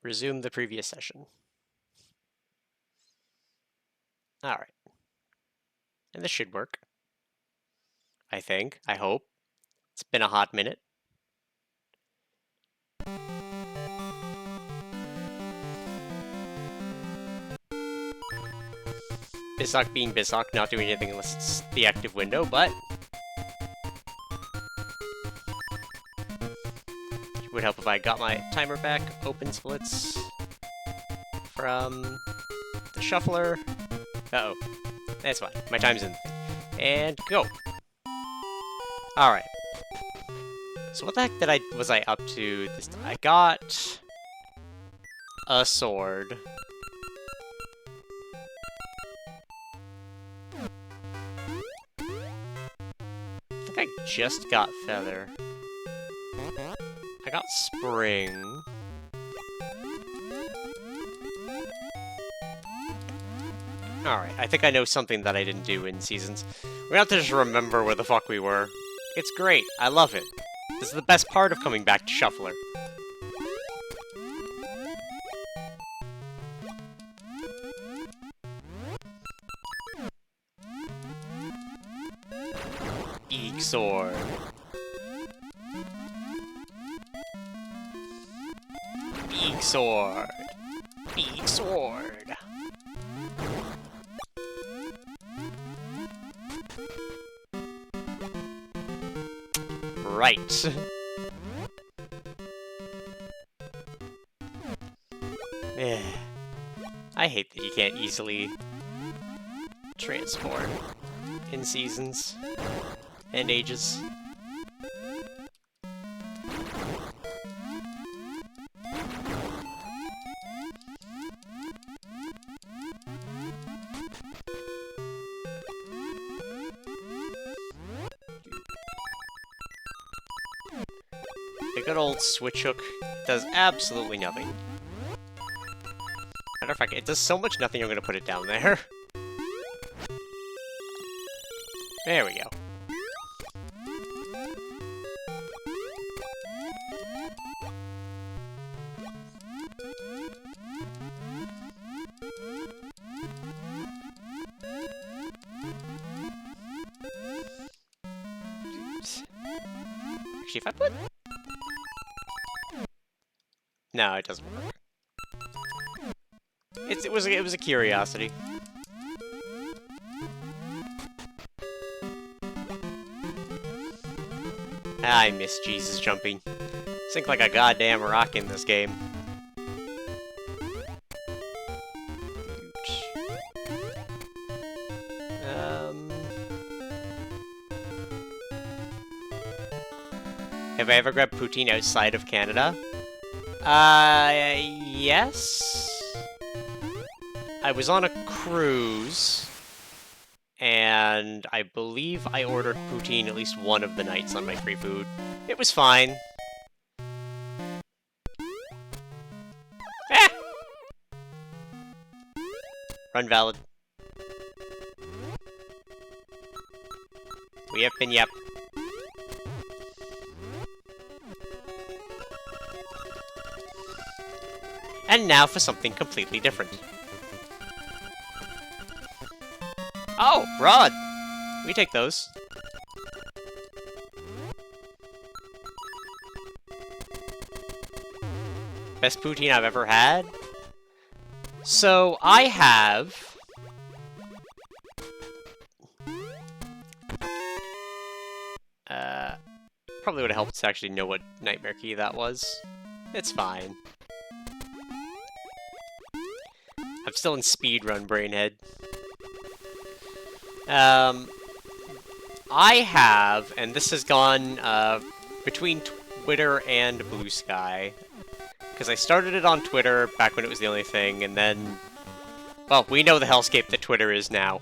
Resume the previous session. Alright. And this should work. I think. I hope. It's been a hot minute. Bissock being Bissock, not doing anything unless it's the active window, but it would help if I got my timer back. Open splits from the shuffler. Uh-oh. That's fine. My time's in. And go. Alright. So what the heck was I up to this time? I got a sword. I think I just got feather. I got spring. Alright, I think I know something that I didn't do in Seasons. We're gonna have to just remember where the fuck we were. It's great. I love it. This is the best part of coming back to Shuffler. Big sword. Big sword. Big sword. Right. I hate that you can't easily transport in Seasons and Ages. The good old switch hook does absolutely nothing. Matter of fact, it does so much nothing, I'm gonna put it down there. There we go. Actually, if I put... No, it doesn't work. It was a curiosity. I miss Jesus jumping. Sink like a goddamn rock in this game. Have I ever grabbed poutine outside of Canada? Yes. I was on a cruise, and I believe I ordered poutine at least one of the nights on my free food. It was fine. Ah! Run valid. We have been yep. And now for something completely different. Oh, rod! We take those. Best poutine I've ever had? So, I have... probably would have helped to actually know what Nightmare Key that was. It's fine. I'm still in speedrun brainhead. I have, and this has gone between Twitter and Blue Sky, because I started it on Twitter back when it was the only thing, and then, well, we know the hellscape that Twitter is now.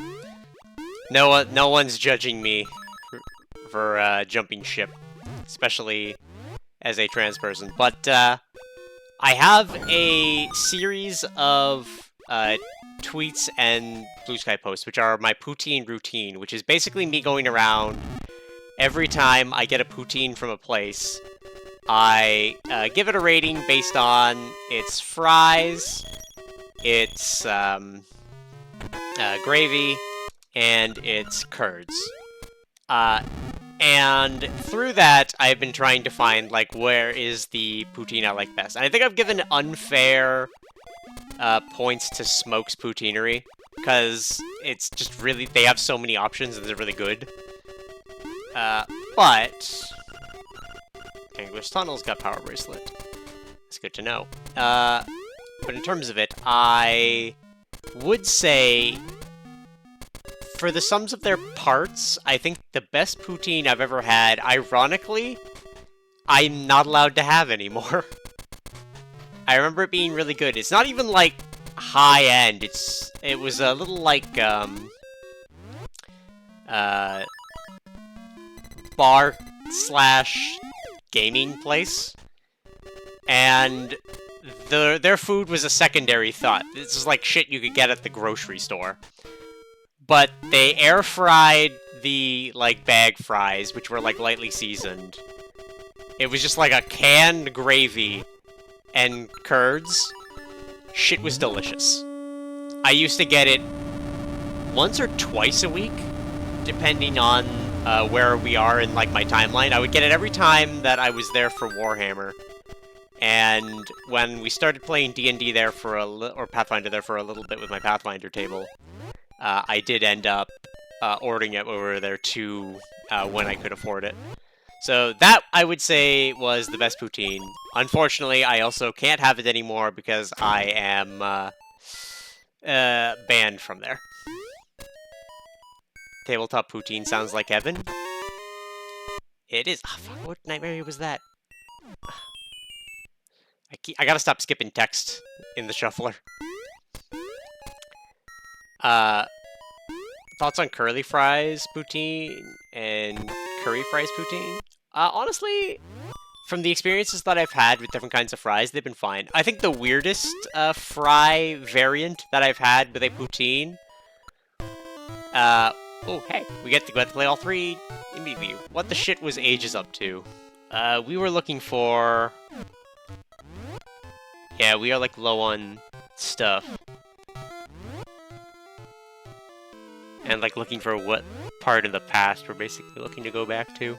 No one's judging me for jumping ship, especially as a trans person. But I have a series of tweets and Blue Sky posts, which are my poutine routine, which is basically me going around every time I get a poutine from a place. I give it a rating based on its fries, its gravy, and its curds. And through that, I've been trying to find, like, where is the poutine I like best. And I think I've given unfair points to Smoke's Poutineery, because it's just really, they have so many options and they're really good. But English Tunnel's got Power Bracelet. It's good to know. But in terms of it, I would say, for the sums of their parts, I think the best poutine I've ever had, ironically, I'm not allowed to have anymore. I remember it being really good. It's not even, like, high-end. It was a little, like, bar/gaming place. And their food was a secondary thought. This is like shit you could get at the grocery store. But they air-fried the, like, bag fries, which were, like, lightly seasoned. It was just like a canned gravy and curds. Shit was delicious. I used to get it once or twice a week, depending on where we are in, like, my timeline. I would get it every time that I was there for Warhammer. And when we started playing D&D there for or Pathfinder there for a little bit with my Pathfinder table, I did end up ordering it over there too when I could afford it. So that, I would say, was the best poutine. Unfortunately, I also can't have it anymore because I am banned from there. Tabletop poutine sounds like heaven. It is. Oh, fuck, what nightmare was that? I gotta stop skipping text in the shuffler. Thoughts on curly fries poutine and curry fries poutine? Honestly, from the experiences that I've had with different kinds of fries, they've been fine. I think the weirdest fry variant that I've had with a poutine... oh, hey, we get to play all three immediately. What the shit was Ages up to? We were looking for... Yeah, we are, like, low on stuff. And, like, looking for what part of the past we're basically looking to go back to.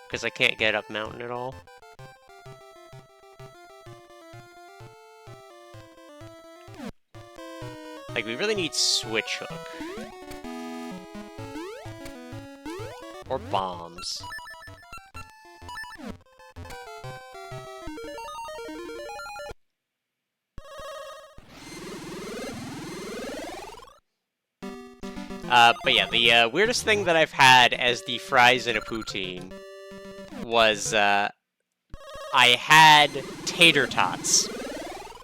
Because I can't get up mountain at all. Like, we really need Switch Hook. Or bombs. But yeah, the weirdest thing that I've had as the fries in a poutine was, I had tater tots.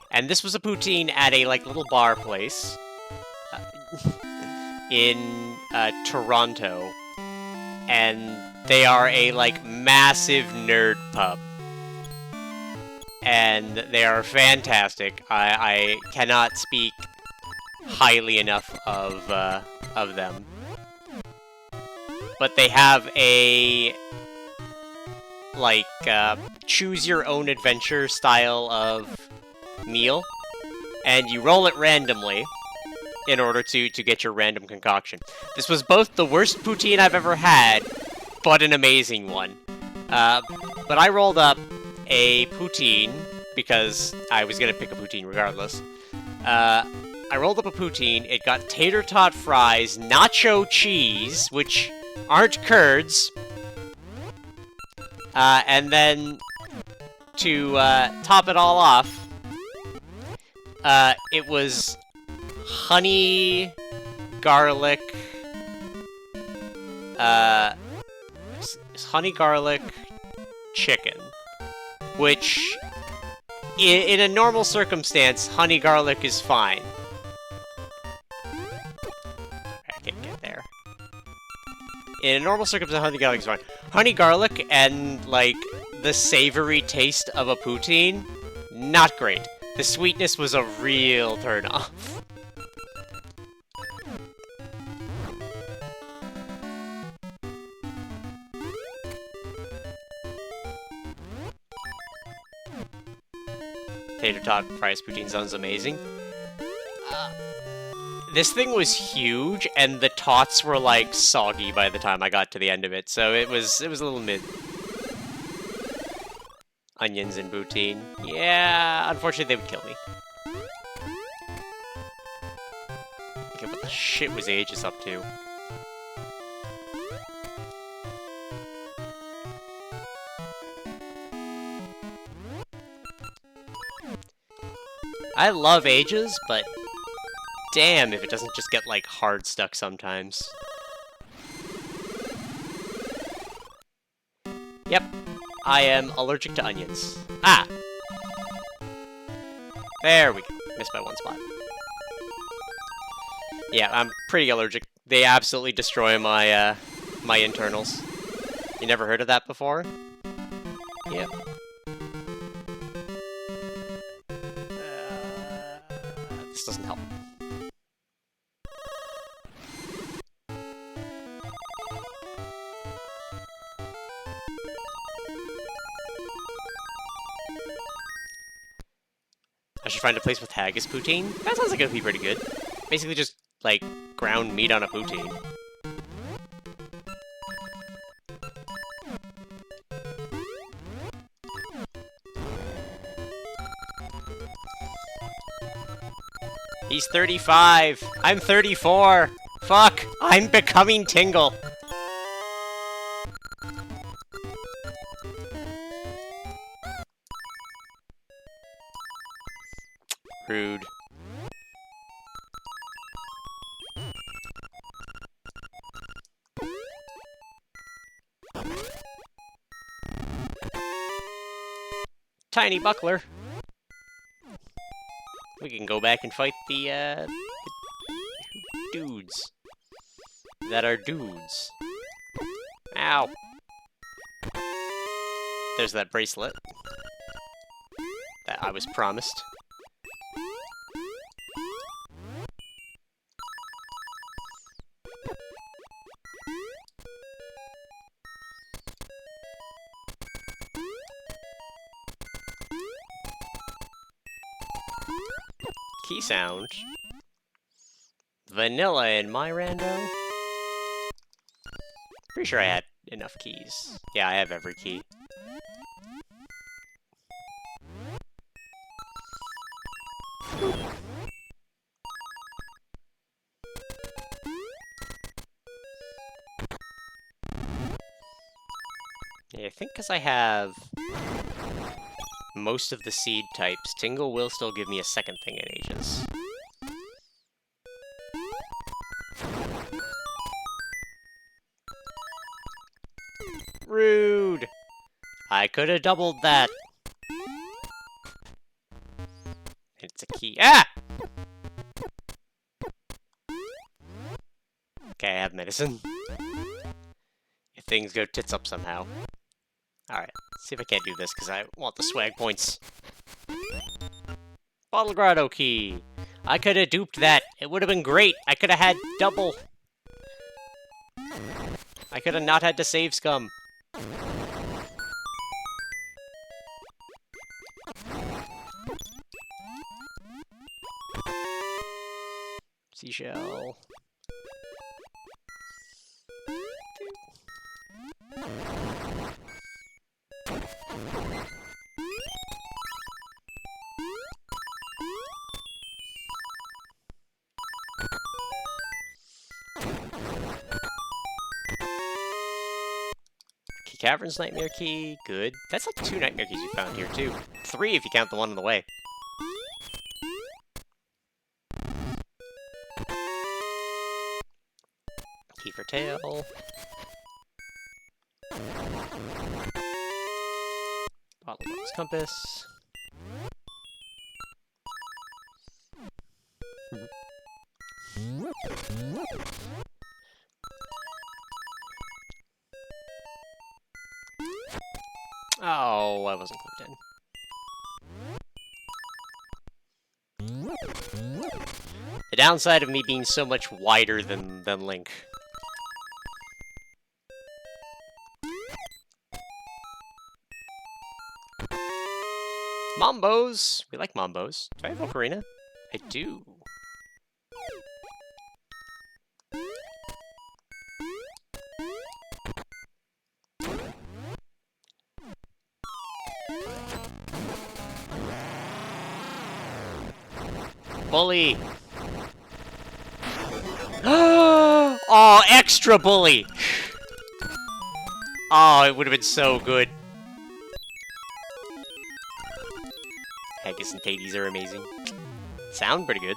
And this was a poutine at a, like, little bar place in Toronto. And they are a, like, massive nerd pub. And they are fantastic. I cannot speak highly enough of them. But they have a, like, choose-your-own-adventure style of meal, and you roll it randomly in order to get your random concoction. This was both the worst poutine I've ever had, but an amazing one. But I rolled up a poutine, because I was gonna pick a poutine regardless. I rolled up a poutine, it got tater tot fries, nacho cheese, which aren't curds, and then, to top it all off, it was honey, garlic, chicken, which, in a normal circumstance, honey garlic is fine. I can't get there. In a normal circumstance, honey garlic is fine. Honey garlic and, like, the savory taste of a poutine, not great. The sweetness was a real turn-off. Tater tot fries poutine sounds amazing. This thing was huge, and the tots were like soggy by the time I got to the end of it, so it was a little mid. Onions and poutine. Yeah, unfortunately they would kill me. Okay, what the shit was Aegis up to? I love Aegis, but damn if it doesn't just get, like, hard stuck sometimes. Yep, I am allergic to onions. Ah! There we go. Missed by one spot. Yeah, I'm pretty allergic. They absolutely destroy my, my internals. You never heard of that before? Yep. This doesn't help. I should find a place with haggis poutine. That sounds like it would be pretty good. Basically just, like, ground meat on a poutine. He's 35! I'm 34! Fuck! I'm becoming Tingle! Rude. Tiny buckler. We can go back and fight the dudes. That are dudes. Ow. There's that bracelet. That I was promised. Key sound. Vanilla in my rando. Pretty sure I had enough keys. Yeah, I have every key. Yeah, I think because I have most of the seed types, Tingle will still give me a second thing in Aegis. Rude! I could have doubled that. It's a key. Ah! Okay, I have medicine. If things go tits up somehow. Alright, see if I can't do this, because I want the swag points. Bottle Grotto key! I could have duped that. It would have been great. I could have had double. I could have not had to save scum. Seashell. Cavern's Nightmare Key, good. That's like 2 Nightmare Keys you found here, too. 3 if you count the one on the way. Key for tail. Bottle box compass. Oh, I wasn't clicked in. The downside of me being so much wider than Link. Mambos! We like Mambos. Do I have Ocarina? I do. Bully! Oh, extra bully! Oh, it would have been so good. Haggis and Taties are amazing. Sound pretty good.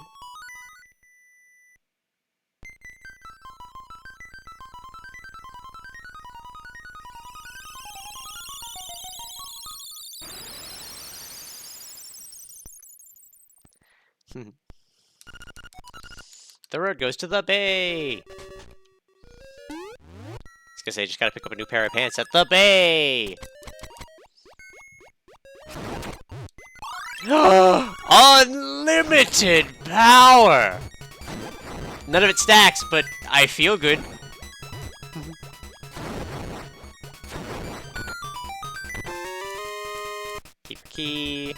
The road goes to the bay! I was gonna say, I just gotta pick up a new pair of pants at the bay! Unlimited power! None of it stacks, but I feel good. Keep a key.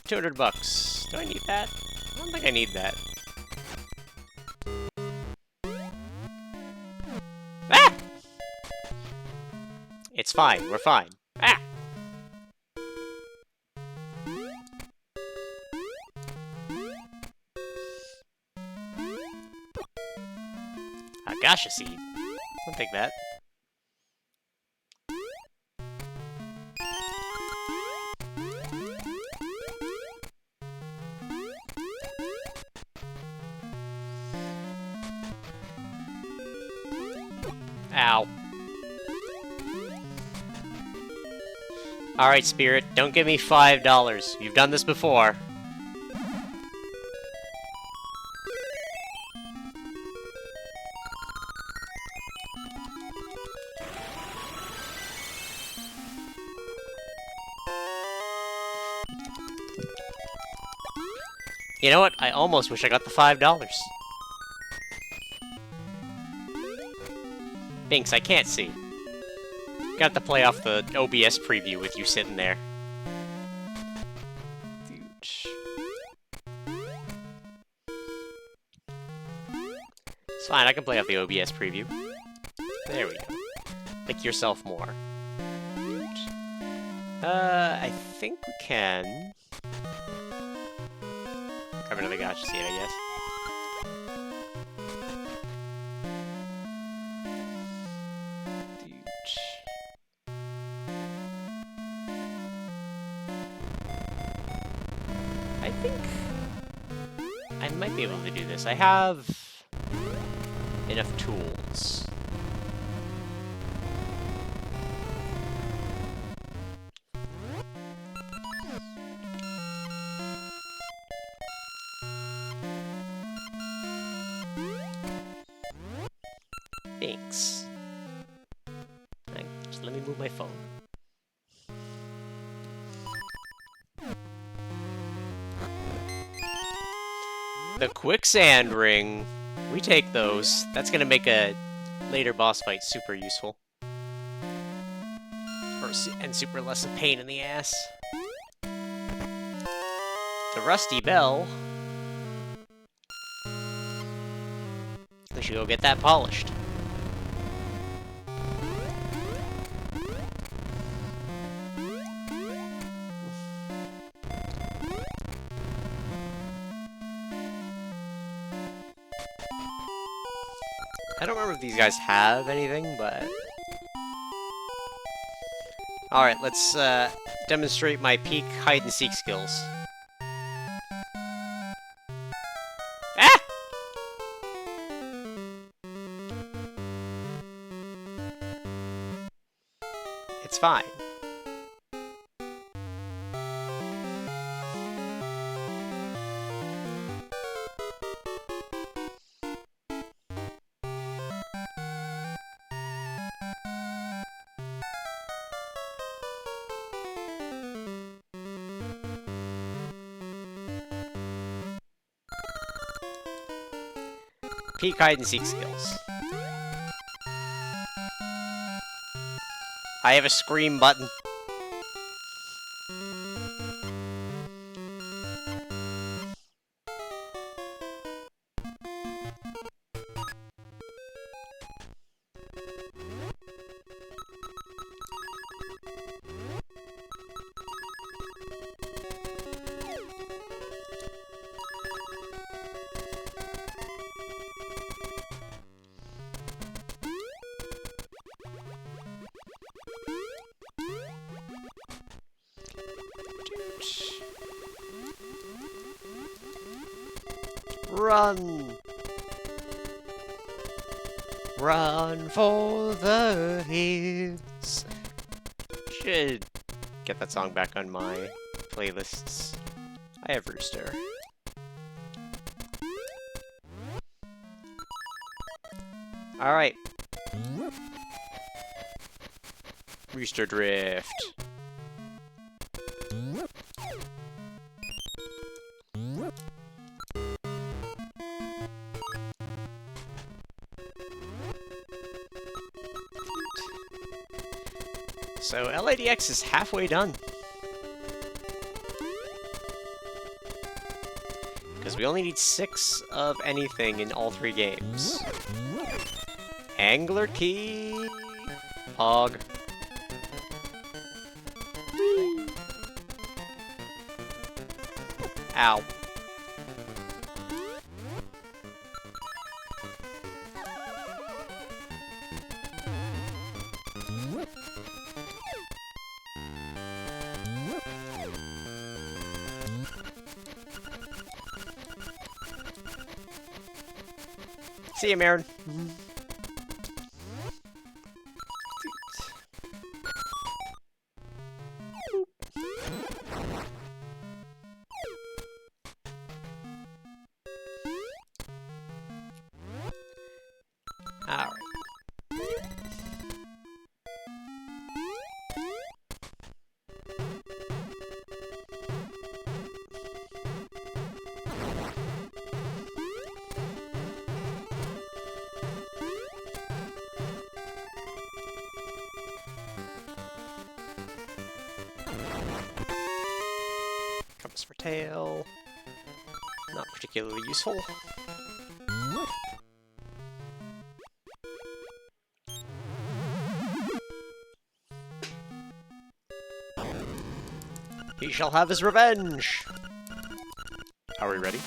$200. Do I need that? I don't think I need that. Ah! It's fine. We're fine. Ah! A gacha seed. I'll take that. Ow. Alright, Spirit, don't give me $5. You've done this before. You know what? I almost wish I got the $5. Binks, I can't see. Got to play off the OBS preview with you sitting there. It's fine, I can play off the OBS preview. There we go. Pick yourself more. I think we can... grab another gacha seed, I guess. I think I might be able to do this. I have enough tools. Thanks. Just let me move my phone. The quicksand ring. We take those. That's gonna make a later boss fight super useful. And super less a pain in the ass. The rusty bell. We should go get that polished. I don't remember if these guys have anything, but... Alright, let's demonstrate my peak hide-and-seek skills. Ah! It's fine. Peak hide-and-seek skills. I have a scream button. Run! Run for the hills. Should get that song back on my playlists. I have Rooster. Alright. Rooster Drift. So LADX is halfway done. Because we only need 6 of anything in all 3 games. Angler Key! Hog. Ow. See you, Marin. All right. Compass for tail. Not particularly useful. He shall have his revenge! Are we ready?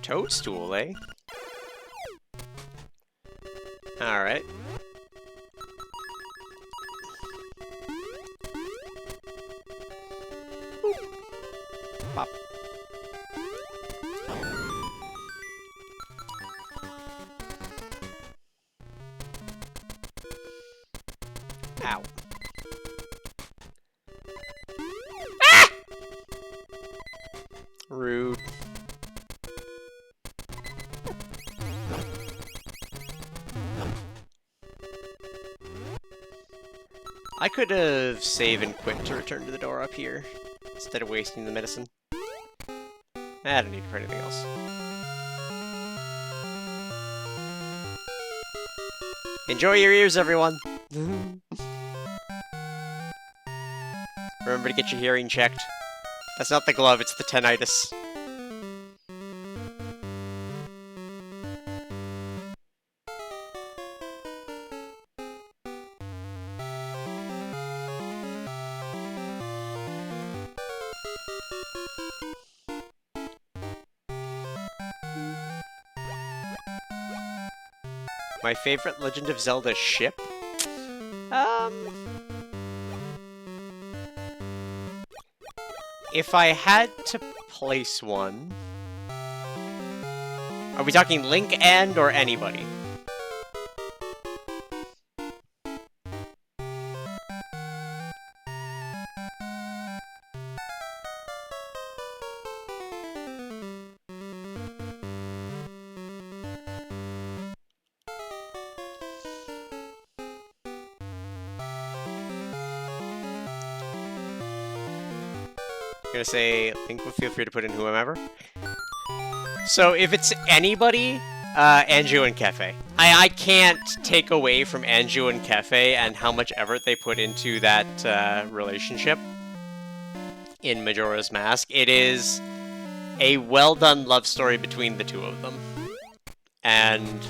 Toadstool, eh? Alright. Pop. Ow. Ah! Rude. I could have saved and quit to return to the door up here, instead of wasting the medicine. I don't need it for anything else. Enjoy your ears, everyone! Remember to get your hearing checked. That's not the glove, it's the tinnitus. My favorite Legend of Zelda ship? If I had to place one... Are we talking Link and or anybody? I'm gonna say, Link will feel free to put in whomever. So if it's anybody, Anju and Kefe. I can't take away from Anju and Kefe and how much effort they put into that relationship in Majora's Mask. It is a well-done love story between the two of them. And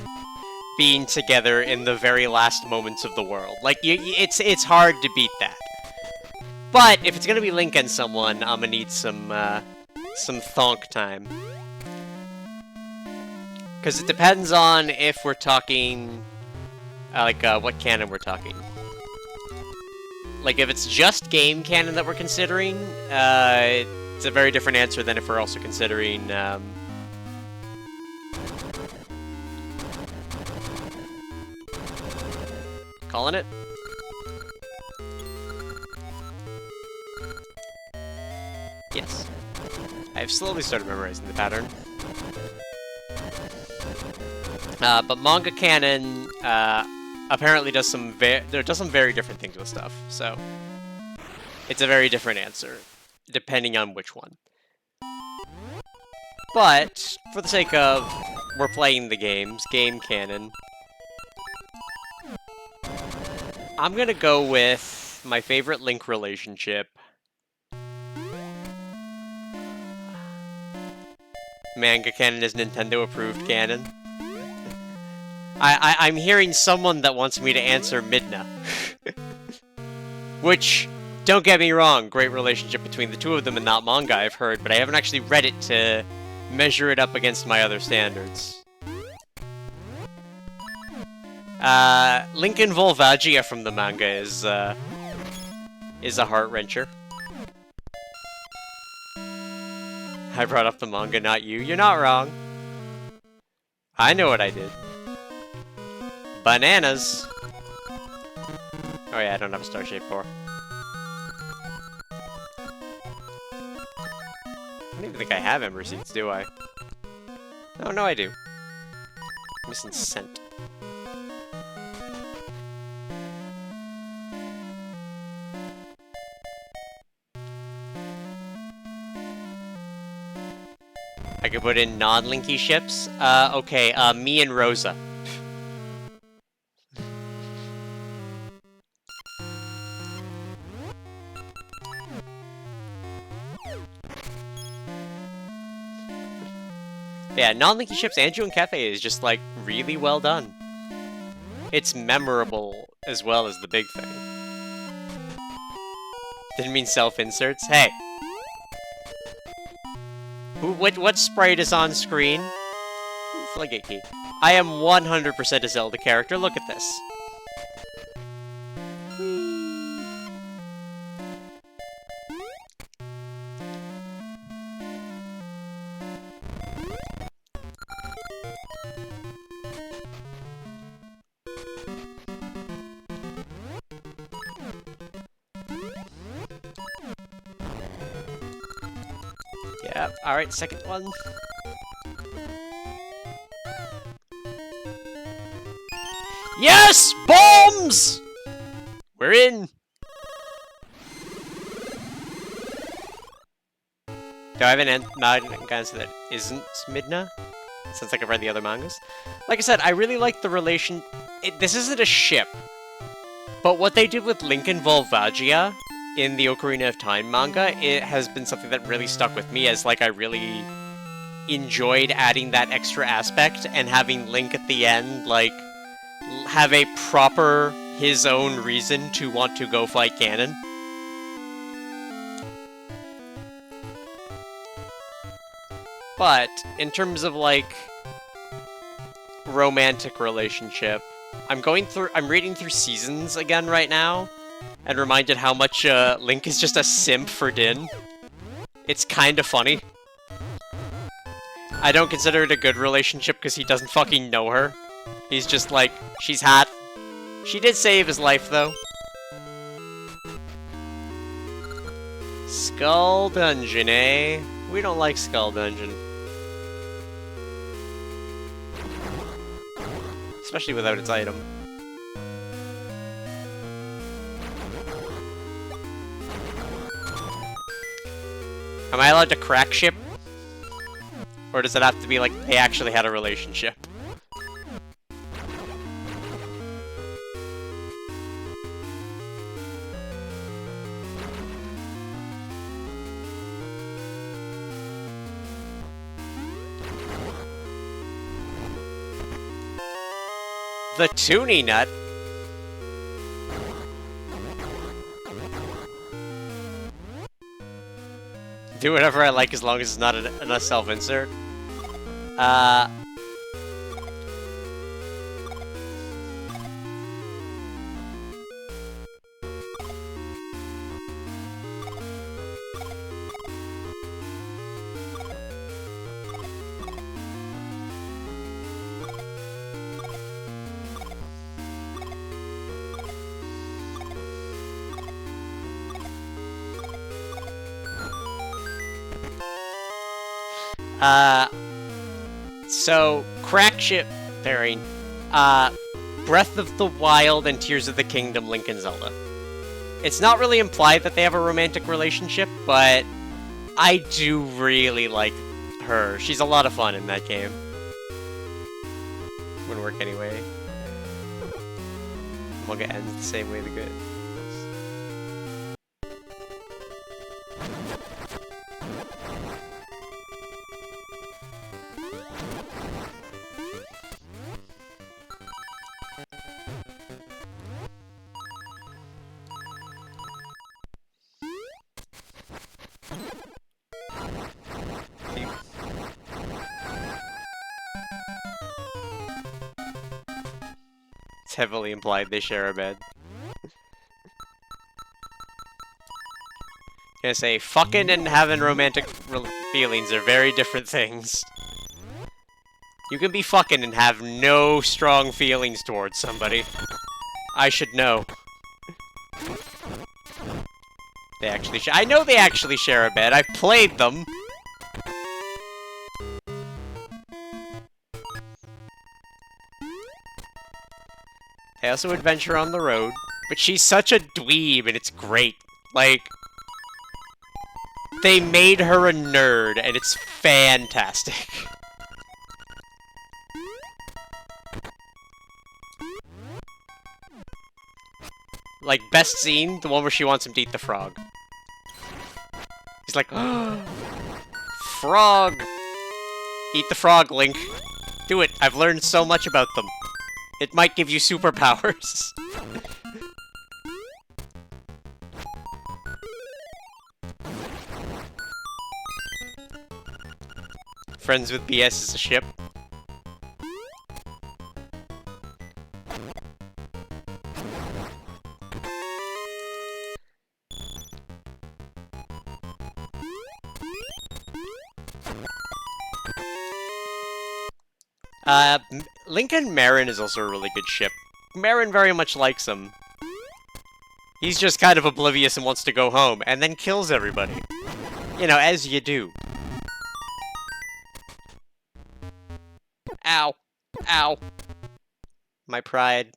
being together in the very last moments of the world. Like, it's hard to beat that. But if it's gonna be Link and someone, I'm gonna need some thonk time. Because it depends on if we're talking, what canon we're talking. Like, if it's just game canon that we're considering, it's a very different answer than if we're also considering, calling it? Yes. I've slowly started memorizing the pattern. But manga canon, apparently does some very different things with stuff, so it's a very different answer, depending on which one. But, for the sake of we're playing the games, game canon, I'm gonna go with my favorite Link relationship. Manga canon is Nintendo-approved canon. I'm hearing someone that wants me to answer Midna. Which, don't get me wrong, great relationship between the two of them and not manga I've heard, but I haven't actually read it to measure it up against my other standards. Link and Volvagia from the manga is a heart-wrencher. I brought up the manga, not you. You're not wrong. I know what I did. Bananas! Oh yeah, I don't have a Star Shape 4. I don't even think I have Ember Seeds, do I? Oh, no, I do. I'm missing Scent. I could put in non-Linky ships. Okay, me and Rosa. Yeah, non-Linky ships, Anju and Cafe is just, like, really well done. It's memorable as well as the big thing. Didn't mean self-inserts. Hey! What sprite is on screen? Floodgate key. I am 100% a Zelda character, look at this. Yeah, alright, second one. Yes! Bombs! We're in! Do I have an answer that isn't Midna? Since like I've read the other mangas? Like I said, I really like the relation... this isn't a ship. But what they did with Link and Volvagia in the Ocarina of Time manga, it has been something that really stuck with me as, like, I really enjoyed adding that extra aspect and having Link at the end, like, have a proper, his own reason to want to go fight Ganon. But, in terms of, like, romantic relationship, I'm reading through Seasons again right now, and reminded how much Link is just a simp for Din. It's kinda funny. I don't consider it a good relationship because he doesn't fucking know her. He's just like, she's hot. She did save his life, though. Skull Dungeon, eh? We don't like Skull Dungeon. Especially without its item. Am I allowed to crack ship? Or does it have to be like they actually had a relationship? The Toonie Nut? Do whatever I like as long as it's not a self-insert. So, crack ship pairing, Breath of the Wild and Tears of the Kingdom, Link and Zelda. It's not really implied that they have a romantic relationship, but I do really like her. She's a lot of fun in that game. Wouldn't work anyway. Manga ends the same way the good. It's heavily implied they share a bed. Gonna say, fucking and having romantic feelings are very different things. You can be fucking and have no strong feelings towards somebody. I should know. They actually I know they actually share a bed. I've played them. They also adventure on the road, but she's such a dweeb, and it's great. Like, they made her a nerd, and it's fantastic. Like, best scene, the one where she wants him to eat the frog. He's like, frog! Eat the frog, Link. Do it, I've learned so much about them. It might give you superpowers. Friends with BS is a ship. Link and Marin is also a really good ship. Marin very much likes him. He's just kind of oblivious and wants to go home, and then kills everybody. You know, as you do. Ow. Ow. My pride.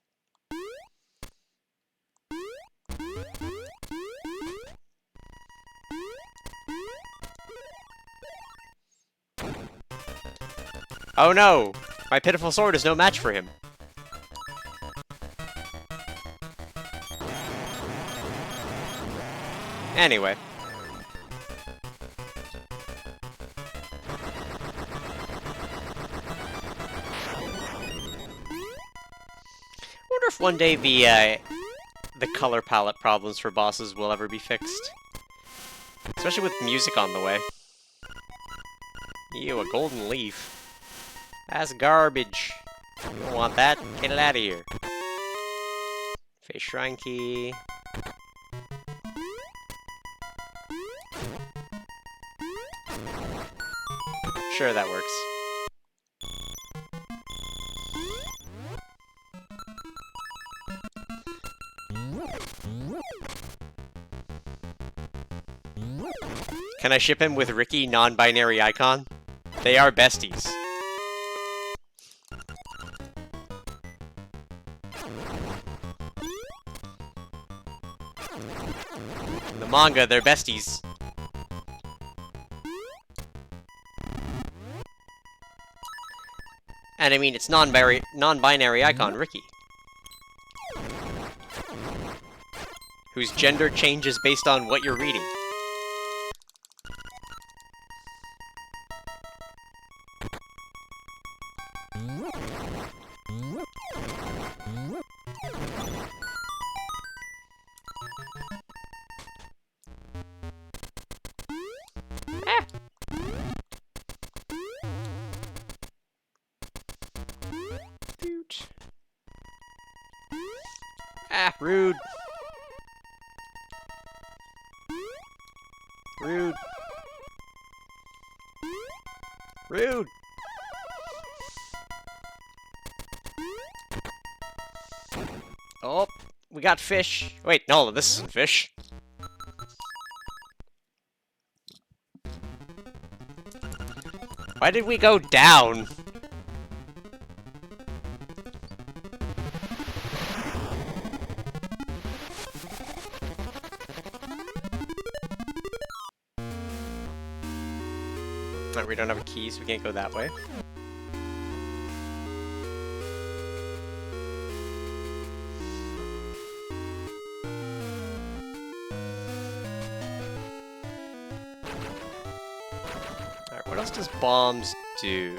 Oh no! My pitiful sword is no match for him. Anyway. I wonder if one day the color palette problems for bosses will ever be fixed. Especially with music on the way. Ew, a golden leaf. That's garbage. You don't want that? Get it out of here. Face shrine key. Sure, that works. Can I ship him with Ricky, non-binary icon? They are besties. In the manga, they're besties. And I mean, it's non-binary icon, Ricky. Whose gender changes based on what you're reading. Ah, rude. Rude. Rude. Oh, we got fish. Wait, no, this isn't fish. Why did we go down? We don't have a key, so we can't go that way. Alright, what else does bombs do?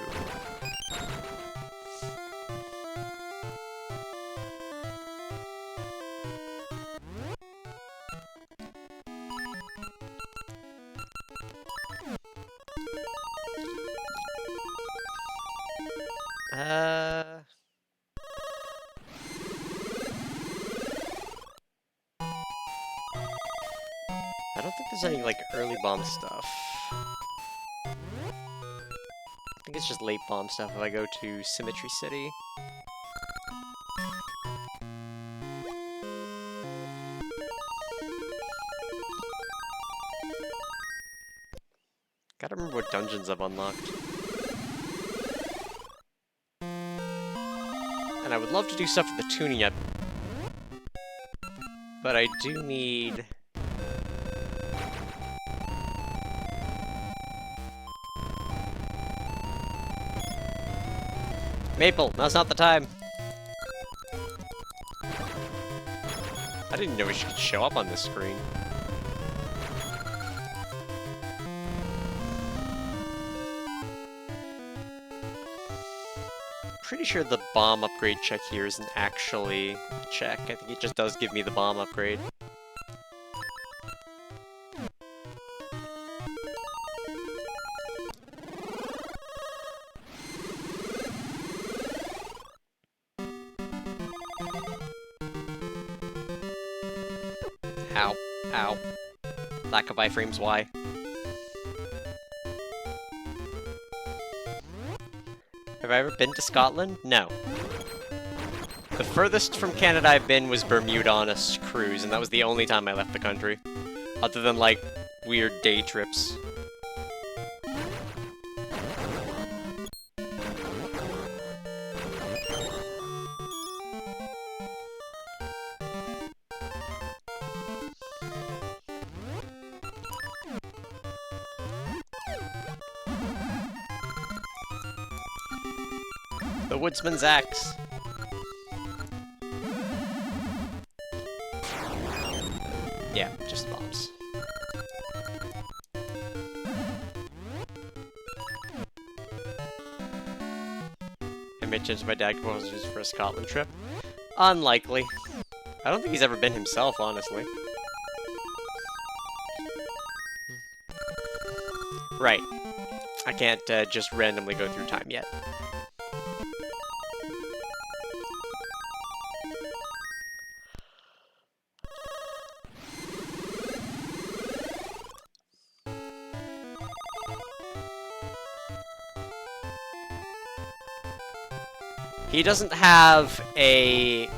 I don't think there's any, like, early bomb stuff. I think it's just late bomb stuff if I go to Symmetry City. Gotta remember what dungeons I've unlocked. And I would love to do stuff with the tuning up, but I do need... Maple, now's not the time! I didn't know it should show up on this screen. Pretty sure the bomb upgrade check here isn't actually a check. I think it just does give me the bomb upgrade. Ow. Ow. Lack of iframes, why? Have I ever been to Scotland? No. The furthest from Canada I've been was Bermuda on a cruise, and that was the only time I left the country. Other than, like, weird day trips. The Woodsman's Axe. Yeah, just bombs. I mentioned my dad proposes for a Scotland trip. Unlikely. I don't think he's ever been himself, honestly. Right. I can't just randomly go through time yet. He doesn't have a...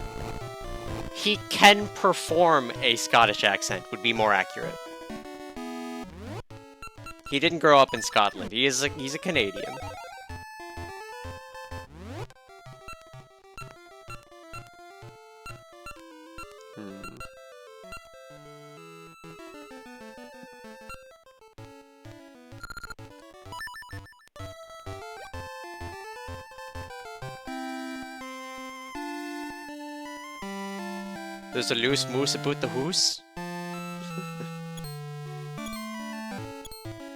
He can perform a Scottish accent, would be more accurate. He didn't grow up in Scotland. He's a Canadian. There's a loose moose about the hoose. I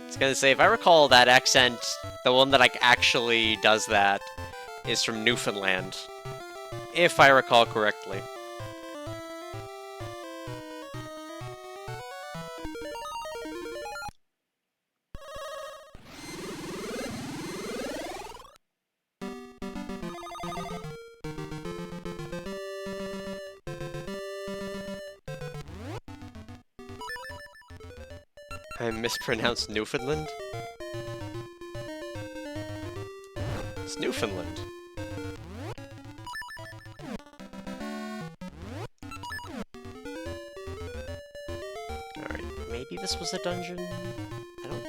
was gonna say, if I recall that accent, the one that like actually does that is from Newfoundland. If I recall correctly. I mispronounced Newfoundland? It's Newfoundland. Alright, maybe this was a dungeon? I don't...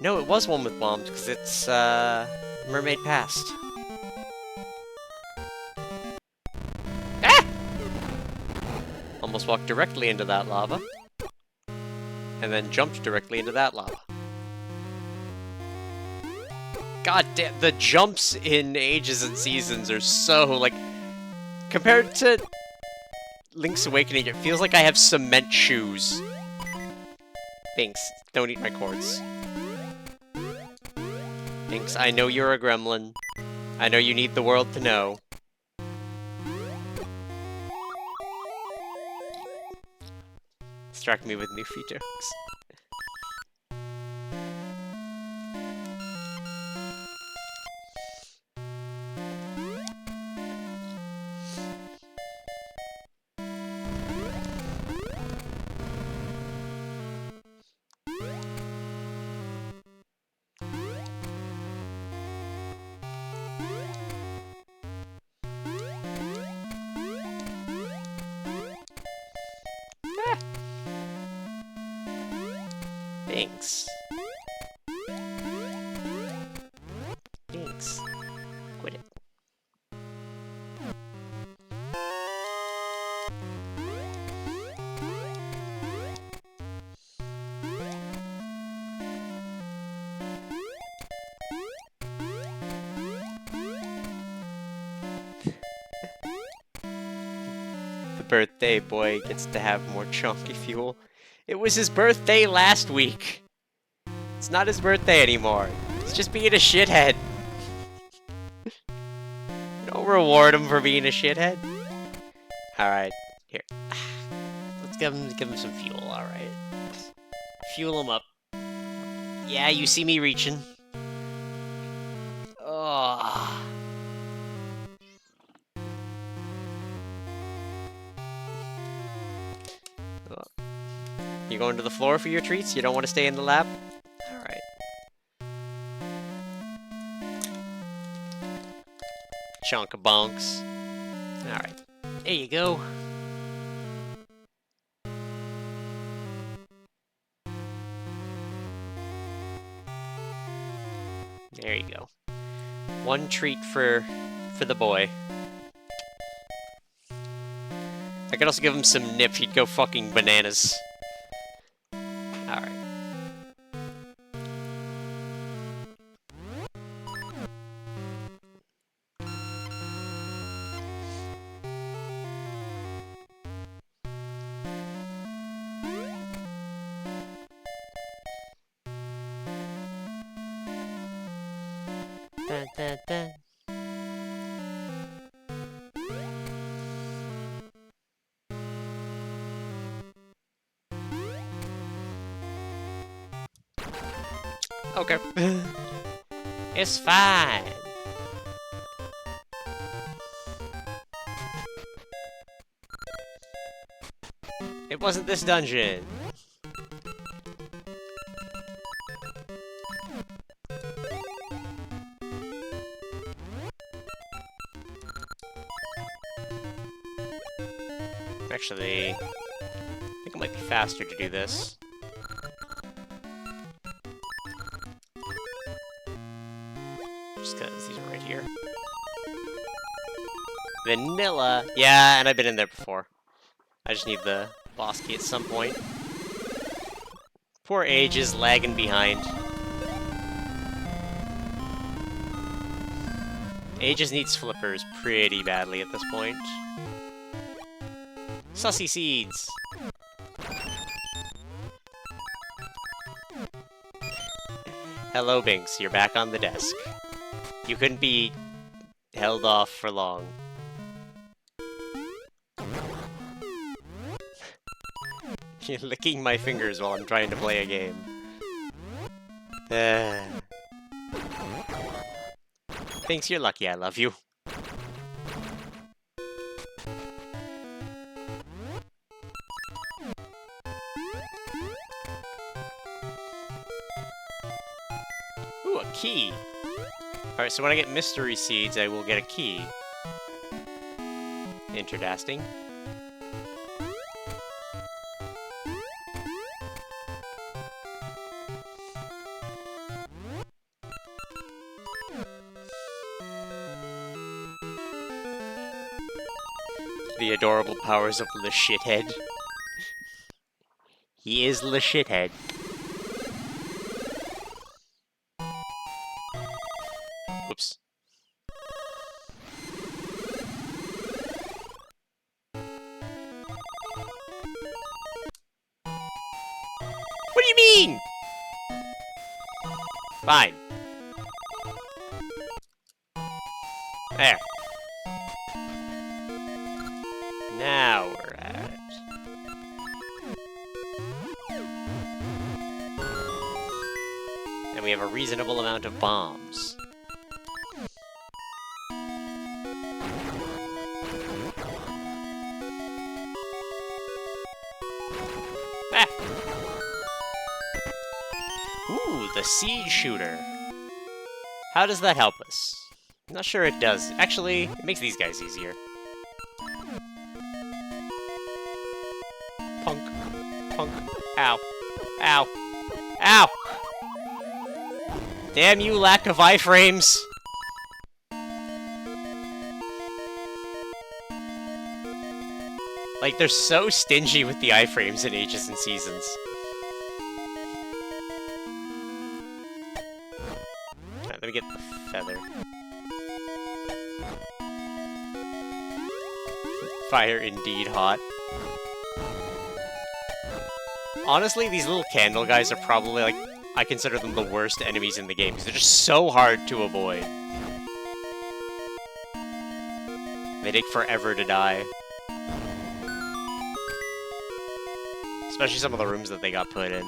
No, it was one with bombs, because it's, Mermaid Past. Ah! Almost walked directly into that lava. And then jumped directly into that lava. God damn, the jumps in Ages and Seasons are so, like... Compared to Link's Awakening, it feels like I have cement shoes. Thanks, don't eat my cords. Thanks, I know you're a gremlin. I know you need the world to know. Distract me with new jokes. Thanks. Thanks. Quit it. The birthday boy gets to have more chunky fuel. It was his birthday last week. It's not his birthday anymore. He's just being a shithead. Don't reward him for being a shithead. Alright, here. Let's give him some fuel, alright. Fuel him up. Yeah, you see me reaching. Oh. You going to the floor for your treats? You don't want to stay in the lab? Alright. Chunk of bonks. Alright. There you go. There you go. One treat for the boy. I could also give him some nip, he'd go fucking bananas. Alright. Dun, dun, dun. Okay. It's fine. It wasn't this dungeon. Actually, I think it might be faster to do this. Just because these are right here. Vanilla! Yeah, and I've been in there before. I just need the boss key at some point. Poor Age is lagging behind. Ages needs flippers pretty badly at this point. Sussy seeds! Hello, Binks. You're back on the desk. You couldn't be held off for long. You're licking my fingers while I'm trying to play a game. Binks, you're lucky I love you. Ooh, a key. Alright, so when I get mystery seeds, I will get a key. Interesting. The adorable powers of the shithead. He is the shithead. Whoops. What do you mean? Fine. There. Now we're at it. And we have a reasonable amount of bombs. Ah! Ooh, the seed shooter. How does that help us? I'm not sure it does. Actually, it makes these guys easier. Punk. Punk. Ow. Ow. Ow! Damn you, lack of iframes! Like, they're so stingy with the iframes in Ages and Seasons. Alright, let me get the feather. Fire indeed hot. Honestly, these little candle guys are probably, like, I consider them the worst enemies in the game, because they're just so hard to avoid. They take forever to die. Especially some of the rooms that they got put in.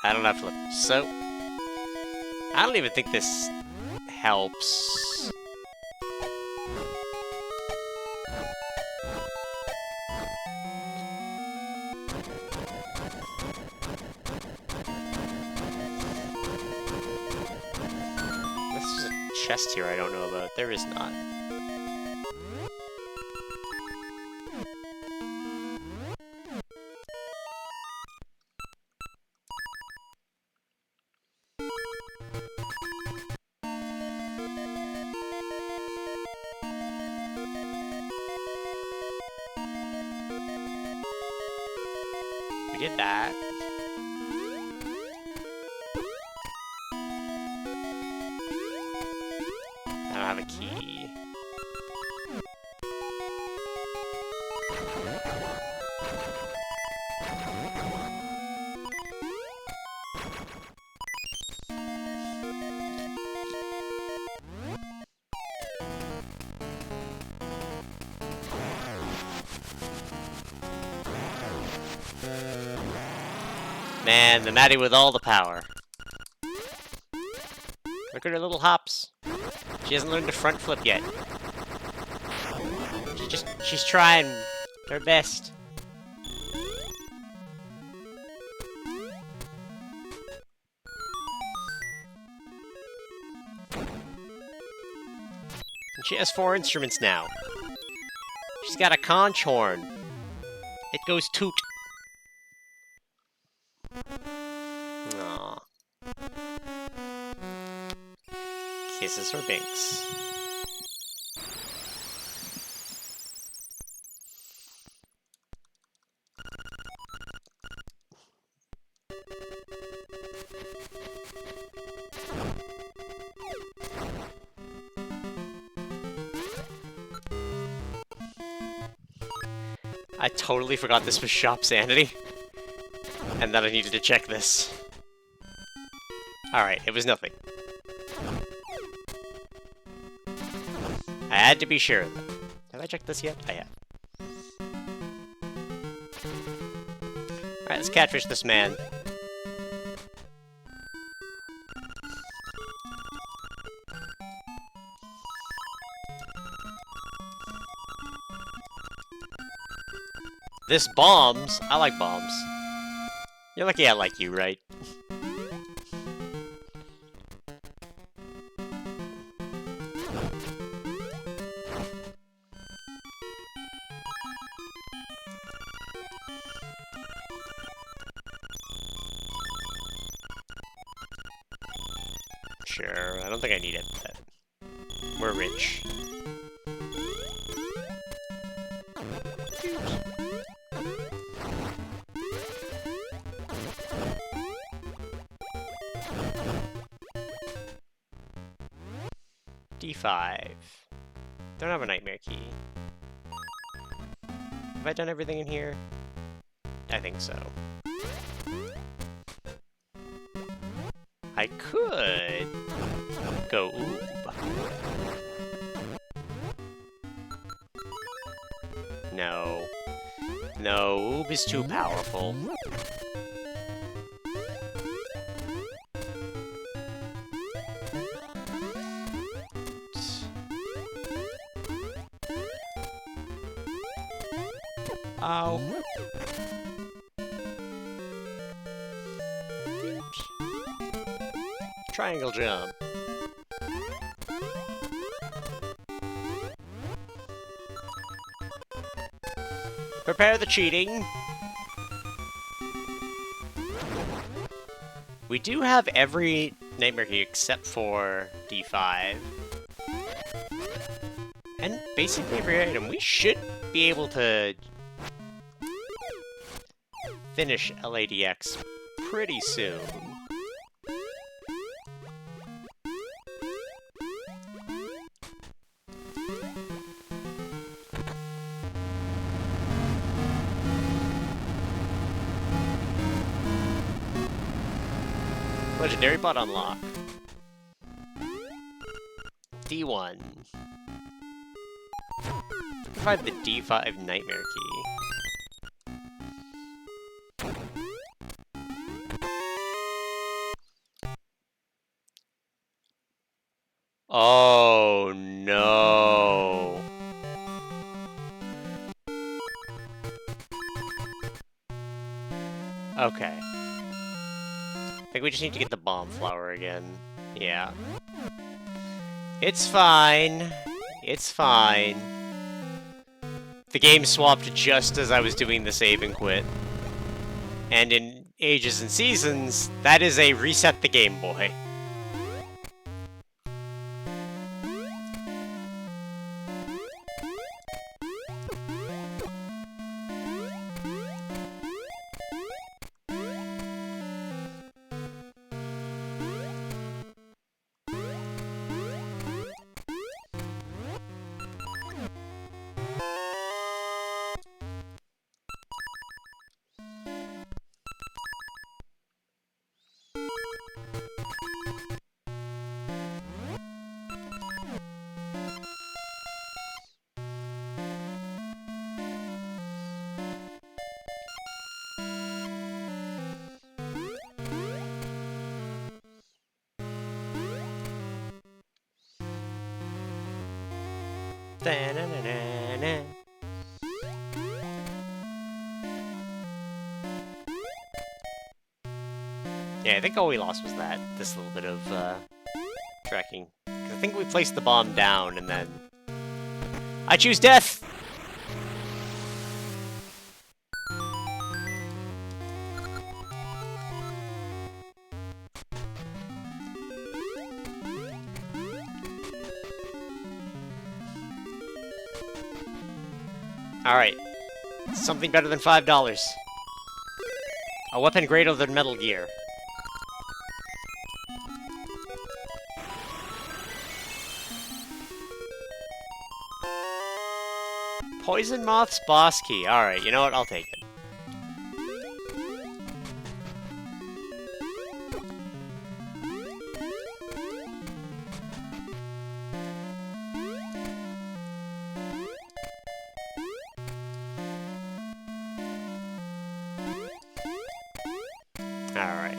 I don't have flip. So, I don't even think this helps. This is a chest here I don't know about. There is not. We did that. I don't have a key. Man, the Maddie with all the power. Look at her little hops. She hasn't learned to front flip yet. She's trying her best. And she has 4 instruments now. She's got a conch horn. It goes toot. Aww. Kisses or binks. I totally forgot this was Shop Sanity. And that I needed to check this. Alright, it was nothing. I had to be sure, though. Have I checked this yet? I have. Alright, let's catfish this man. This bombs? I like bombs. You're lucky I like you, right? Sure, I don't think I need it, but we're rich. D5. Don't have a nightmare key. Have I done everything in here? I think so. I could go oob. No. No, oob is too powerful. Ow. Triangle jump. Prepare the cheating. We do have every nightmare key except for D5. And basically every item. We should be able to finish LADX pretty soon. Legendary bot unlock. D1. Provide the D5 nightmare key. Oh no. Okay. I think we just need to get the bomb flower again. Yeah. It's fine. It's fine. The game swapped just as I was doing the save and quit. And in Ages and Seasons, that is a reset the Game Boy. Da-na-na-na-na. Yeah, I think all we lost was that. This little bit of, tracking. 'Cause I think we placed the bomb down, and then... I choose death! Alright. Something better than $5. A weapon greater than Metal Gear. Poison Moth's boss key. Alright, you know what? I'll take it. Alright.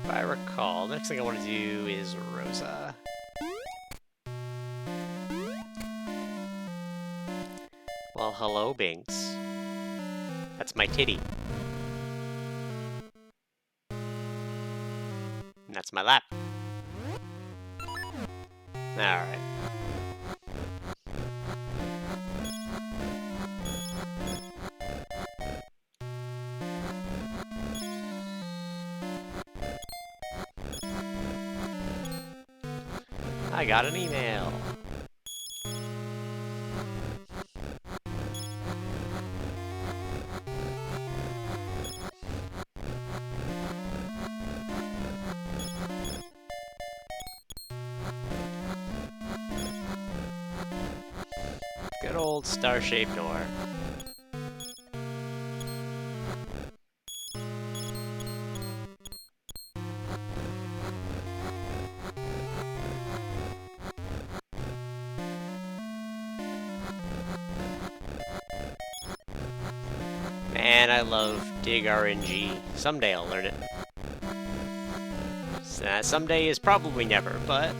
If I recall, the next thing I want to do is Rosa. Well, hello, Binks. That's my titty. And that's my lap. Alright. I got an email. Good old star-shaped door. Man, I love dig RNG. Someday I'll learn it. Someday is probably never, but...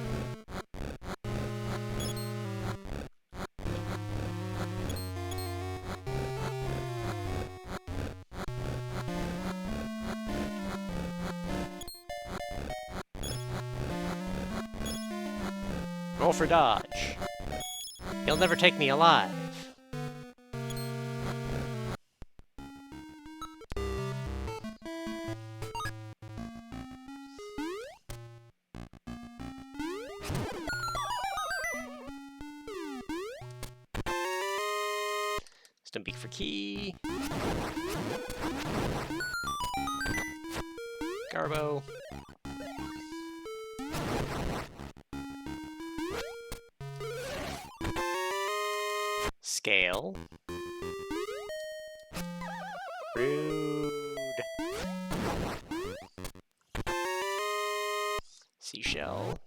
Roll for dodge. He'll never take me alive. Stumpy for key. Garbo. Scale. Rude. Seashell.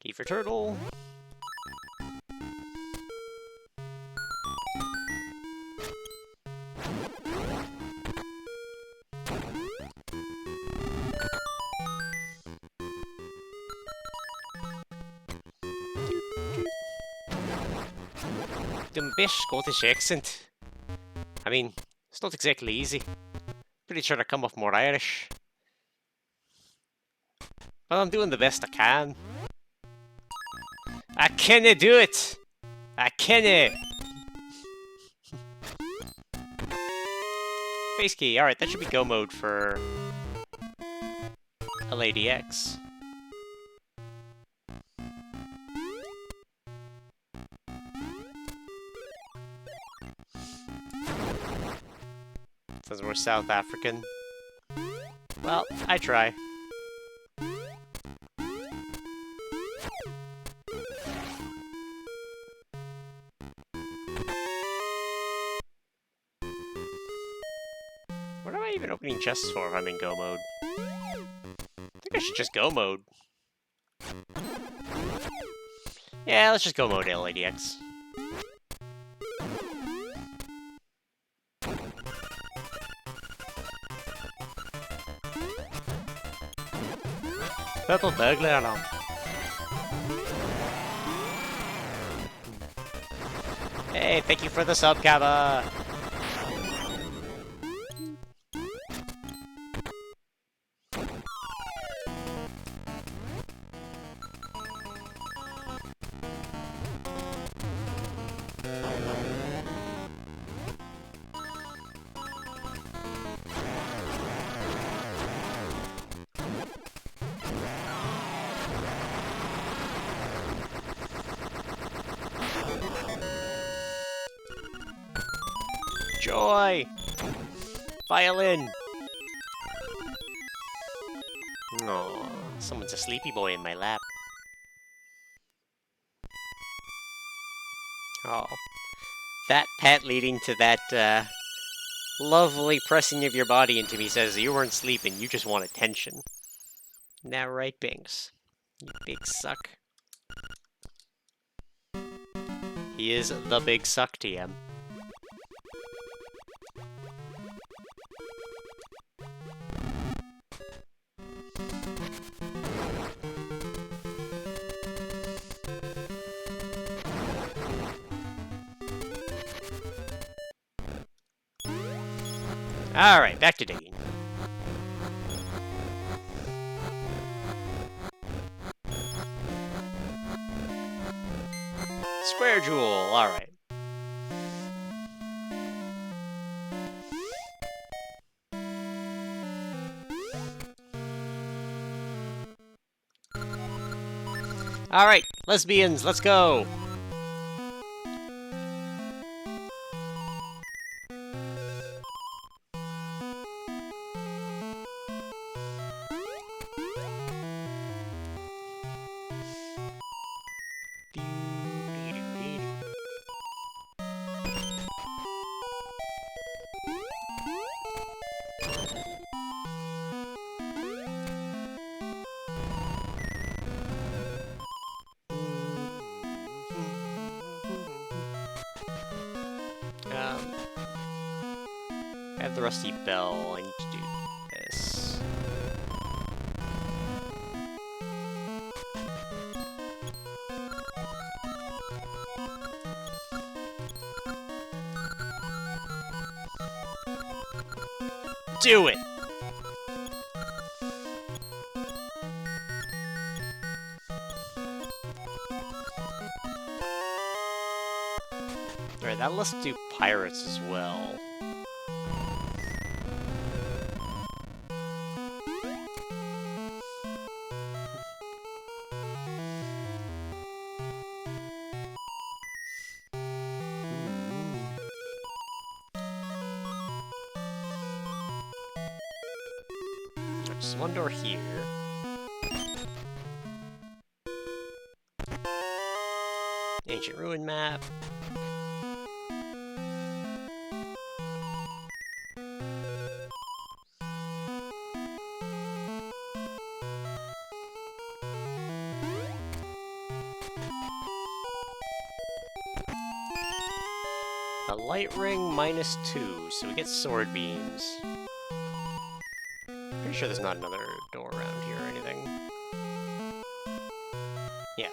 Key for turtle. The best Scottish accent. I mean, it's not exactly easy. Pretty sure I come off more Irish. But I'm doing the best I can. I canna do it! I canna! Face key, alright, that should be go mode for LADX. Sounds more South African. Well, I try. What am I even opening chests for if I'm in go mode? I think I should just go mode. Yeah, let's just go mode LADX. Purple burglar alarm. Hey, thank you for the sub, Kaba. Joy! Violin! Aww, someone's a sleepy boy in my lap. Oh. That pet leading to that, lovely pressing of your body into me says you weren't sleeping, you just want attention. Now right, Binks? You big suck. He is the big suck TM. Alright, back to digging. Square jewel, alright. Alright, lesbians, let's go! I have the rusty bell. I need to do this. Do it! Alright, that let's do pirates as well. Just one door here. Ancient ruin map. A light ring -2, so we get sword beams. Pretty sure there's not another door around here or anything. Yeah,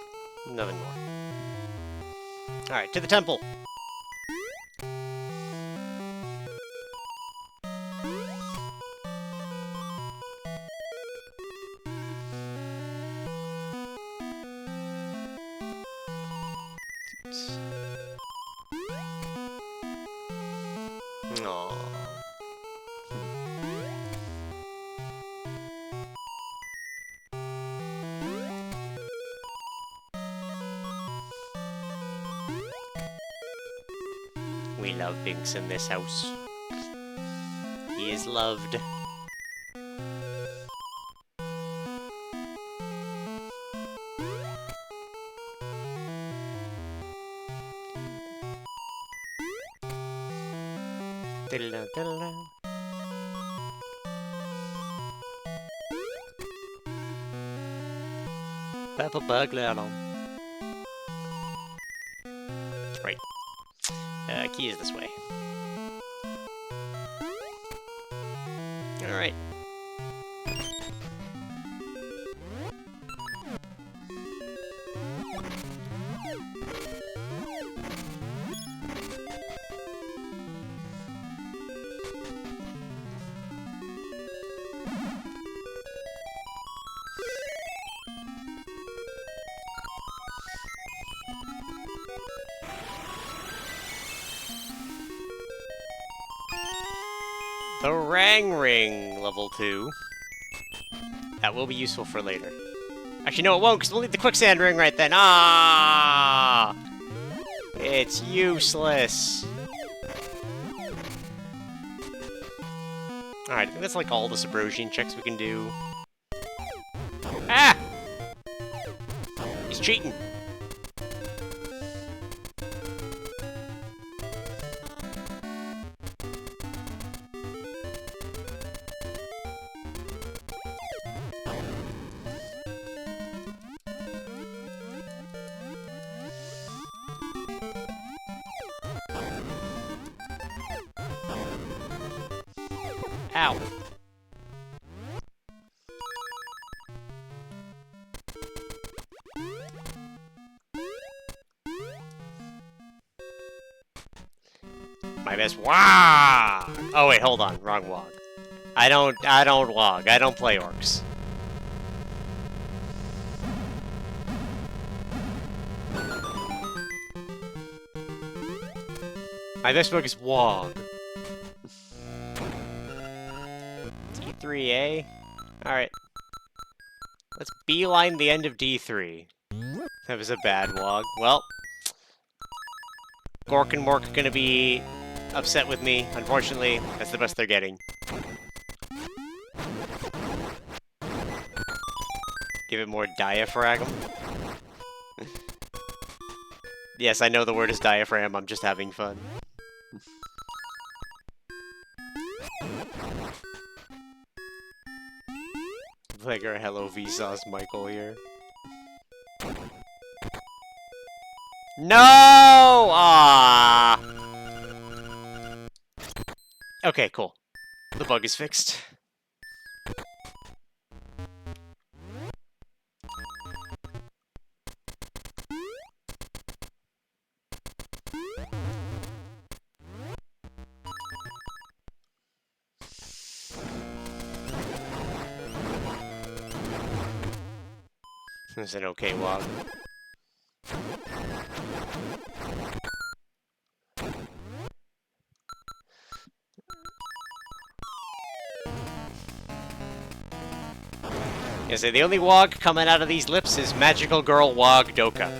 nothing more. Alright, to the temple! Aww. We love Binks in this house. He is loved. Diddle diddle. Purple burglar alarm. Right. Key is this way. Alright. The Rang Ring, level 2. That will be useful for later. Actually, no, it won't, because we'll need the Quicksand Ring right then. Ah! It's useless. Alright, I think that's like all the Subrosian checks we can do. Ah! He's cheating. Ow. My best wog. Oh wait, hold on, wrong wog. I don't wog. I don't play orcs. My best wog is wog. D3A? Alright. Let's beeline the end of D3. That was a bad wog. Well, Gork and Mork are gonna be upset with me. Unfortunately, that's the best they're getting. Give it more diaphragm. Yes, I know the word is diaphragm, I'm just having fun. Like our Hello Vsauce Michael here. No! Ah. Okay, cool. The bug is fixed. It's an okay wog. Yeah, so the only wog coming out of these lips is Magical Girl Wog Doka.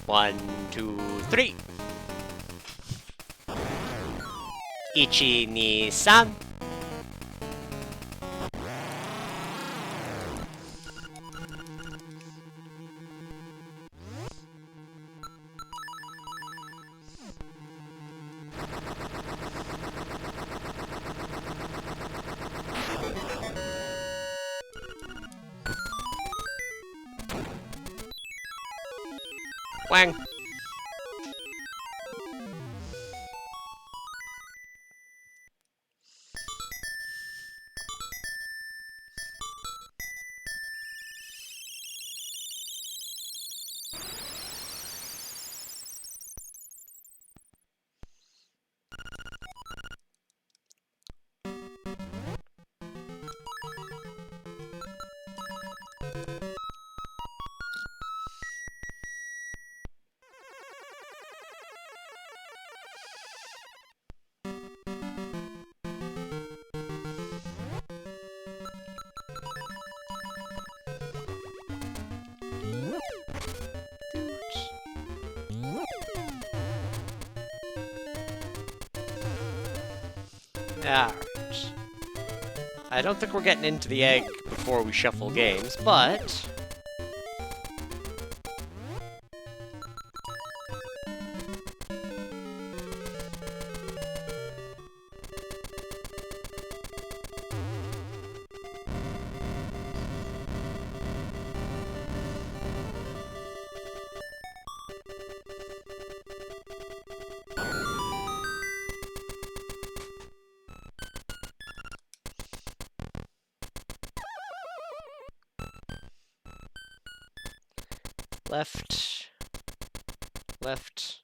1, 2, 3. Ichi, ni, san. Wang. Alright. I don't think we're getting into the egg before we shuffle games, but... Left. Left.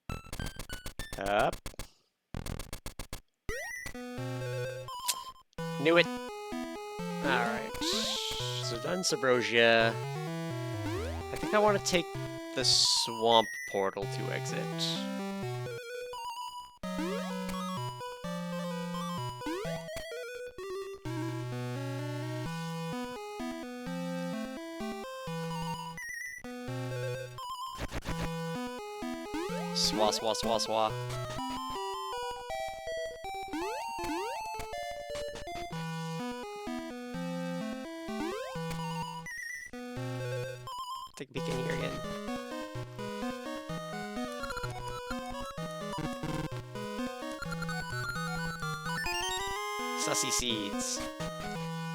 Up. Knew it. Alright. So done Subrosia. I think I want to take the swamp portal to exit. Swa, swa, swa, swa. Take a peek in here again. Sussy seeds.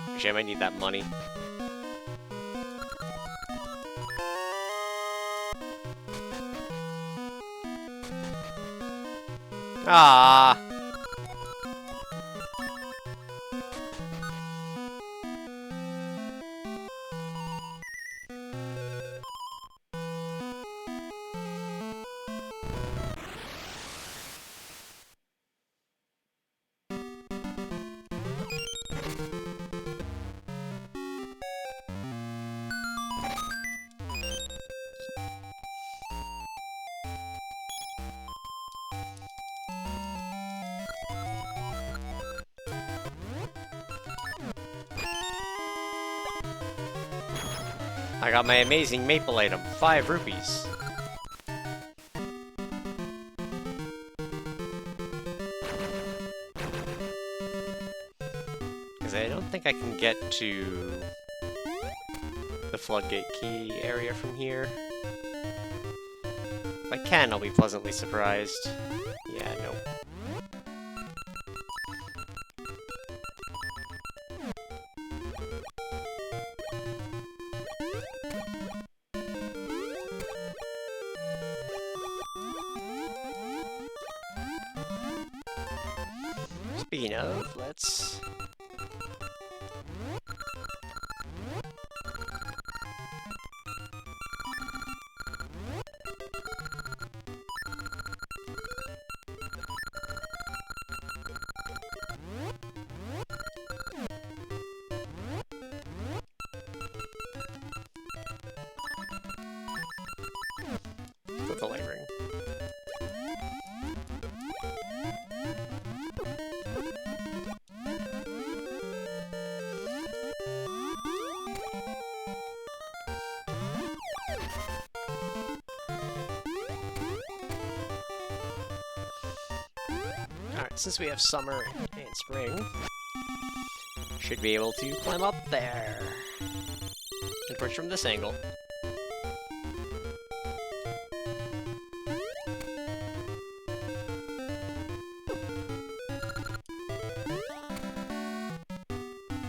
Actually, I might need that money. Ah. I got my amazing maple item, 5 rupees. Because I don't think I can get to the floodgate key area from here. If I can, I'll be pleasantly surprised. Yeah, nope. Speaking of, let's... put the light ring. Alright, since we have summer and spring, should be able to climb up there. And first from this angle.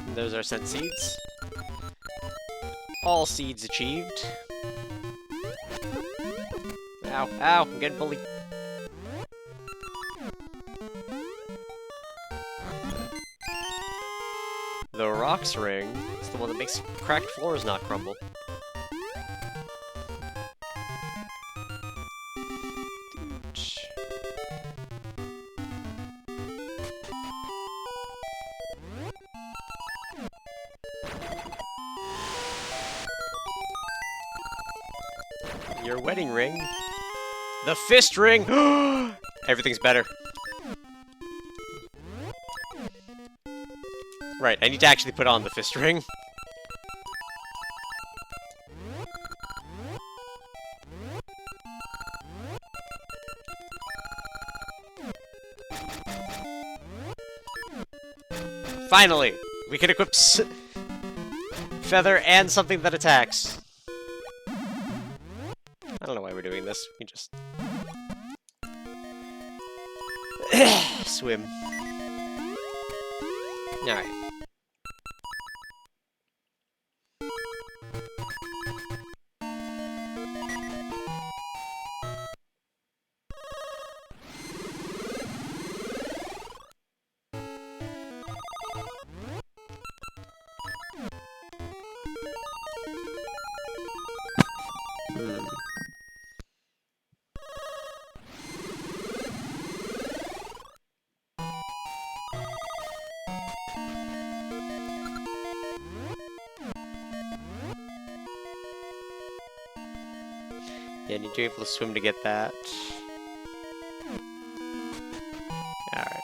And those are scent seeds. All seeds achieved. Ow, ow, I'm getting bullied. The rocks ring is the one that makes cracked floors not crumble. Your wedding ring. The fist ring! Everything's better. Right, I need to actually put on the fist ring. Finally! We can equip Feather and something that attacks. I don't know why we're doing this. We just... swim. Alright. Yeah, I need to be able to swim to get that. Alright.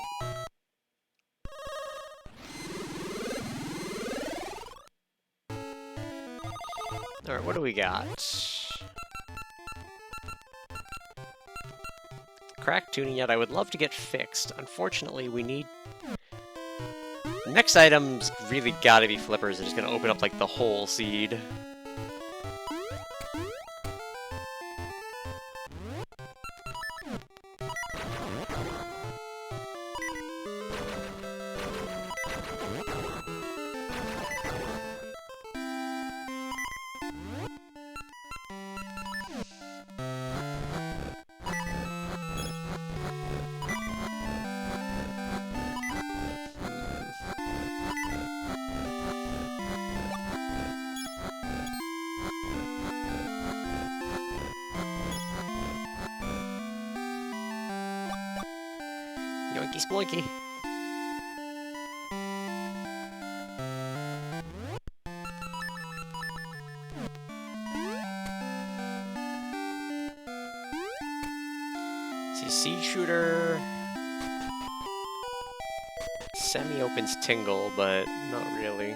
Alright, what do we got? Cracked tuning yet I would love to get fixed. Unfortunately, we need... The next item's really gotta be flippers. They're just gonna open up, like, the whole seed. Yoinky sploinky. See, Seed Shooter... Semi-opens Tingle, but not really.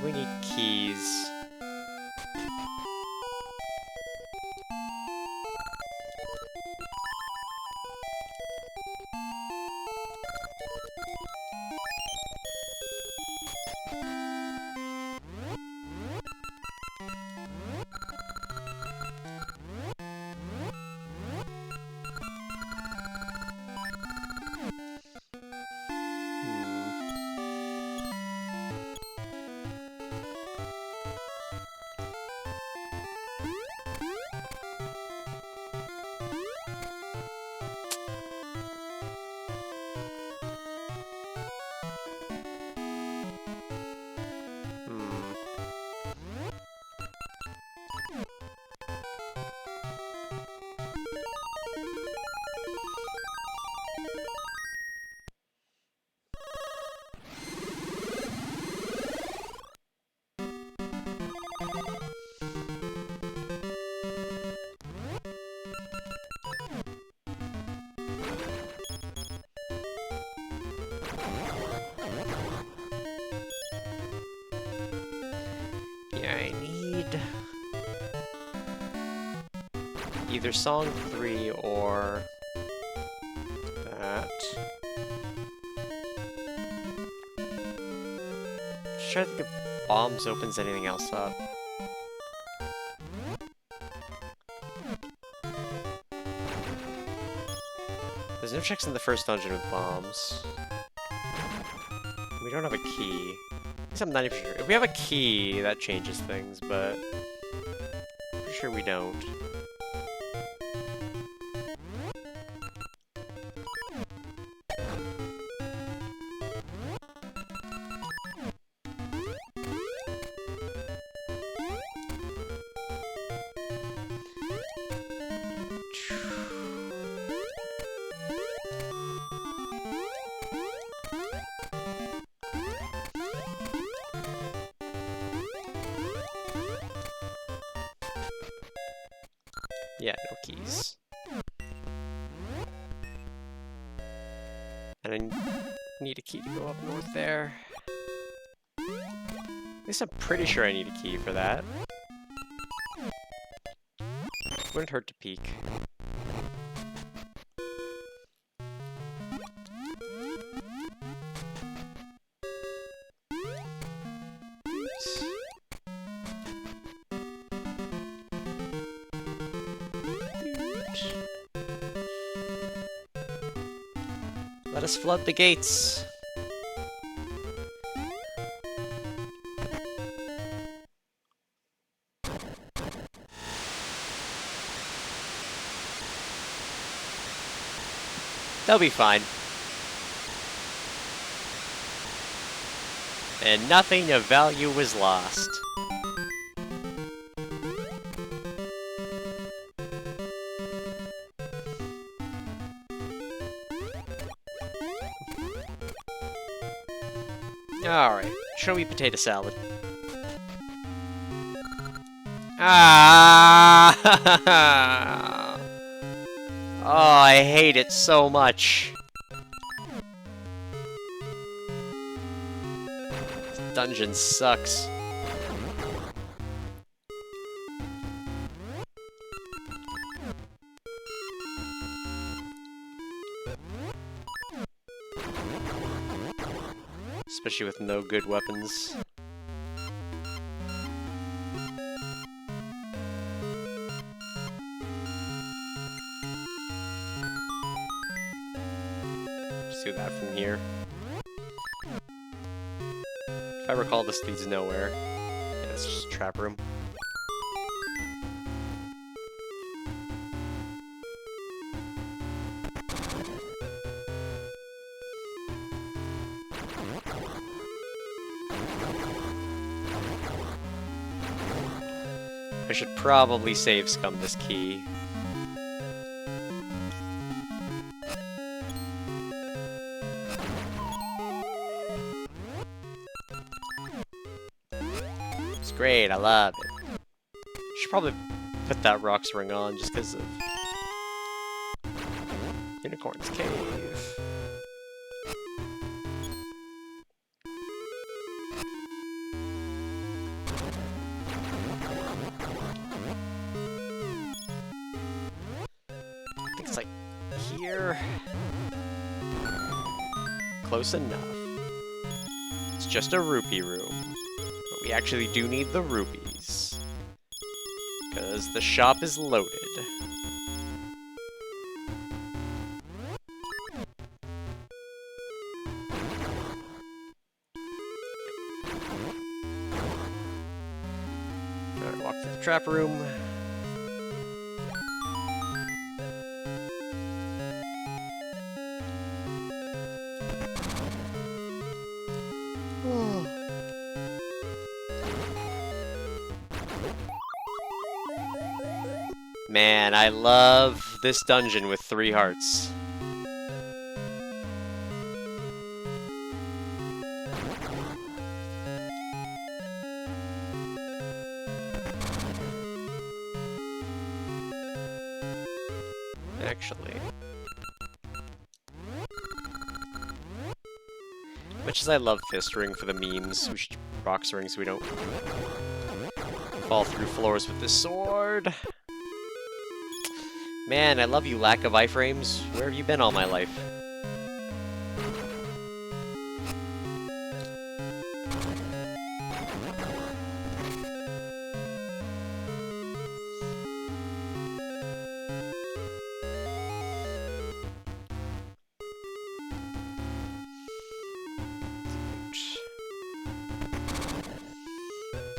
we need keys. I need either song 3 or that. Just try to think if bombs opens anything else up. There's no checks in the first dungeon with bombs. We don't have a key. At least I'm not even sure. If we have a key, that changes things, but I'm pretty sure we don't. Yeah, no keys. And I need a key to go up north there. At least I'm pretty sure I need a key for that. Wouldn't hurt to peek. Let us flood the gates. They'll be fine. And nothing of value was lost. Alright, show me potato salad. Ah! Oh, I hate it so much. This dungeon sucks. Especially with no good weapons. Just do that from here. If I recall, this leads nowhere. Yeah, it's just a trap room. I should probably save scum this key. It's great, I love it. Should probably put that rocks ring on just because of Unicorn's Cave. I think it's like here. Close enough. It's just a rupee room. But we actually do need the rupees. Because the shop is loaded. Alright, walk through the trap room. Man, I love this dungeon with 3 hearts. Actually. Much as I love fist ring for the memes, we should box ring so we don't fall through floors with this sword. Man, I love you, lack of iframes. Where have you been all my life?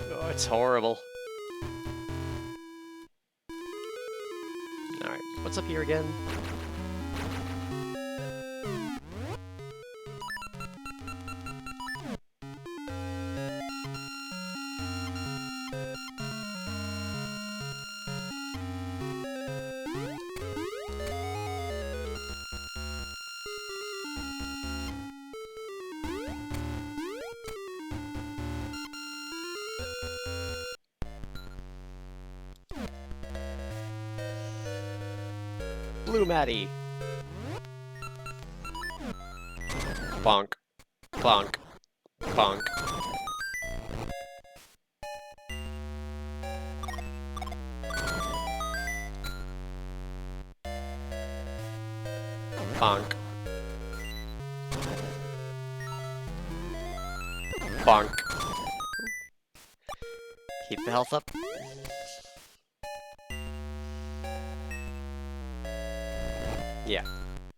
Oh, it's horrible. Alright, what's up here again? Blue Maddie. Bonk. Bonk. Bonk. Bonk. Bonk. Keep the health up. Yeah,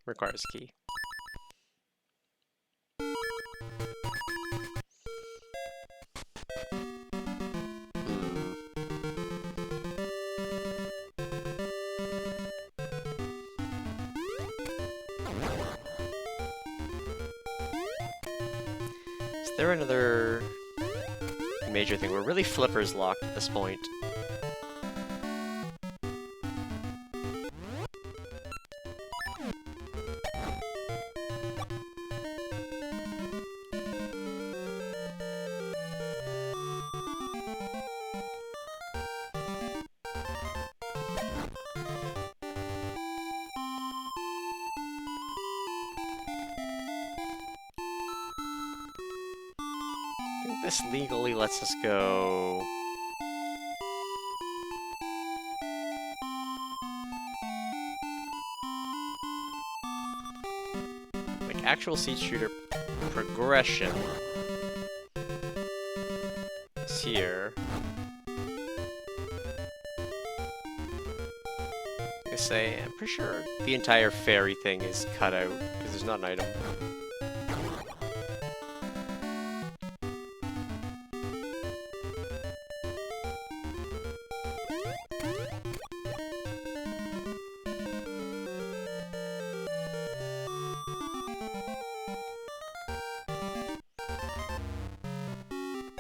requires key. Is there another major thing? We're really flippers locked at this point. This legally lets us go. Like actual seed shooter progression is here. I say, I'm pretty sure the entire fairy thing is cut out because there's not an item.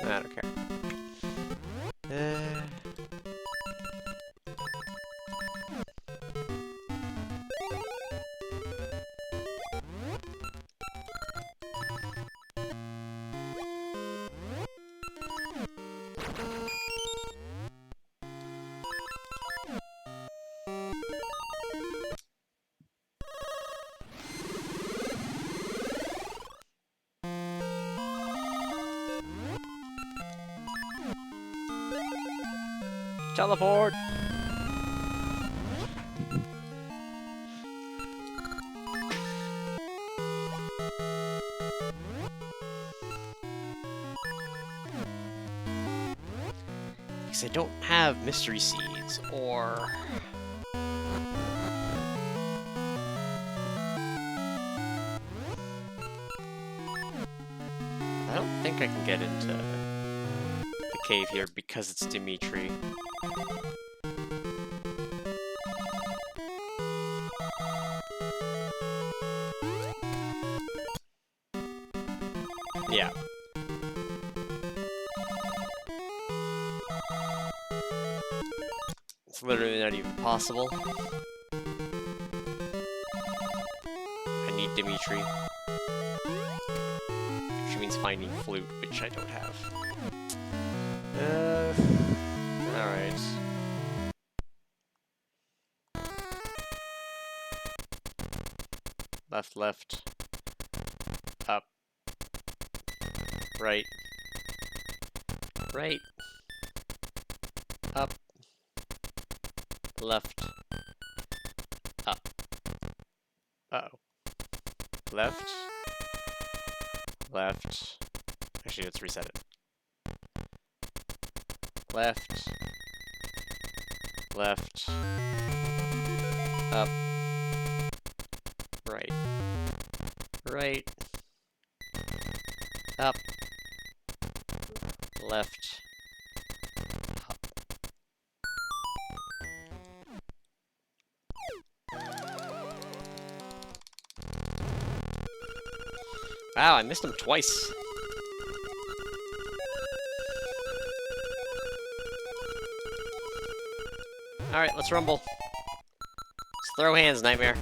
I don't care. Teleport! Because I don't have mystery seeds, or... I don't think I can get into the cave here because it's Dimitri. Yeah. It's literally not even possible. I need Dimitri. Which means finding flute, which I don't have. Alright. Left, left. Up. Right. Right. Up. Left. Up. Uh-oh. Left. Left. Actually, let's reset it. Left. Left. Up. Right. Right. Up. Left. Up. Wow, I missed him twice. Alright, let's rumble. Let's throw hands, Nightmare.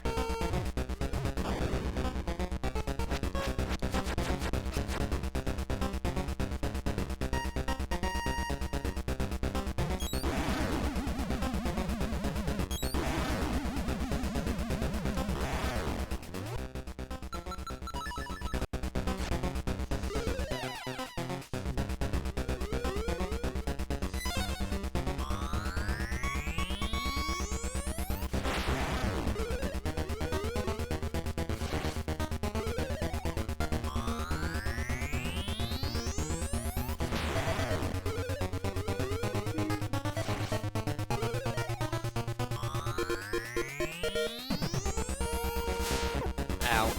Ow.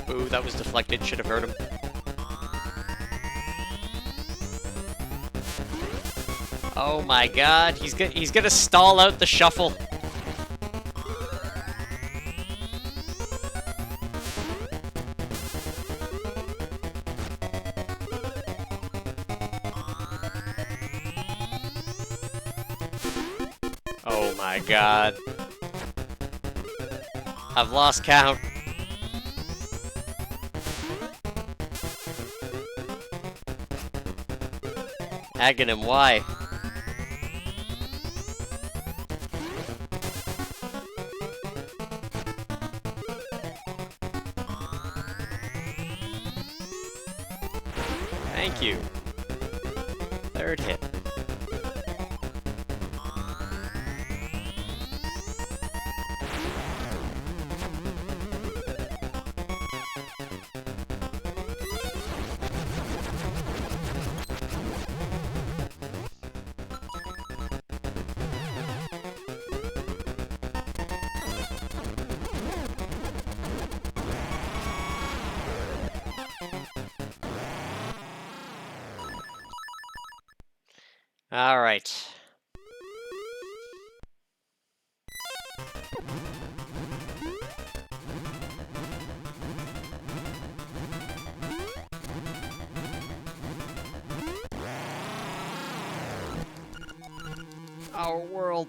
Ooh, that was deflected. Should have hurt him. Oh my god, he's gonna stall out the shuffle. Oh my god. I've lost count. Aghanim, why? Thank you. Third hit. All right. Our world.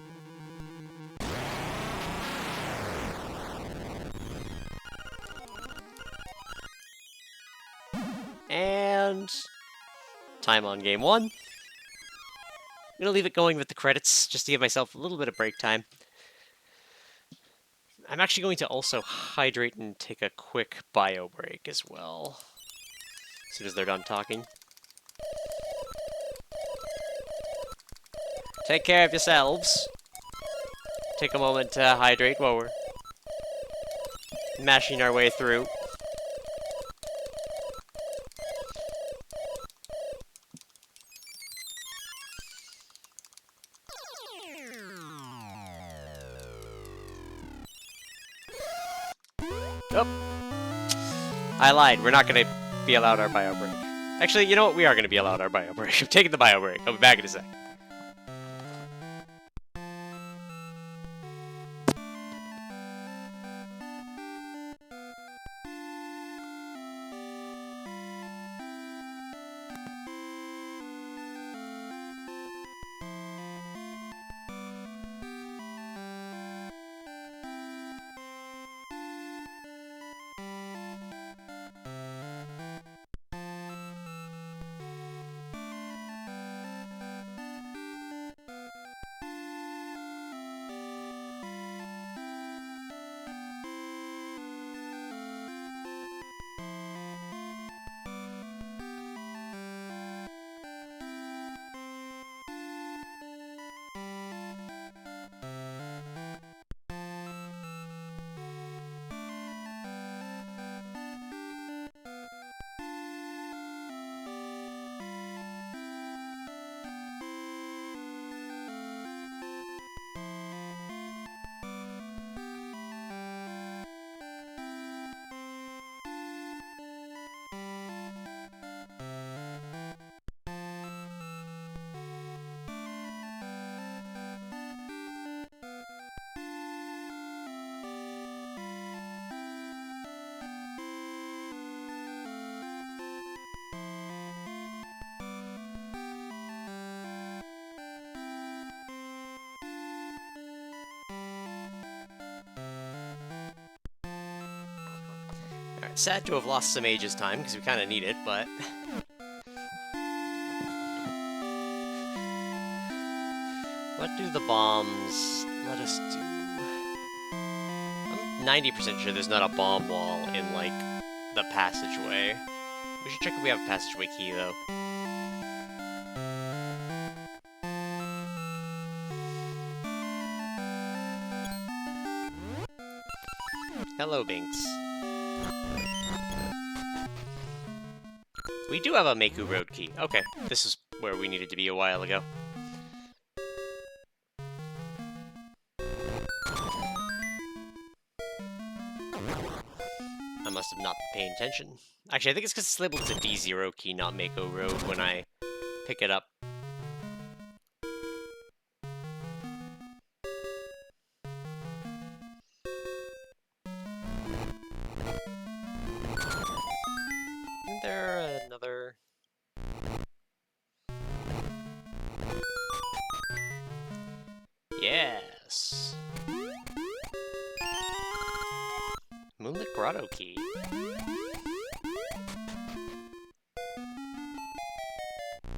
And time on game one. gonna leave it going with the credits, just to give myself a little bit of break time. I'm actually going to also hydrate and take a quick bio break as well, as soon as they're done talking. Take care of yourselves. Take a moment to hydrate while we're mashing our way through. Oh! I lied. We're not going to be allowed our bio break. Actually, you know what? We are going to be allowed our bio break. I'm taking the bio break. I'll be back in a sec. Alright, sad to have lost some Aegis time, because we kind of need it, but... What do the bombs let us do? I'm 90% sure there's not a bomb wall in, like, the passageway. We should check if we have a passageway key, though. Hello, Binks. We do have a Meku Road key. Okay, this is where we needed to be a while ago. I must have not been paying attention. Actually, I think it's because it's labeled as a D0 key, not Mako Road, when I pick it up. Isn't there another... Yes! Moonlit Grotto key.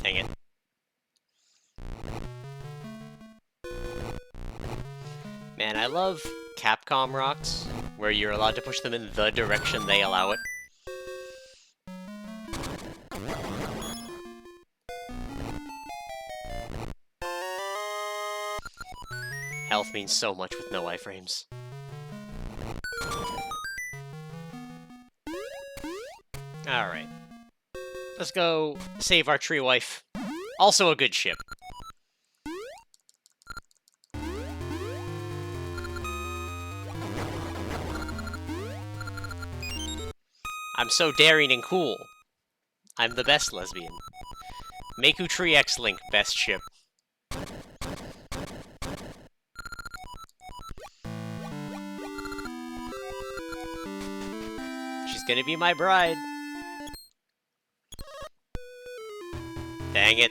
Dang it. Man, I love Capcom rocks, where you're allowed to push them in the direction they allow it. Health means so much with no iframes. Alright. Let's go save our tree wife. Also a good ship. I'm so daring and cool. I'm the best lesbian. Meku Tree X-Link, best ship. She's gonna be my bride. Dang it.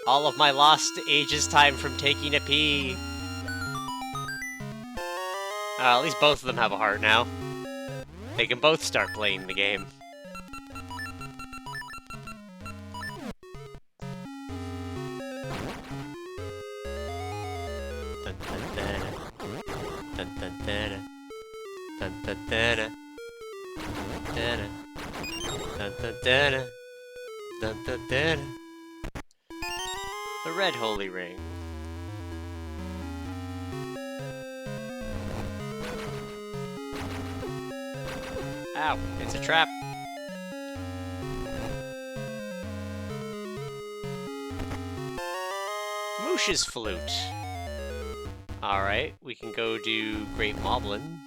All of my lost Aegis time from taking a pee. At least both of them have a heart now. They can both start playing the game. The red holy ring. Ow, it's a trap. Moosh's flute. Alright, we can go do Great Moblin.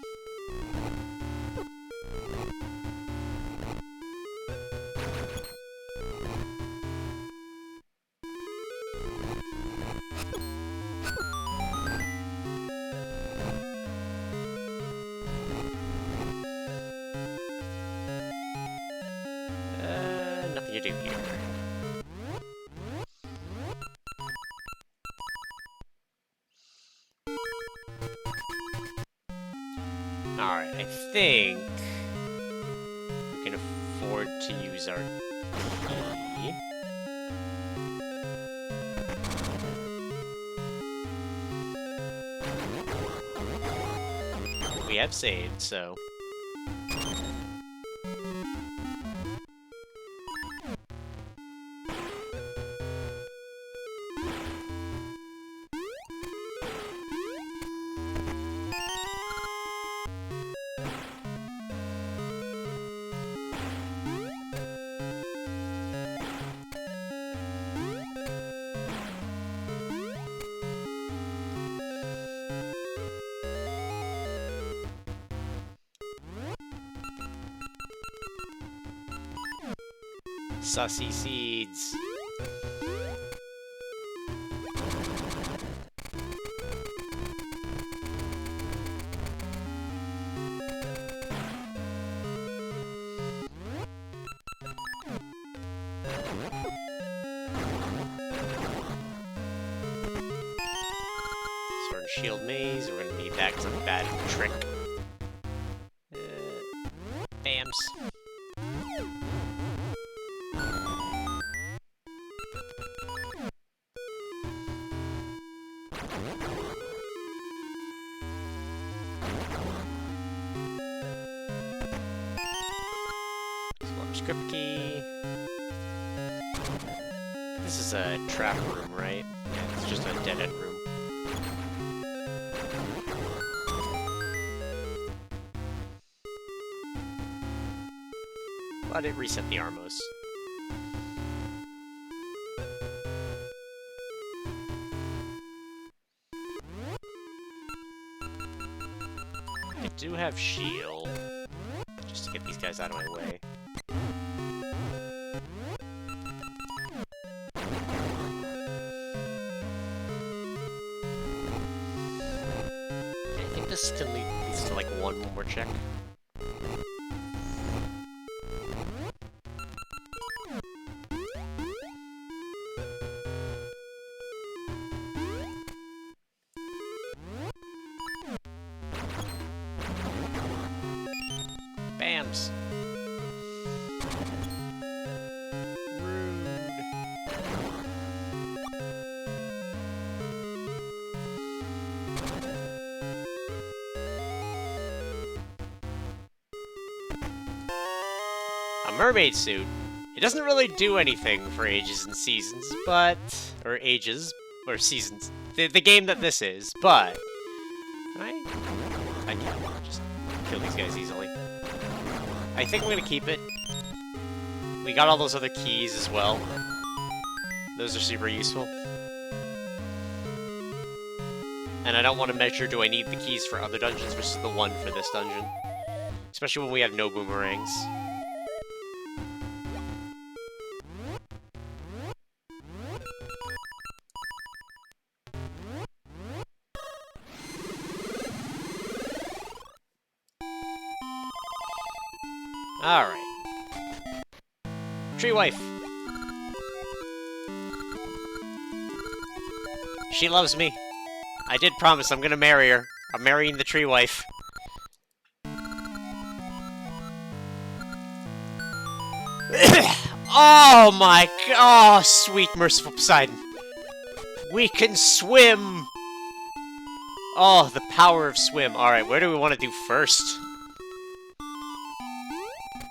Nothing to do here. Alright, I think we can afford to use our key. We have saved, so... Sussy seeds. Sword and Shield Maze. We're gonna need that because I'm bad at the trick. Bams. Script key. This is a trap room, right? Yeah, it's just a dead-end room. But it reset the Armos. I do have shield, just to get these guys out of my way. I think this still leads to like one more check. Bams. Rude. A mermaid suit. It doesn't really do anything for ages and seasons, but... or ages, or seasons. The game that this is, but... I can't just kill these guys easily. I think I'm gonna keep it. We got all those other keys as well. Those are super useful. And I don't want to measure, do I need the keys for other dungeons versus the one for this dungeon? Especially when we have no boomerangs. Alright. Tree wife. She loves me. I did promise I'm gonna marry her. I'm marrying the tree wife. Oh my god! Oh, sweet merciful Poseidon. We can swim! Oh, the power of swim. Alright, where do we want to do first?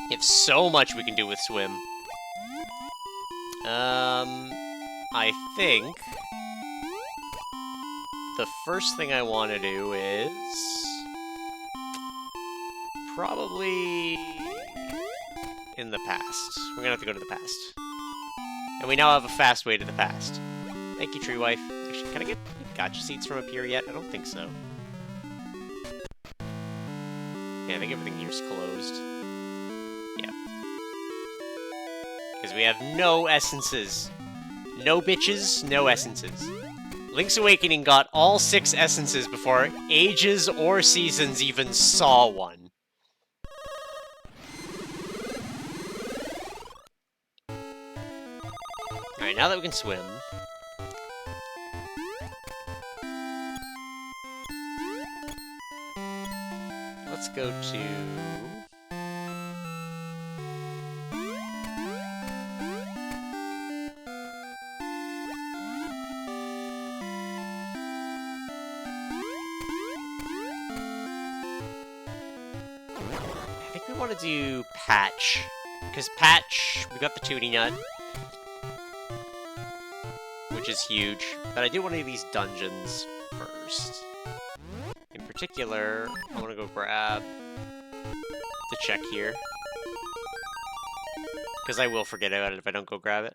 We have so much we can do with swim. I think the first thing I want to do is probably in the past. We're gonna have to go to the past. And we now have a fast way to the past. Thank you, Tree Wife. Actually, can I get gotcha seeds from up here yet? I don't think so. Yeah, I think everything here's closed. Yeah. Because we have no essences. No bitches, no essences. Link's Awakening got all 6 essences before Ages or Seasons even saw one. Alright, now that we can swim... let's go to... I think we want to do Patch. Because Patch, we got the Tootie Nut, which is huge. But I do want to do these dungeons first. In particular, I want to go grab the check here. Because I will forget about it if I don't go grab it.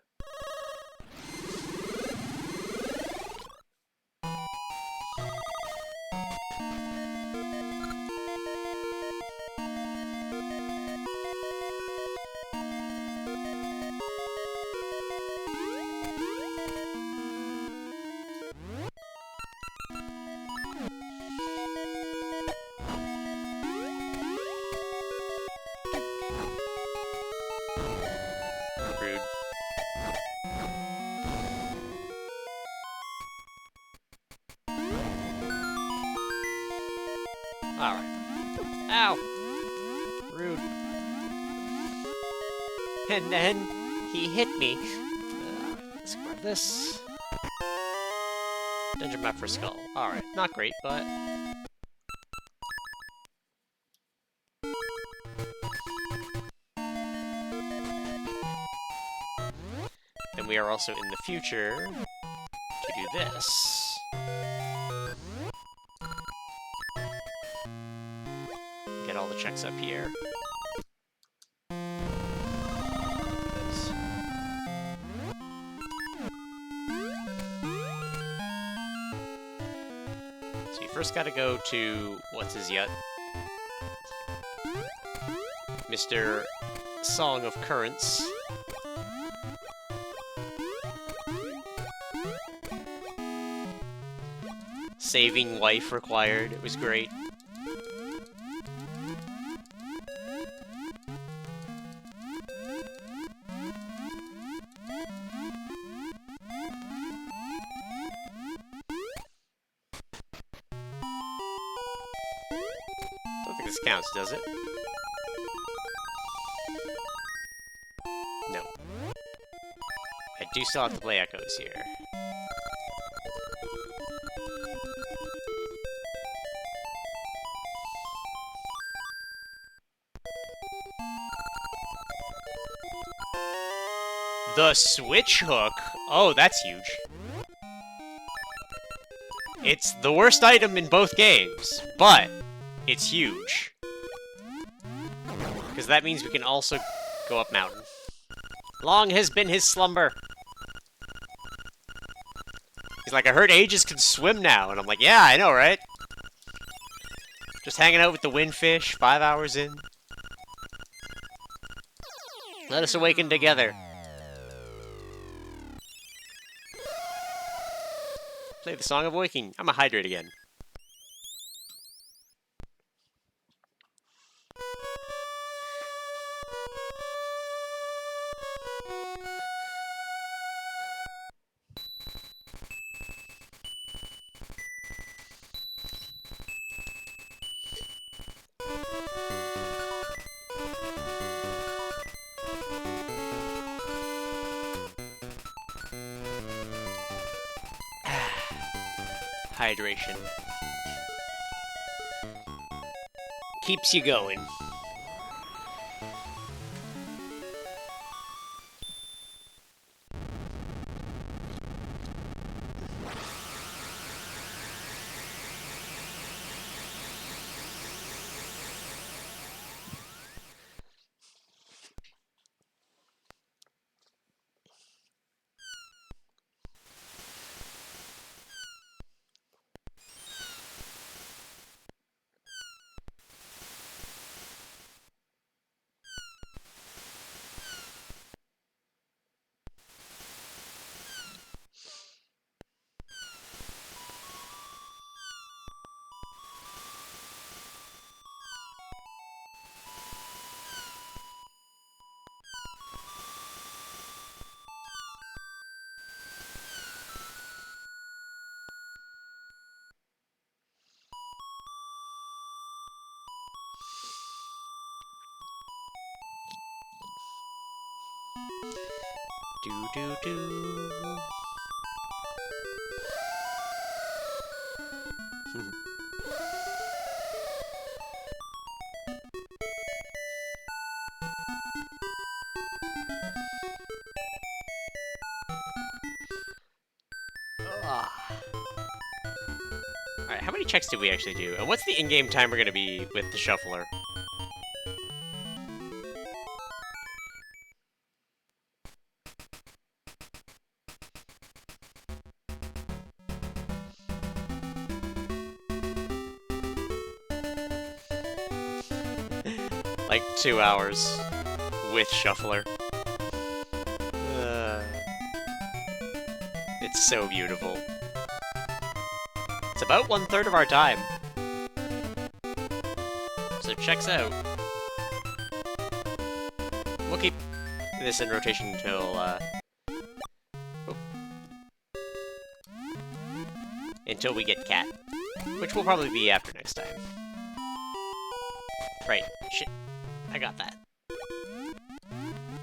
Rude. Alright. Ow! Rude. And then he hit me. Let's grab this. Dungeon map for Skull. Alright, not great, but... then we are also in the future to do this. Get all the checks up here. So you first gotta go to... what's his yet? Mr. Song of Currents. Saving wife required. It was great. Don't think this counts, does it? No. I do still have to play Echoes here. The switch hook? Oh, that's huge. It's the worst item in both games, but it's huge. Because that means we can also go up mountain. Long has been his slumber. He's like, I heard Ages can swim now. And I'm like, yeah, I know, right? Just hanging out with the windfish, 5 hours in. Let us awaken together. Play the Song of Awakening. I'm gonna hydrate again. Hydration. keeps you going. Do. Alright, how many checks did we actually do? And what's the in-game timer gonna be with the shuffler? Like 2 hours with shuffler. It's so beautiful. It's about 1/3 of our time. So checks out. We'll keep this in rotation until we get Cat, which will probably be after next time. Right, shit, I got that.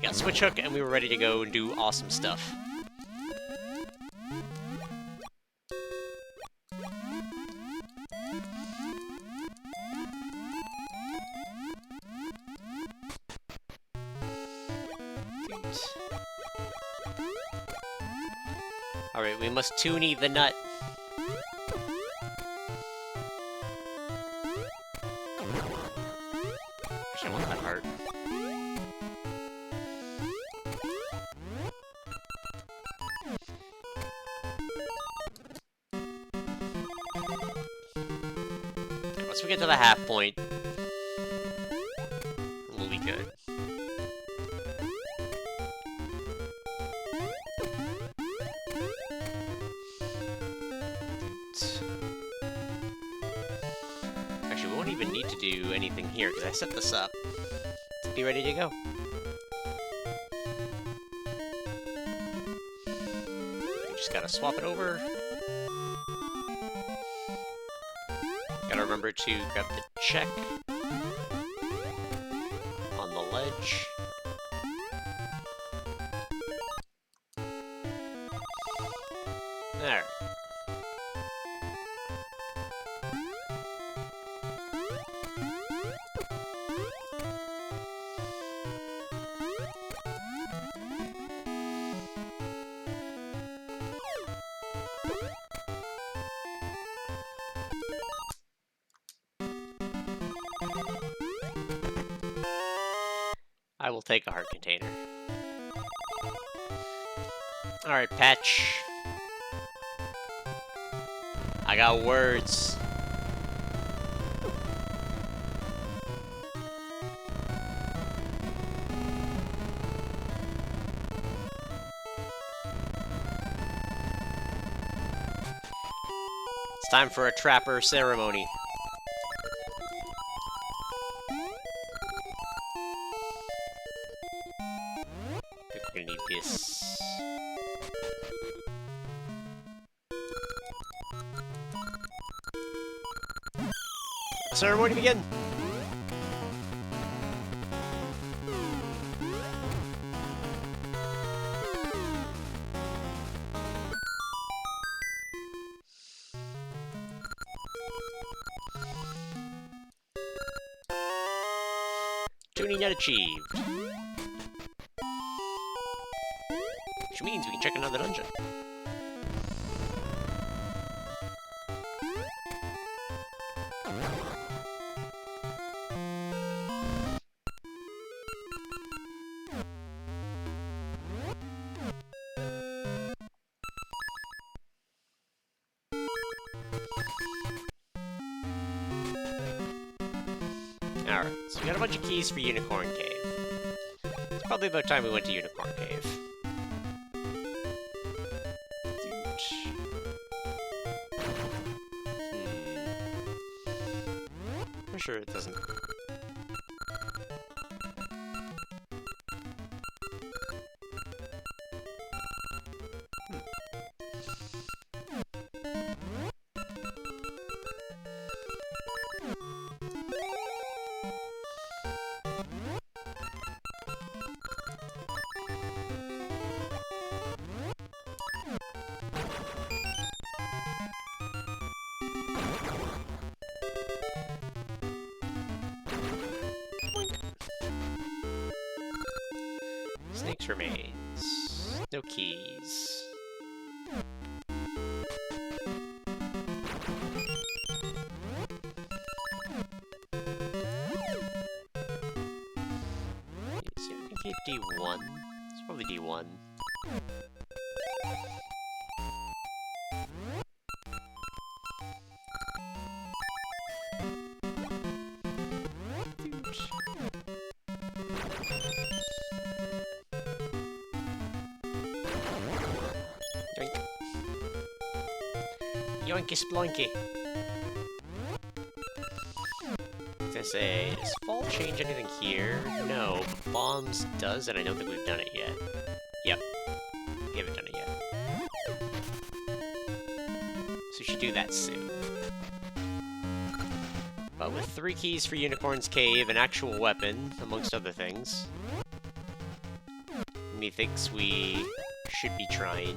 Got Switch Hook, and we were ready to go and do awesome stuff. Alright, we must toonie the nut. Actually, I want that heart. Once we get to the half point, we'll be good. Actually, we won't even need to do anything here, because I set this up to be ready to go. We just gotta swap it over. Gotta remember to grab the check on the ledge. Alright. I will take a heart container. Alright, Patch. I got words. It's time for a trapper ceremony. I think we're gonna need this. Ceremony begin! Opportunity not achieved. Which means we can check another dungeon. Alright, so we got a bunch of keys for Unicorn Cave. It's probably about time we went to Unicorn Cave. I'm sure it doesn't. Snakes remains. No keys. I think D1. It's probably D1. Yoinky sploinky. I say, does fall change anything here? No, but bombs does, and I don't think we've done it yet. Yep, we haven't done it yet. So we should do that soon. But with 3 keys for Unicorn's Cave, an actual weapon, amongst other things, methinks we should be trying.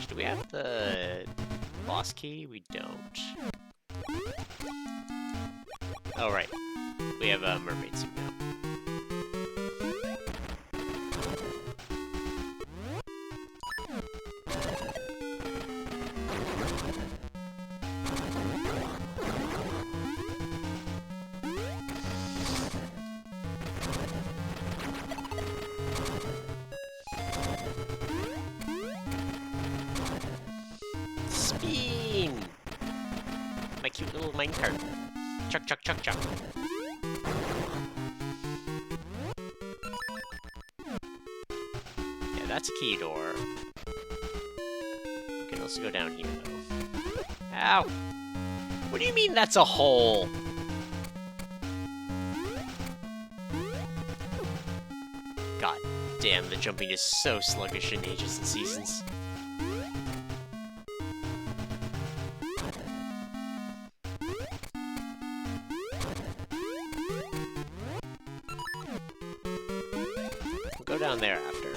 Do we have the boss key? We don't. Oh, right. We have a mermaid suit now. Spin! My cute little minecart. Chuck, chuck, chuck, chuck. Yeah, that's a key door. We can also go down here, though. Ow! What do you mean that's a hole? God damn, the jumping is so sluggish in Ages and Seasons. We'll go down there after.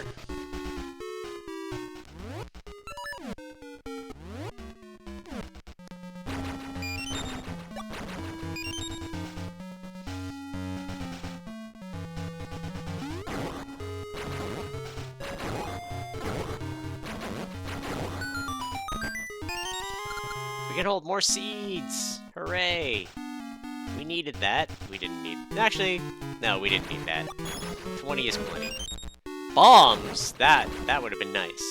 We can hold more seeds! Hooray! We needed that. We didn't need... Actually, no, we didn't need that. 20 is plenty. Bombs! That would have been nice.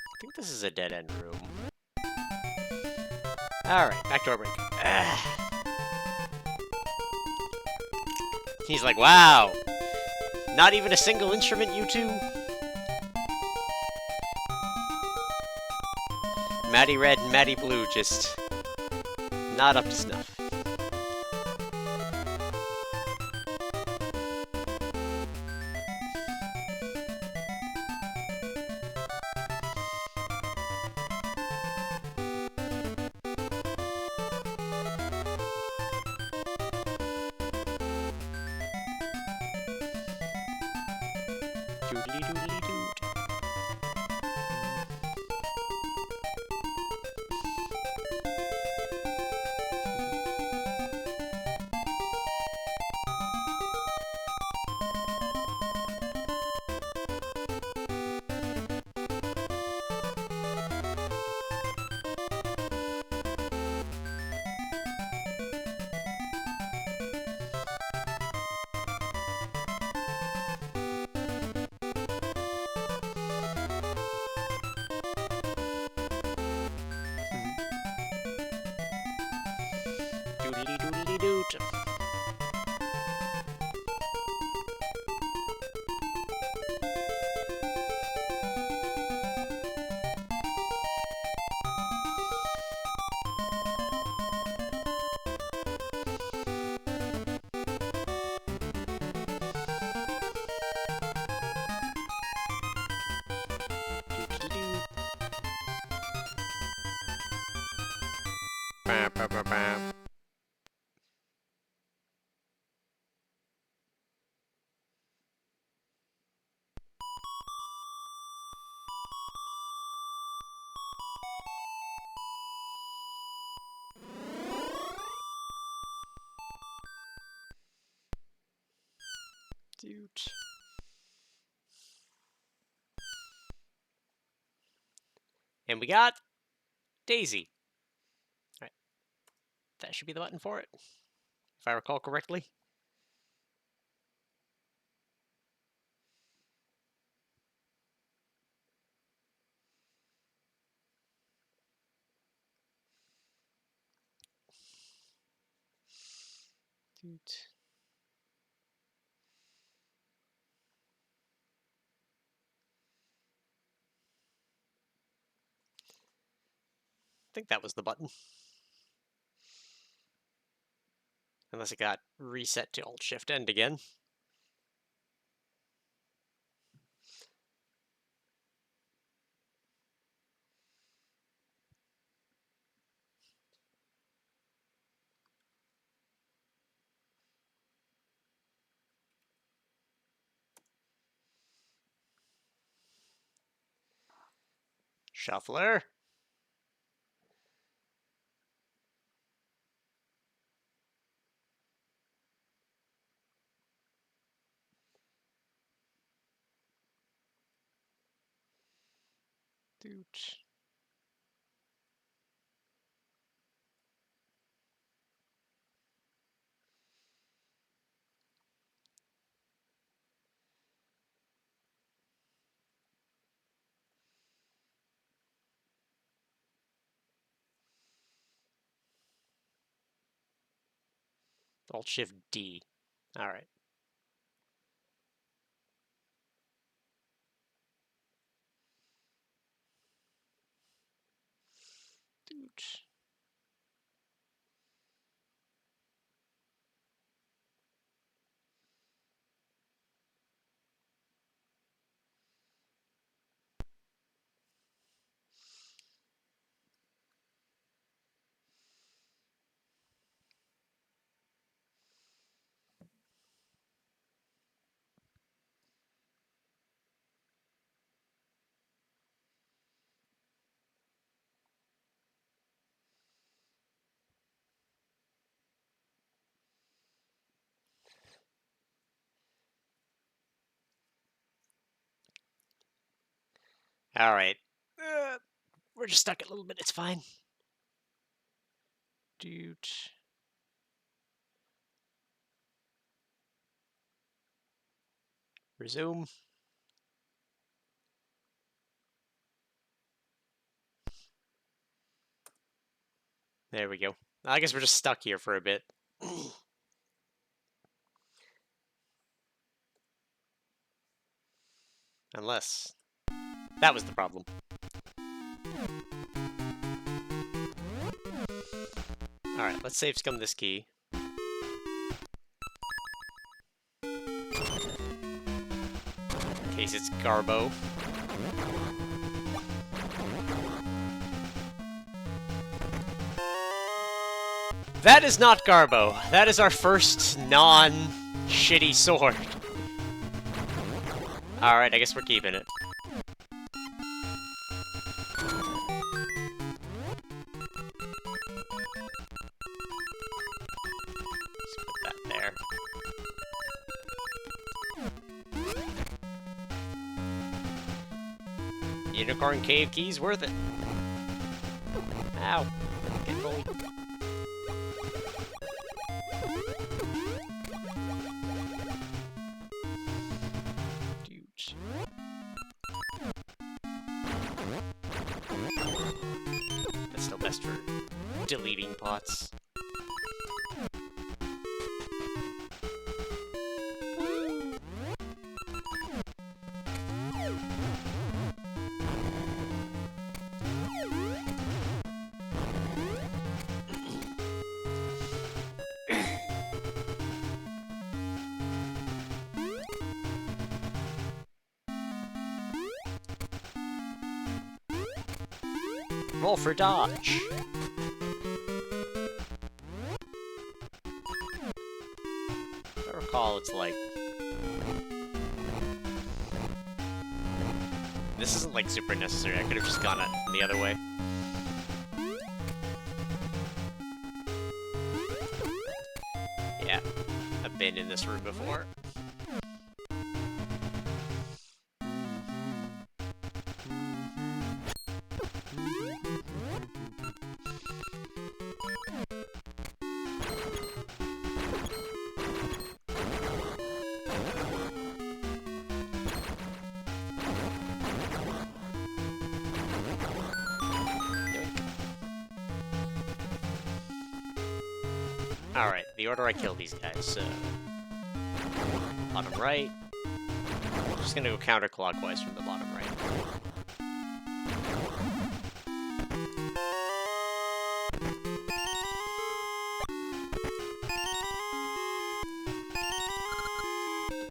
I think this is a dead-end room. Alright, back to our break. He's like, wow! Not even a single instrument, you two? Maddie Red and Maddie Blue just... not up to snuff. Doodly doodly doot. Doodly doodly doot. Ba, ba, ba, ba. Doot. And we got Daisy. All right. That should be the button for it, if I recall correctly. Doot. I think that was the button. Unless it got reset to Alt-Shift-End again. Shuffler. Doot. Alt-Shift-D. All right. Doot. All right. We're just stuck a little bit. It's fine. Doot. Resume. There we go. I guess we're just stuck here for a bit. Unless that was the problem. Alright, let's save scum this key. In case it's Garbo. That is not Garbo. That is our first non-shitty sword. Alright, I guess we're keeping it. Just put that there. Unicorn Cave Key's worth it. Ow. Get bullied. Dude. That's still best for deleting pots. Roll for dodge. If I recall, it's like... This isn't like super necessary. I could have just gone it the other way. Yeah, I've been in this room before. Alright, the order I kill these guys, so... Bottom right. I'm just gonna go counterclockwise from the bottom right.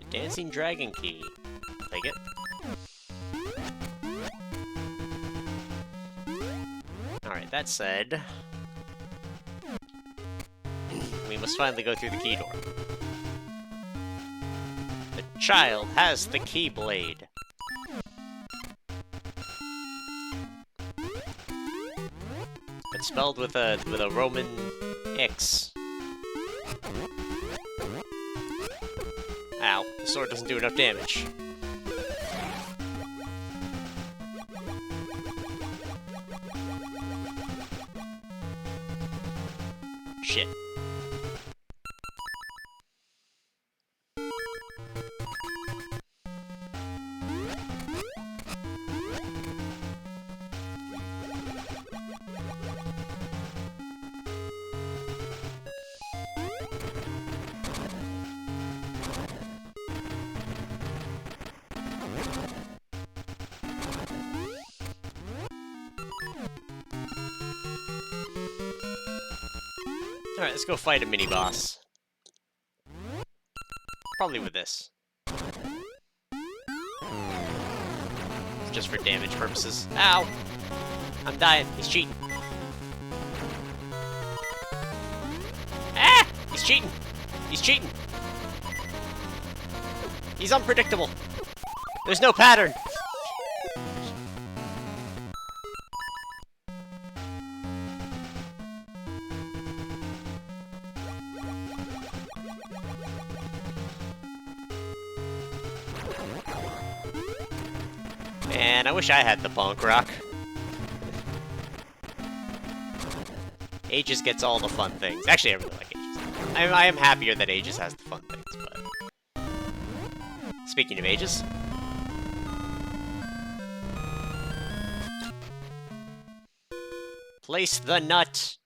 Dancing Dragon Key. Take it. Alright, that said... we must finally go through the key door. The child has the Keyblade. It's spelled with a Roman X. Ow, the sword doesn't do enough damage. Shit. Alright, let's go fight a mini-boss. Probably with this. Just for damage purposes. Ow! I'm dying. He's cheating. Ah! He's cheating! He's cheating! He's unpredictable! There's no pattern! Man, I wish I had the punk rock. Aegis gets all the fun things. Actually, I really like Aegis. I am happier that Aegis has the fun things, but... Speaking of Aegis... Place the nut!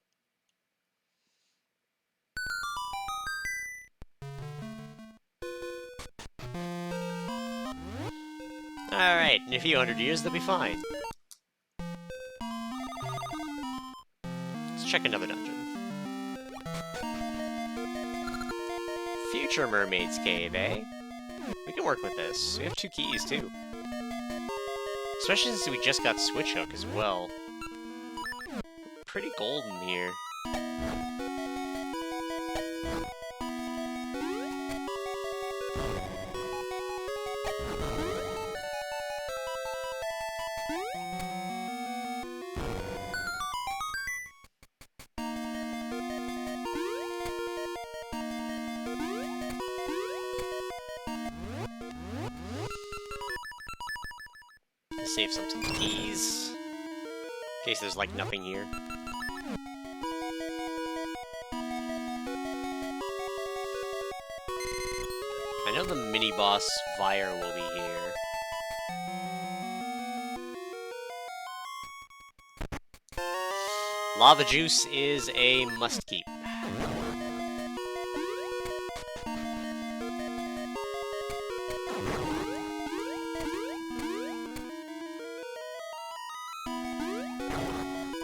Alright, in a few hundred years, they'll be fine. Let's check another dungeon. Future Mermaid's Cave, eh? We can work with this. We have 2 keys, too. Especially since we just got Switch Hook as well. Pretty golden here. Save some keys. In case there's, like, nothing here. I know the mini-boss Fire will be here. Lava Juice is a must-keep.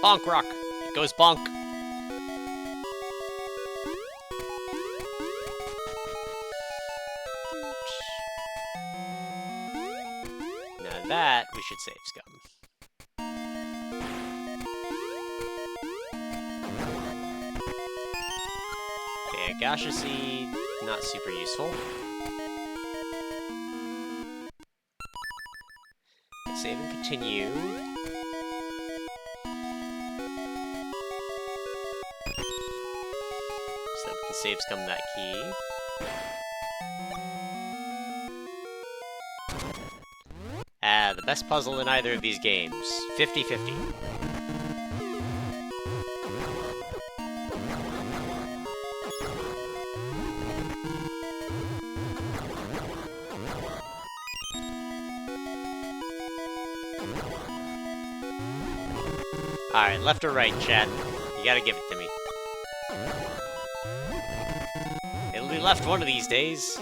Bonk Rock! It goes bonk! Now that, we should save Scum. Okay, Gasha Seed, not super useful. Save and continue. So that we can save Scum that key. The best puzzle in either of these games. 50-50. Alright, left or right, chat? You gotta give it to me. It'll be left one of these days.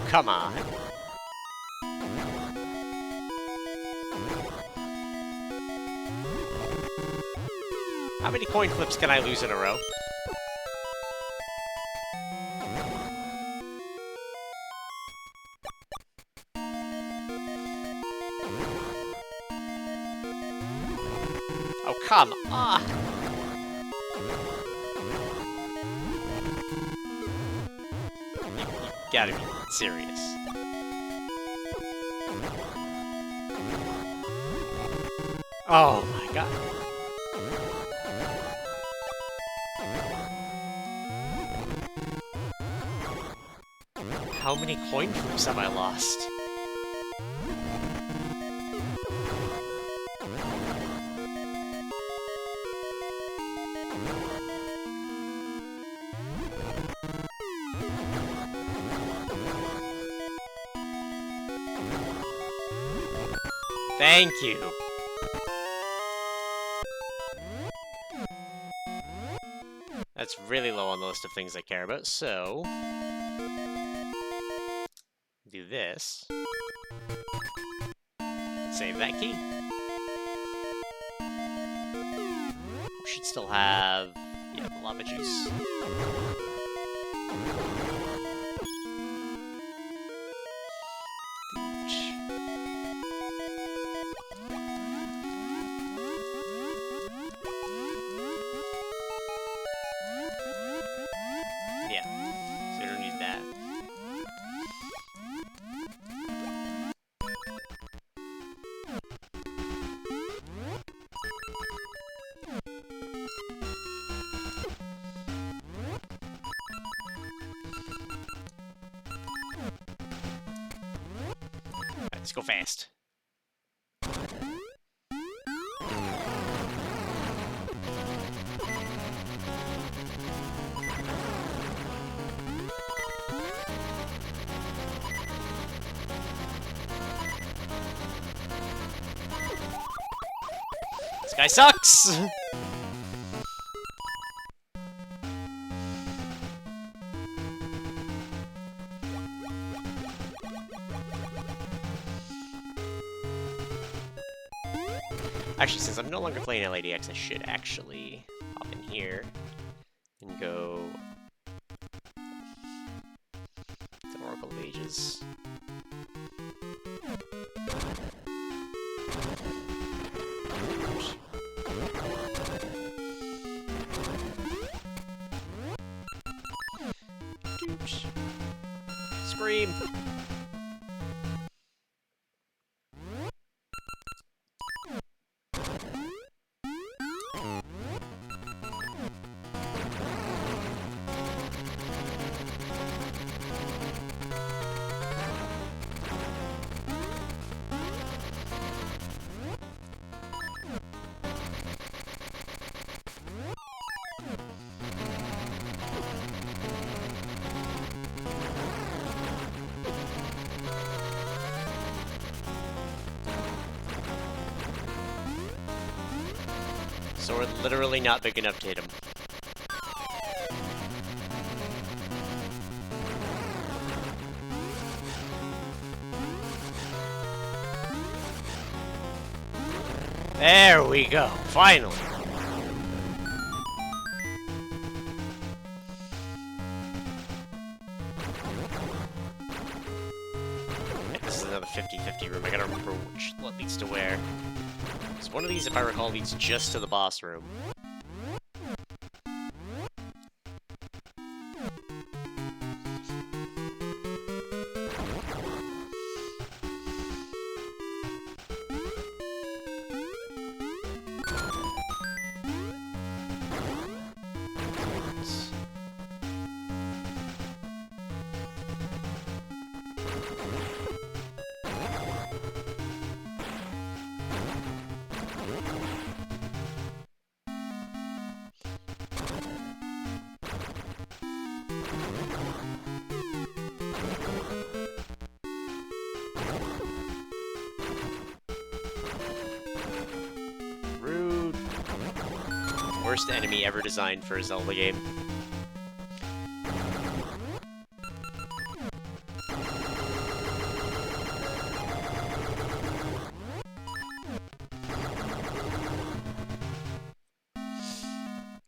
Come on. How many coin flips can I lose in a row? Oh, come on! You gotta be serious. Oh my god. How many coin flips have I lost? Thank you. That's really low on the list of things I care about, so... do this. Save that key. We should still have... yeah, the lava juice. Yeah, so we don't need that. Let's go fast. This guy sucks! Actually, since I'm no longer playing LADX, I should actually pop in here and go to Oracle of Ages. Scream! So we're literally not big enough to hit him. There we go, finally! This is another 50-50 room. I gotta remember what leads to where. Because one of these, if I recall, leads just to the boss room. Rude. Worst enemy ever designed for a Zelda game.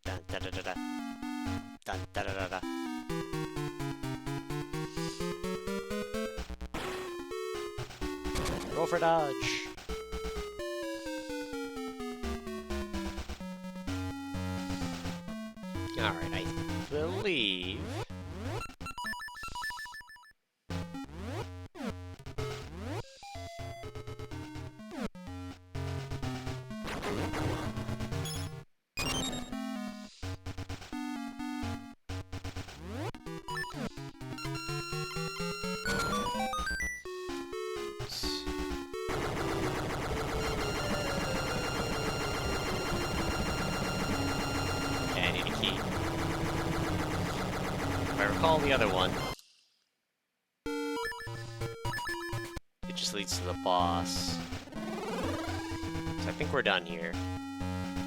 Dun da da da da. Dun da da da da. Roll for dodge. Alright, I believe... Yeah, I need a key. If I recall the other one, it just leads to the boss. So I think we're done here.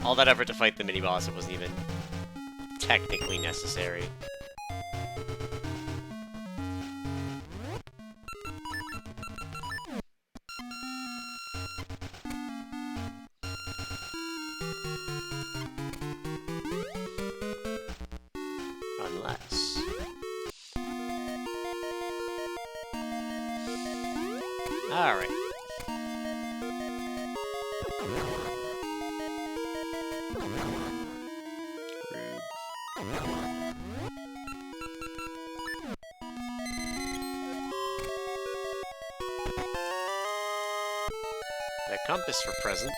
All that effort to fight the mini-boss, it wasn't even technically necessary. Unless... Alright. The compass for present.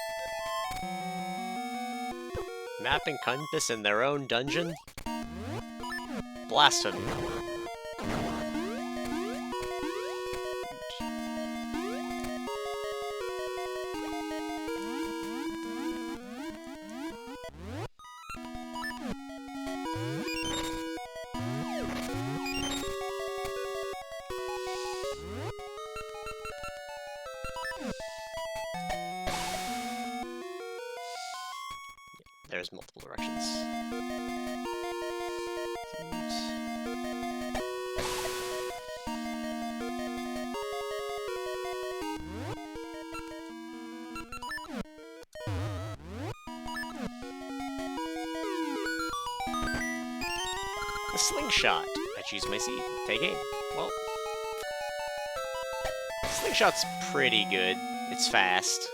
Map and compass in their own dungeon? Blasphemy. There's multiple directions. The slingshot. I choose my seed. Take aim. Well, slingshot's pretty good. It's fast.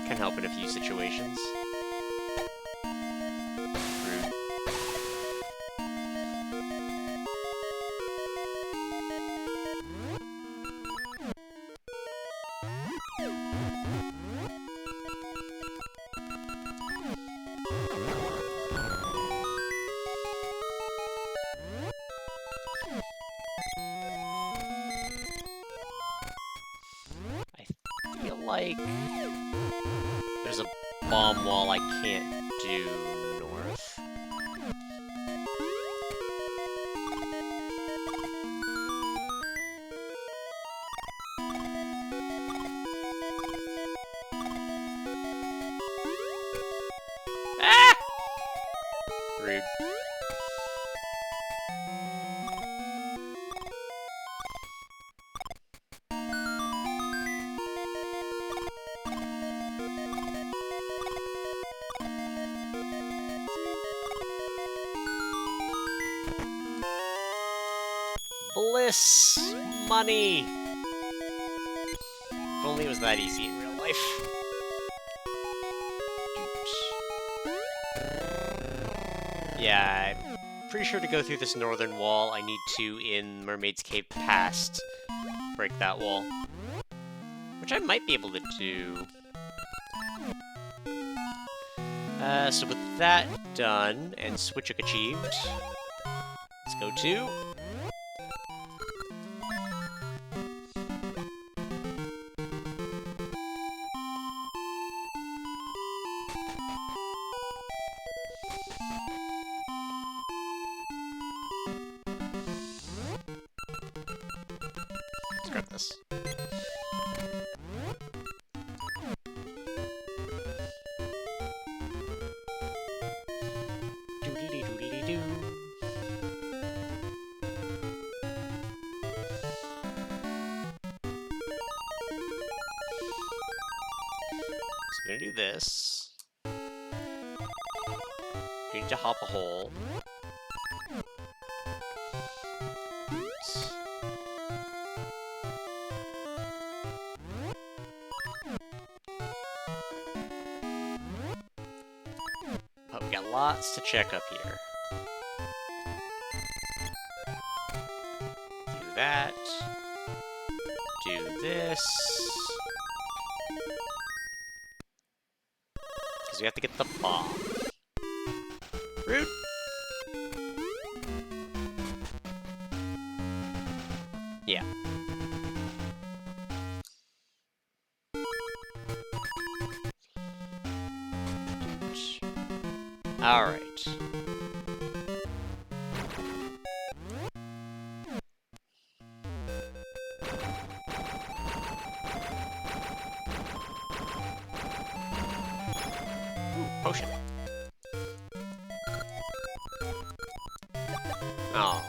Can help in a few situations. Rude. I feel like there's a bomb wall I can't do north. Yes! Money! If only it was that easy in real life. Yeah, I'm pretty sure to go through this northern wall, I need to, in Mermaid's Cave Past, break that wall. Which I might be able to do. So with that done, and Switchook achieved, let's go to... Let's grab this. So we're gonna do this. We need to hop a hole. Oops. But we got lots to check up here. Do that. Do this. Because we have to get the bomb. Root! Yeah. Alright. Ooh, potion. Oh.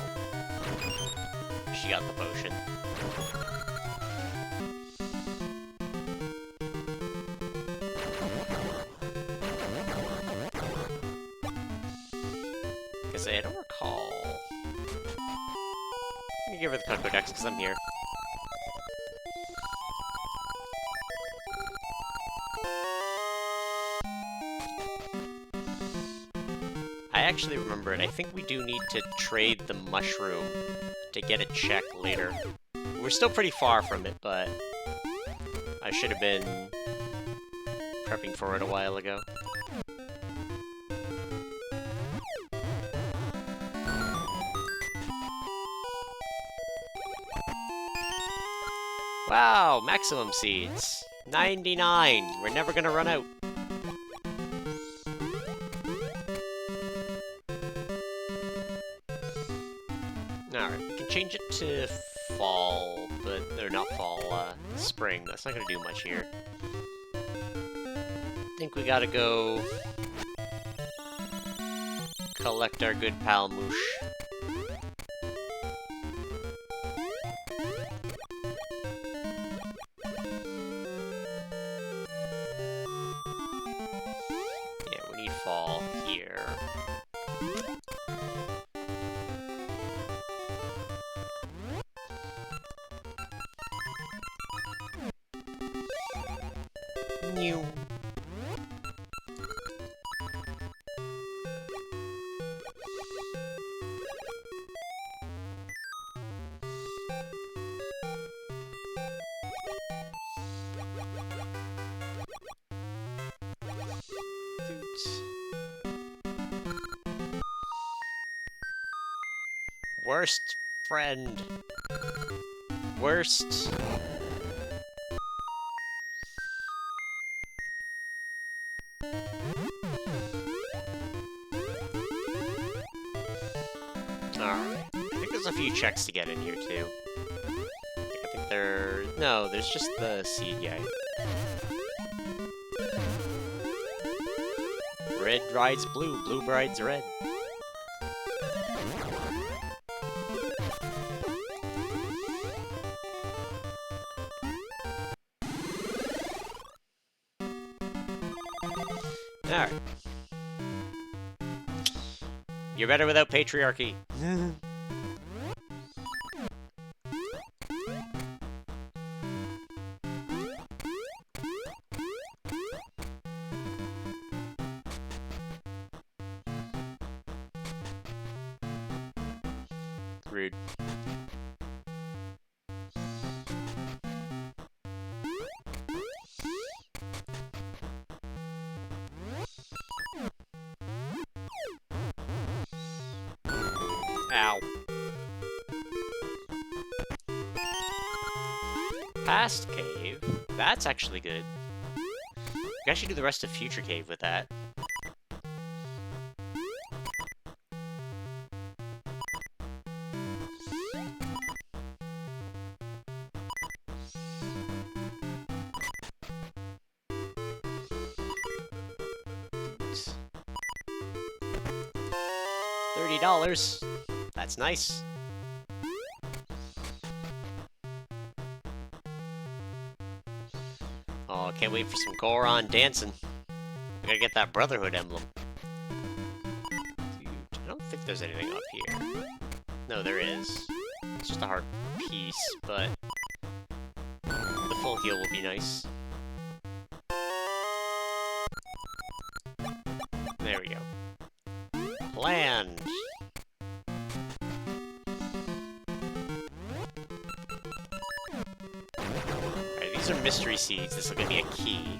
She got the potion. Because I don't recall. Let me give her the Conco Dex because I'm here. I actually remember it. I think we do need to trade the mushroom to get a check later. We're still pretty far from it, but I should have been prepping for it a while ago. Wow, maximum seeds. 99. We're never gonna run out. Alright, we can change it to fall, but they're not fall, spring. That's not gonna do much here. I think we gotta go collect our good pal Moosh. Yeah, we need fall here. New. Worst friend. Worst. Alright. I think there's a few checks to get in here, too. I think there... No, there's just the seed guy. Red rides blue, blue rides red. Alright. You're better without patriarchy. Rude. Ow. Past cave? That's actually good. We can actually do the rest of Future Cave with that. $30. That's nice. Oh, can't wait for some Goron dancing. We gotta get that Brotherhood emblem. Dude, I don't think there's anything up here. No, there is. It's just a hard piece, but the full heal will be nice. There we go. Land! Alright, these are mystery seeds. This will give me a key.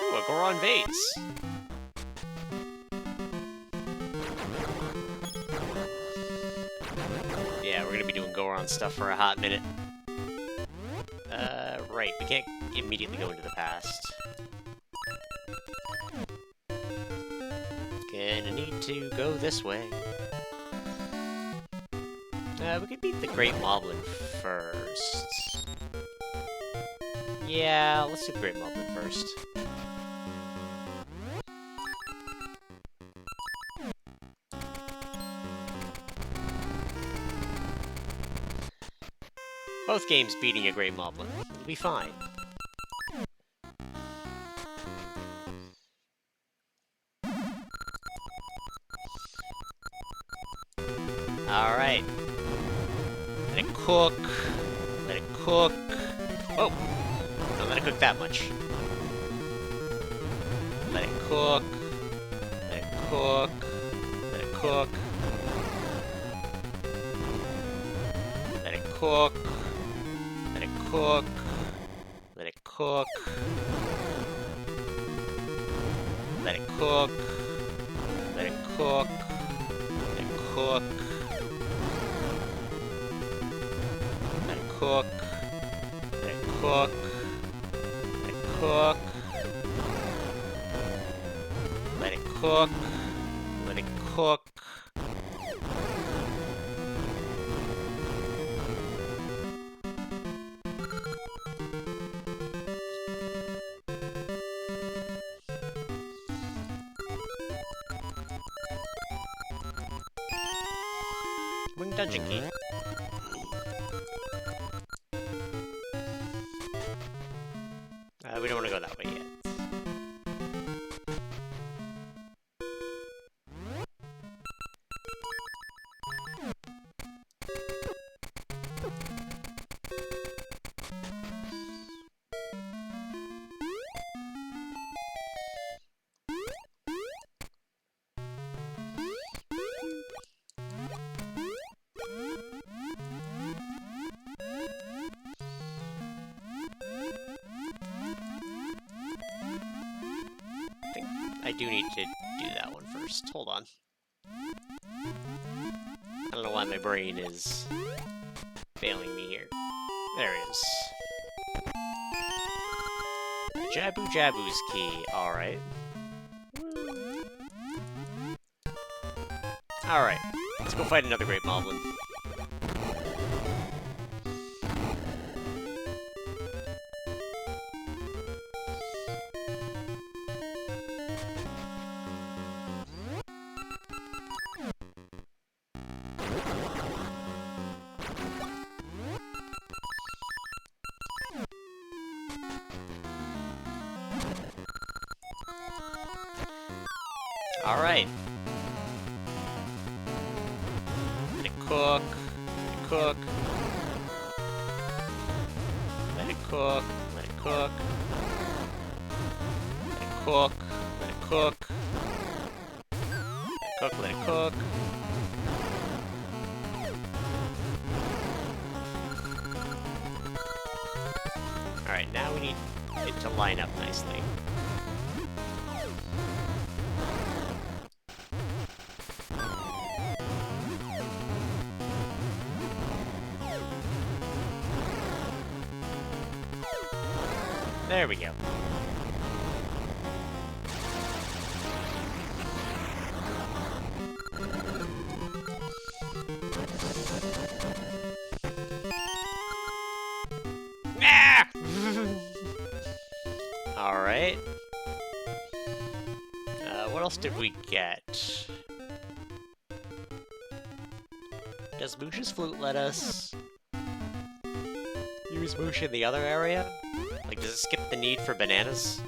Ooh, a Goron vase! Yeah, we're gonna be doing Goron stuff for a hot minute. Right, we can't immediately go into the past. Gonna need to go this way. We could beat the Great Moblin first. Yeah, let's do the Great Moblin first. Both games beating a Great Moblin. It'll be fine. Alright. Let it cook. Let it cook. Whoa! Don't let it cook that much. Let it cook. Let it cook. Let it cook. Let it cook. Let it cook. Let it cook. Let it cook. Let it cook. Let it cook. Let it cook. Let it cook. Let it cook. Let it cook. Let it cook. Wing dungeon key. We don't want to go that way yet. I do need to do that one first. Hold on. I don't know why my brain is failing me here. There it is. Jabu Jabu's key. Alright. Alright. Let's go fight another Great Moblin. Alright. Let it cook. Let it cook. Let it cook. Let it cook. Let it cook. Let it cook. Let it cook, let it cook. Alright, now we need it to line up nicely. There we go. Ah! Alright. What else did we get? Does Moosh's flute let us use Moosh in the other area? Like, does it skip the need for bananas?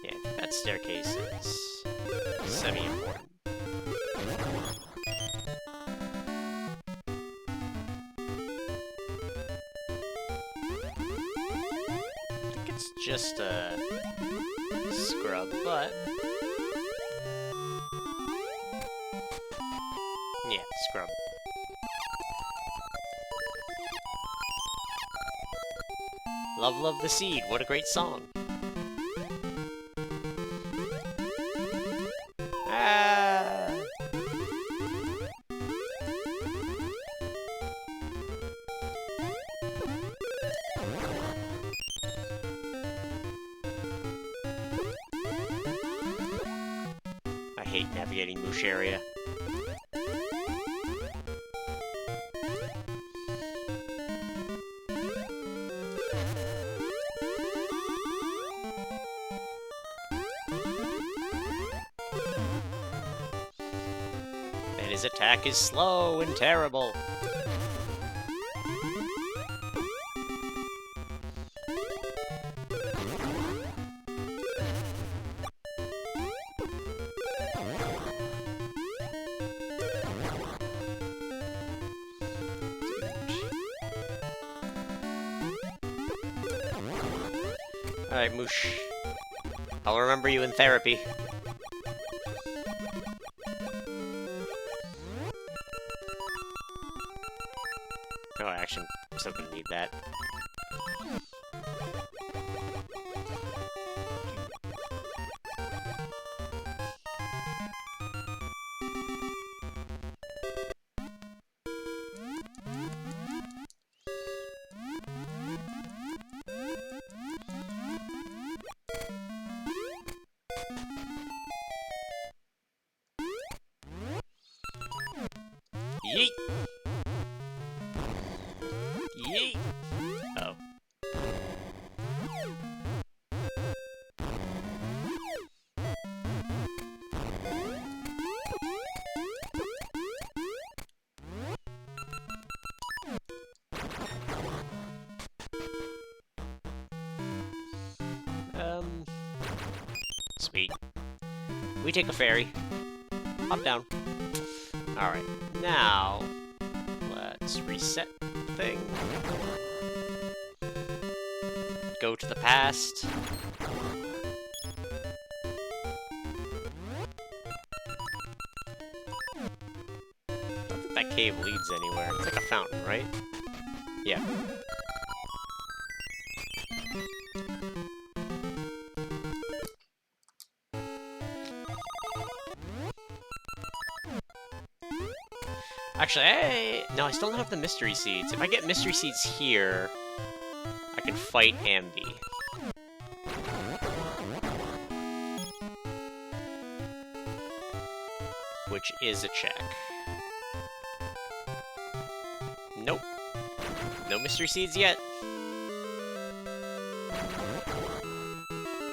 Yeah, that staircase is semi-important. I think it's just a scrub, but yeah, scrub. Love, love the seed. What a great song. Ah. I hate navigating Moosh area. And his attack is slow and terrible. Alright, Moosh. I'll remember you in therapy. Oh, actually, I'm still gonna need that. Yeet! Yeet! Oh. Sweet. We take a ferry. Hop down. Alright, now let's reset the thing. Go to the past. I don't think that cave leads anywhere. It's like a fountain, right? Yeah. Actually, no, I still don't have the mystery seeds. If I get mystery seeds here, I can fight Ambi. Which is a check. Nope. No mystery seeds yet.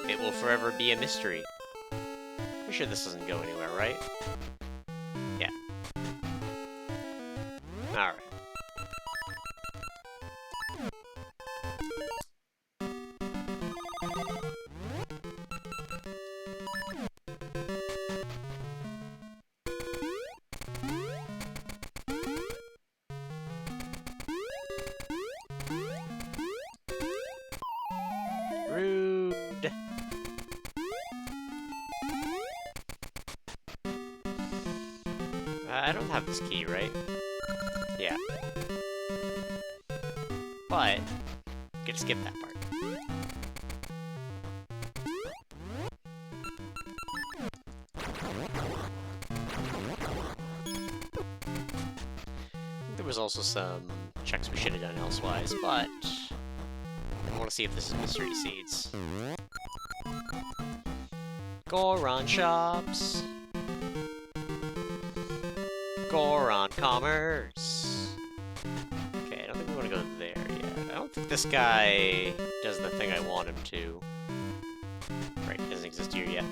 It will forever be a mystery. We Pretty sure this doesn't go anywhere, right? Yeah. Alright. Rude. I don't have this key, right? Yeah. But, you can skip that part. There was also some checks we should have done elsewise, but I want to see if this is Mystery Seeds. Goron Shops. Goron Commerce. Okay, I don't think we want to go there yet. I don't think this guy does the thing I want him to. Right, it doesn't exist here yet.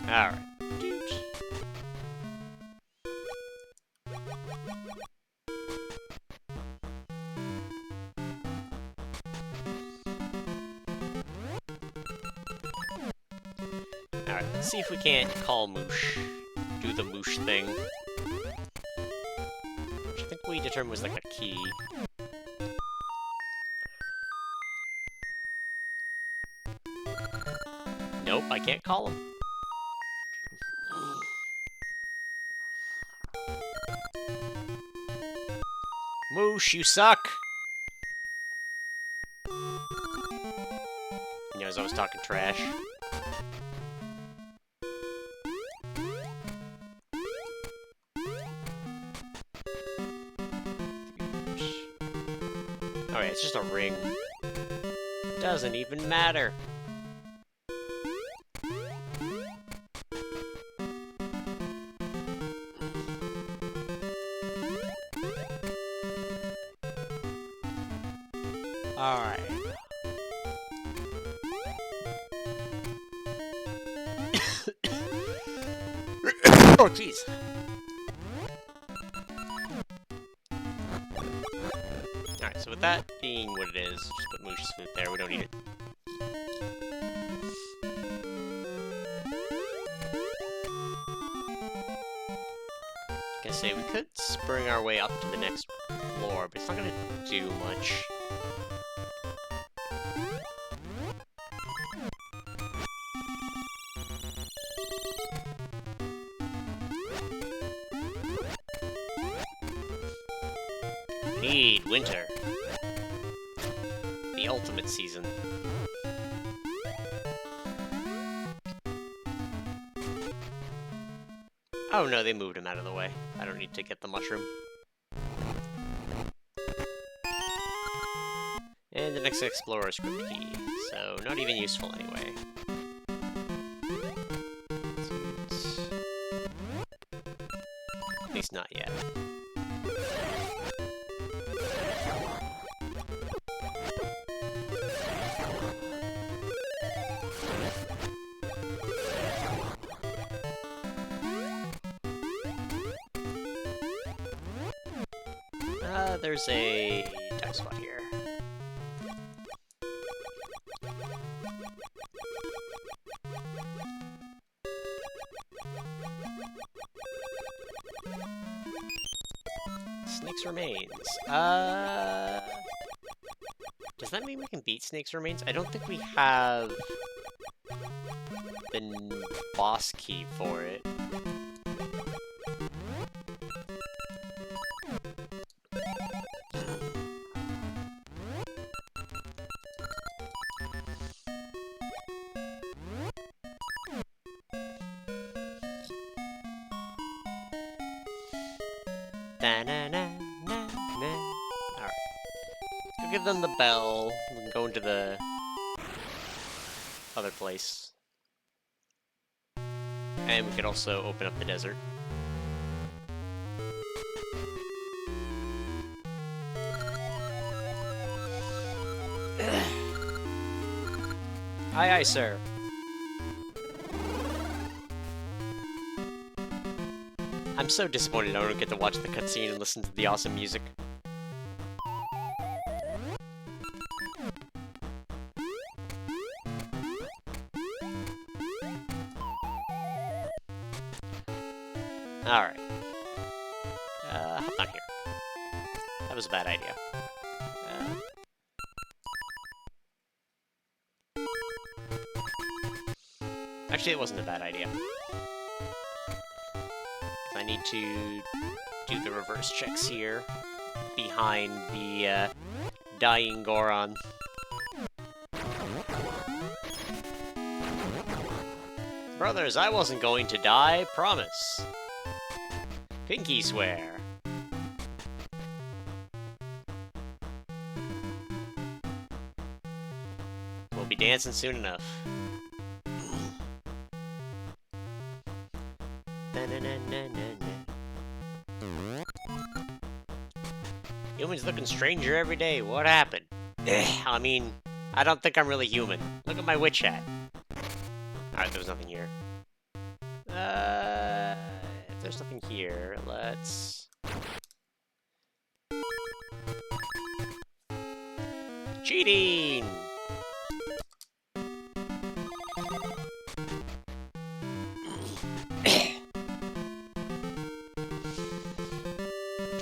Alright. Alright, let's see if we can't call Moosh. Do the Moosh thing. Which I think we determined was like a key. Nope, I can't call him. Moosh, you suck! You know, as I was talking trash. Alright, it's just a ring. Doesn't even matter. Alright. Oh, jeez. Alright, so with that being what it is, just put Moosh's food there, we don't need it. Gonna say, we could spring our way up to the next floor, but it's not gonna do much. Need winter. The ultimate season. Oh no, they moved him out of the way. I don't need to get the mushroom. And the next Explorer script key, so not even useful anyway. At least not yet. There's a dive spot here. Snake's Remains. Does that mean we can beat Snake's Remains? I don't think we have the boss key for it. Da-na-na-na-na. Alright. Let's go give them the bell. We can go into the other place. And we could also open up the desert. Aye, aye, sir. I'm so disappointed I don't get to watch the cutscene and listen to the awesome music. Alright. Hop down here. That was a bad idea. Actually, it wasn't a bad idea. I need to do the reverse checks here, behind the dying Goron. Brothers, I wasn't going to die, promise. Pinky swear. We'll be dancing soon enough. Humans looking stranger every day. What happened? I mean, I don't think I'm really human. Look at my witch hat. Alright, there was nothing here. If there's nothing here, let's... Cheating!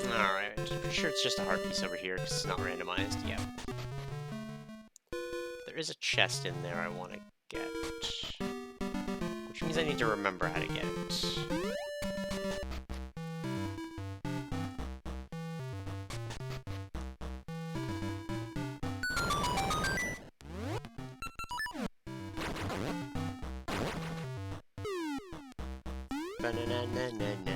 Alright, pretty sure it's just a heart piece over here, because it's not randomized. Yeah. There is a chest in there I want to get. Which means I need to remember how to get it. Ba-na-na-na-na-na.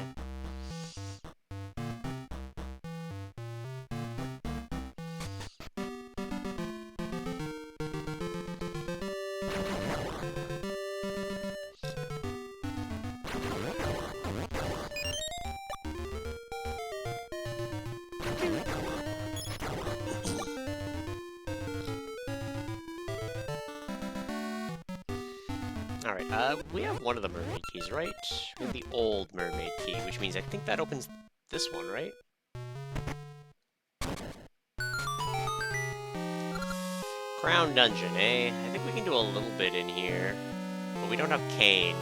Alright, we have one of the mermaid keys, right? We have the old mermaid key, which means I think that opens this one, right? Crown Dungeon, eh? I think we can do a little bit in here, but we don't have Cane.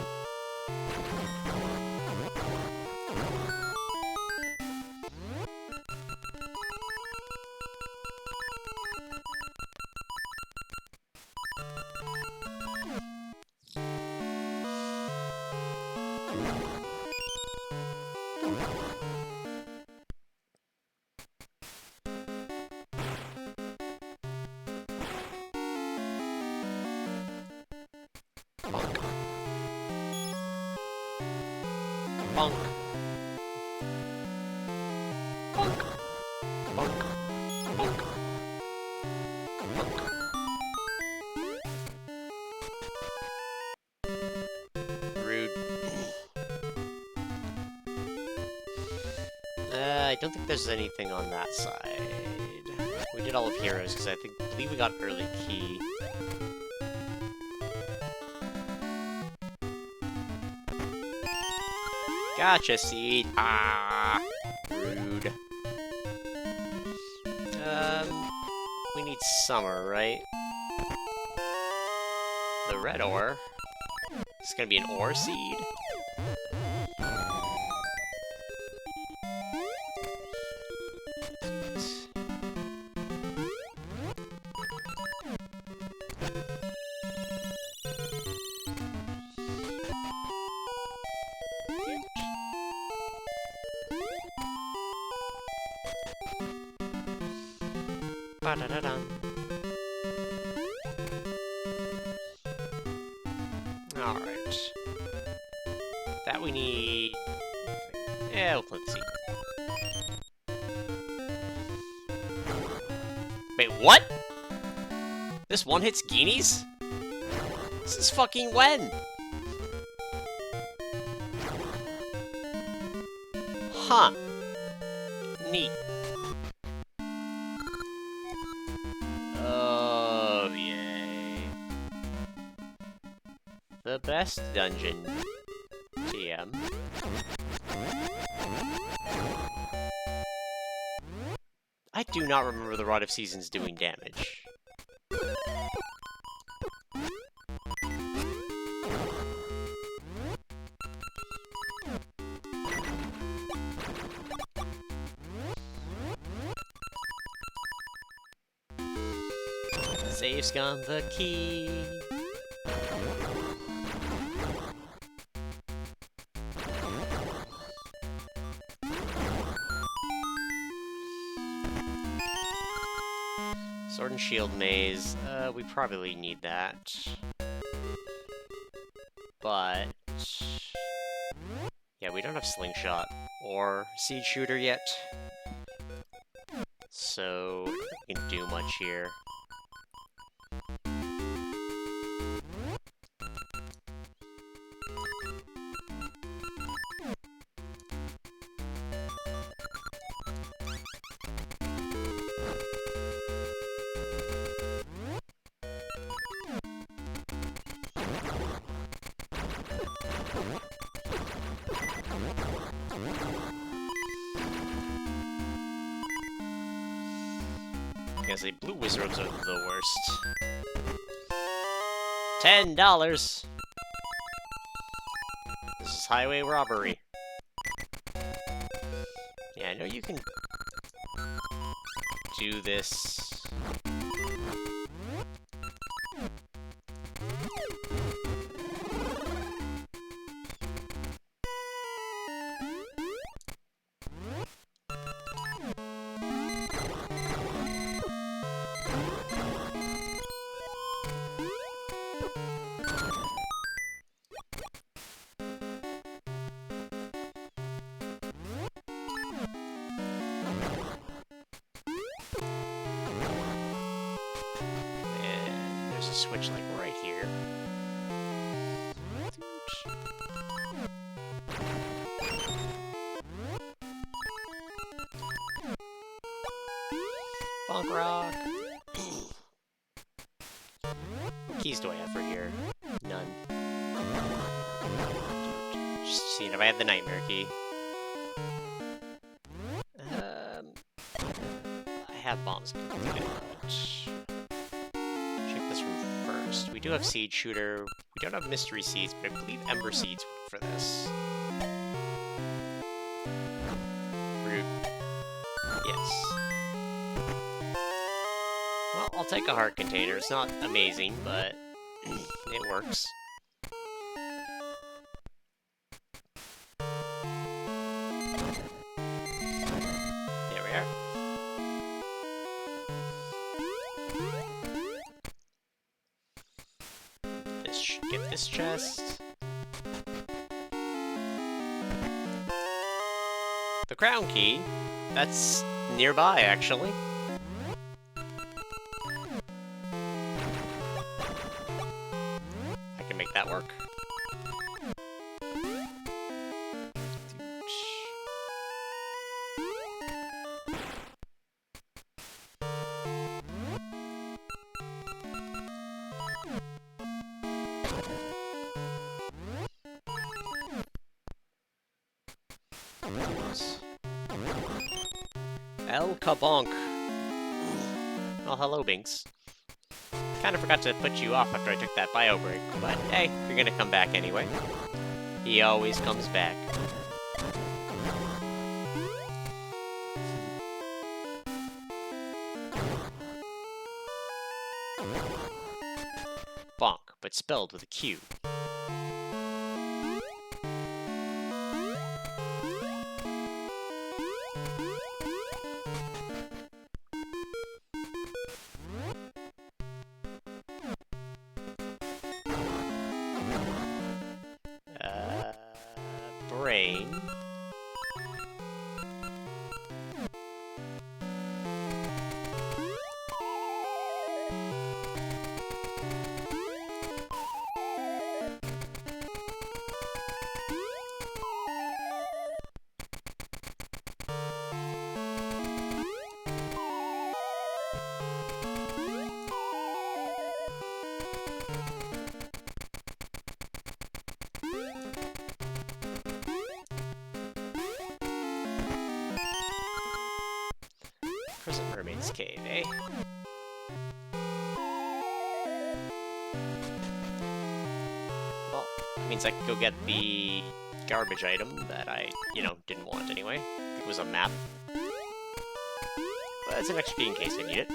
Bonk. Bonk. Bonk. Bonk. Bonk. Rude. I don't think there's anything on that side. We did all of Heroes, because I believe we got early key. Gotcha, Seed. Ah, rude. We need Summer, right? The red ore. It's gonna be an ore seed. Ba-da-da-dum. Alright. That we need... Yeah, we'll plant the seed. Wait, what? This one hits Guineas? This is fucking when? Huh. Neat. Oh, yay. The best dungeon. TM. I do not remember the Rod of Seasons doing damage. Safe's got the key. Sword and Shield Maze, we probably need that. But... yeah, we don't have Slingshot or Siege Shooter yet. So, we can do much here. I was gonna say, blue wizards are the worst. $10! This is highway robbery. Yeah, I know you can do this. There's a switch like right here. Funk rock. What keys do I have for here? None. Just seeing if I have the nightmare key. I have bombs completed. We do have Siege Shooter. We don't have Mystery Seeds, but I believe Ember Seeds for this. Root. Yes. Well, I'll take a heart container. It's not amazing, but it works. There we are. Get this chest. The crown key. That's nearby, actually. I can make that work. El Kabonk. Oh, hello, Binks. Kinda forgot to put you off after I took that bio break, but hey, you're gonna come back anyway. He always comes back. Bonk, but spelled with a Q. Brain. Crescent Mermaid's Cave, eh? Well, that means I can go get the garbage item that I, didn't want anyway. It was a map. But it's an extra key in case I need it.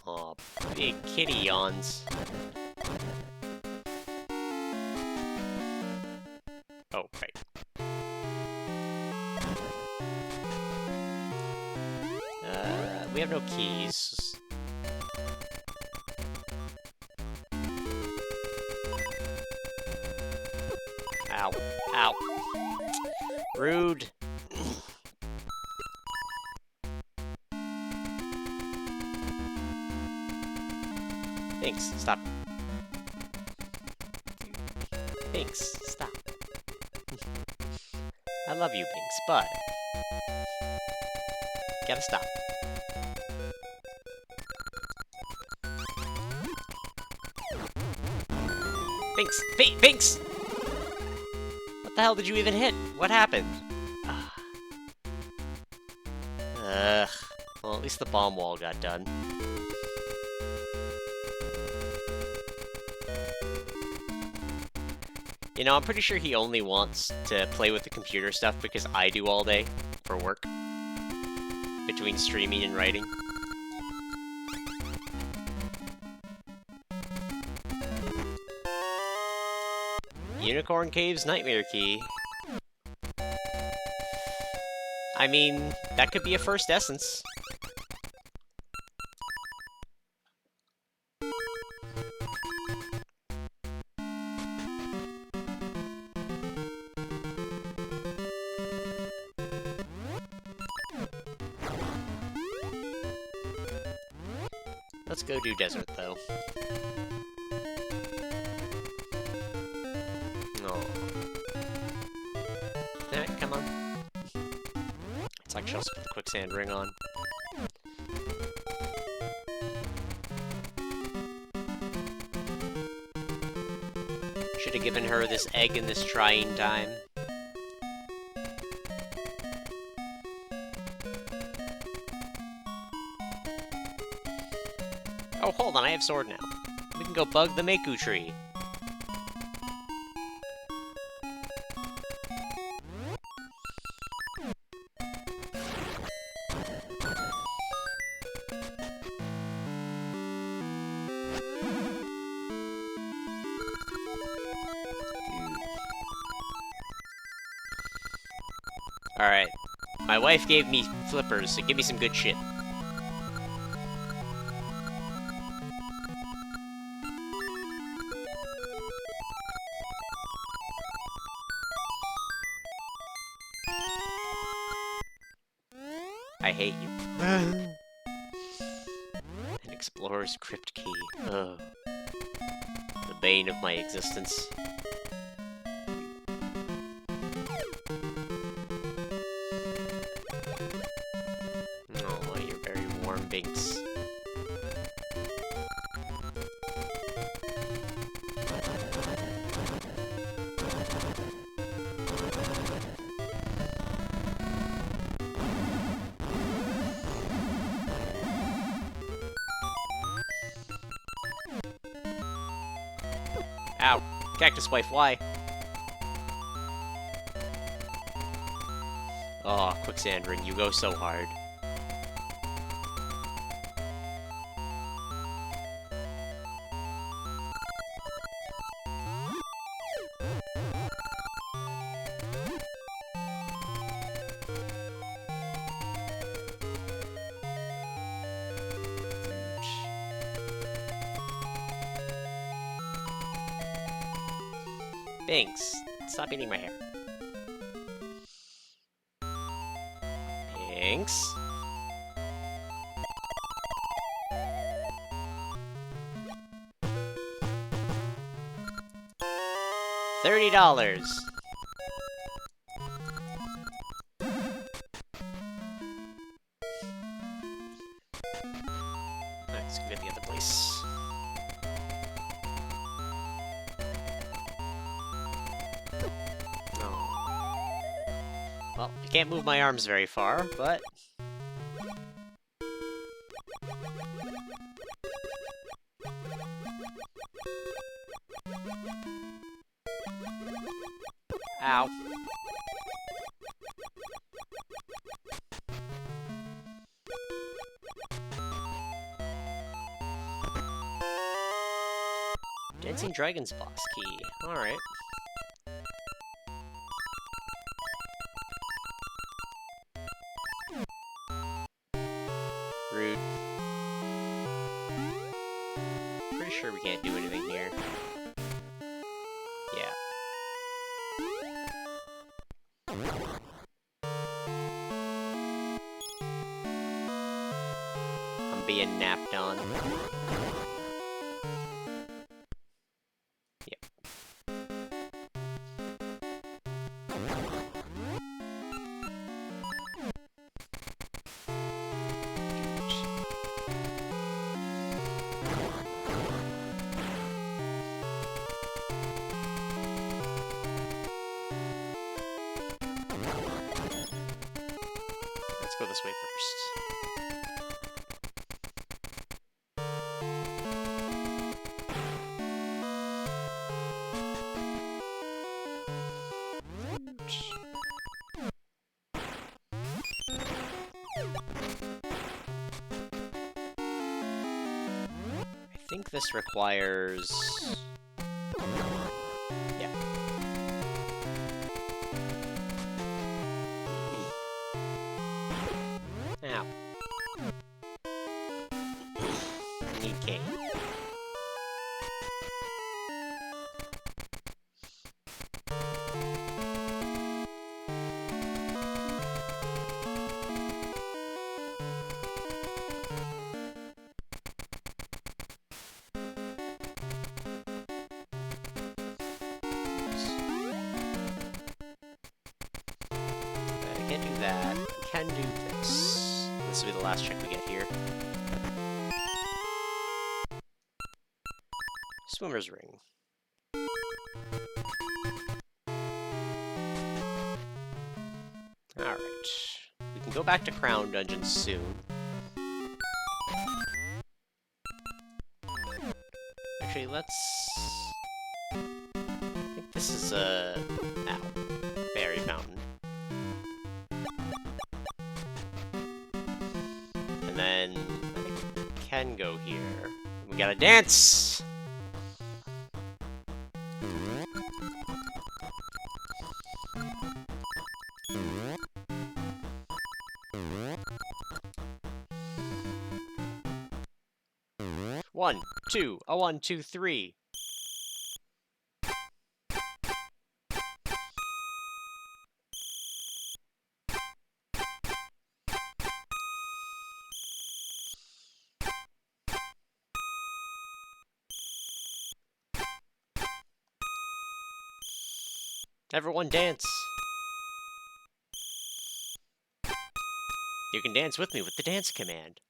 Aw, big kitty yawns. Oh, right. We have no keys. Ow. Ow. Rude. Thanks, stop. Binks, stop. I love you, Binks, but... gotta stop. Binks! Binks! What the hell did you even hit? What happened? Ugh. Well, at least the bomb wall got done. I'm pretty sure he only wants to play with the computer stuff because I do all day for work. Between streaming and writing. Unicorn Cave's Nightmare Key. I mean, that could be a first essence. Let's go do desert, though. No. Alright, come on. It's like she'll put the quicksand ring on. Should have given her this egg in this trying time. Oh, hold on, I have sword now. We can go bug the Maku tree. Alright. My wife gave me flippers, so give me some good shit. I hate you. An explorer's crypt key. Ugh. The bane of my existence. Oh, you're very warm, Binks. Ow. Cactus wife, why? Oh, quicksand ring, you go so hard. Binks, stop eating my hair. Binks. $30. Let's go get the other place. No. Well, I can't move my arms very far, but... Ow. Dancing Dragon's boss key. Alright. Rude. Pretty sure we can't do anything here. Yeah. I'm being napped on. Yep. Let's go this way first. I think this requires... Yeah. Ow. I need cane. I can't do that. We can do this. This will be the last check we get here. Swimmer's ring. Alright. We can go back to Crown Dungeon soon. Actually, let's... I think this is a... Ow. Fairy Fountain. And then... I think we can go here. We gotta dance! One, two, a 1, 2, 3. Everyone dance. You can dance with me with the dance command.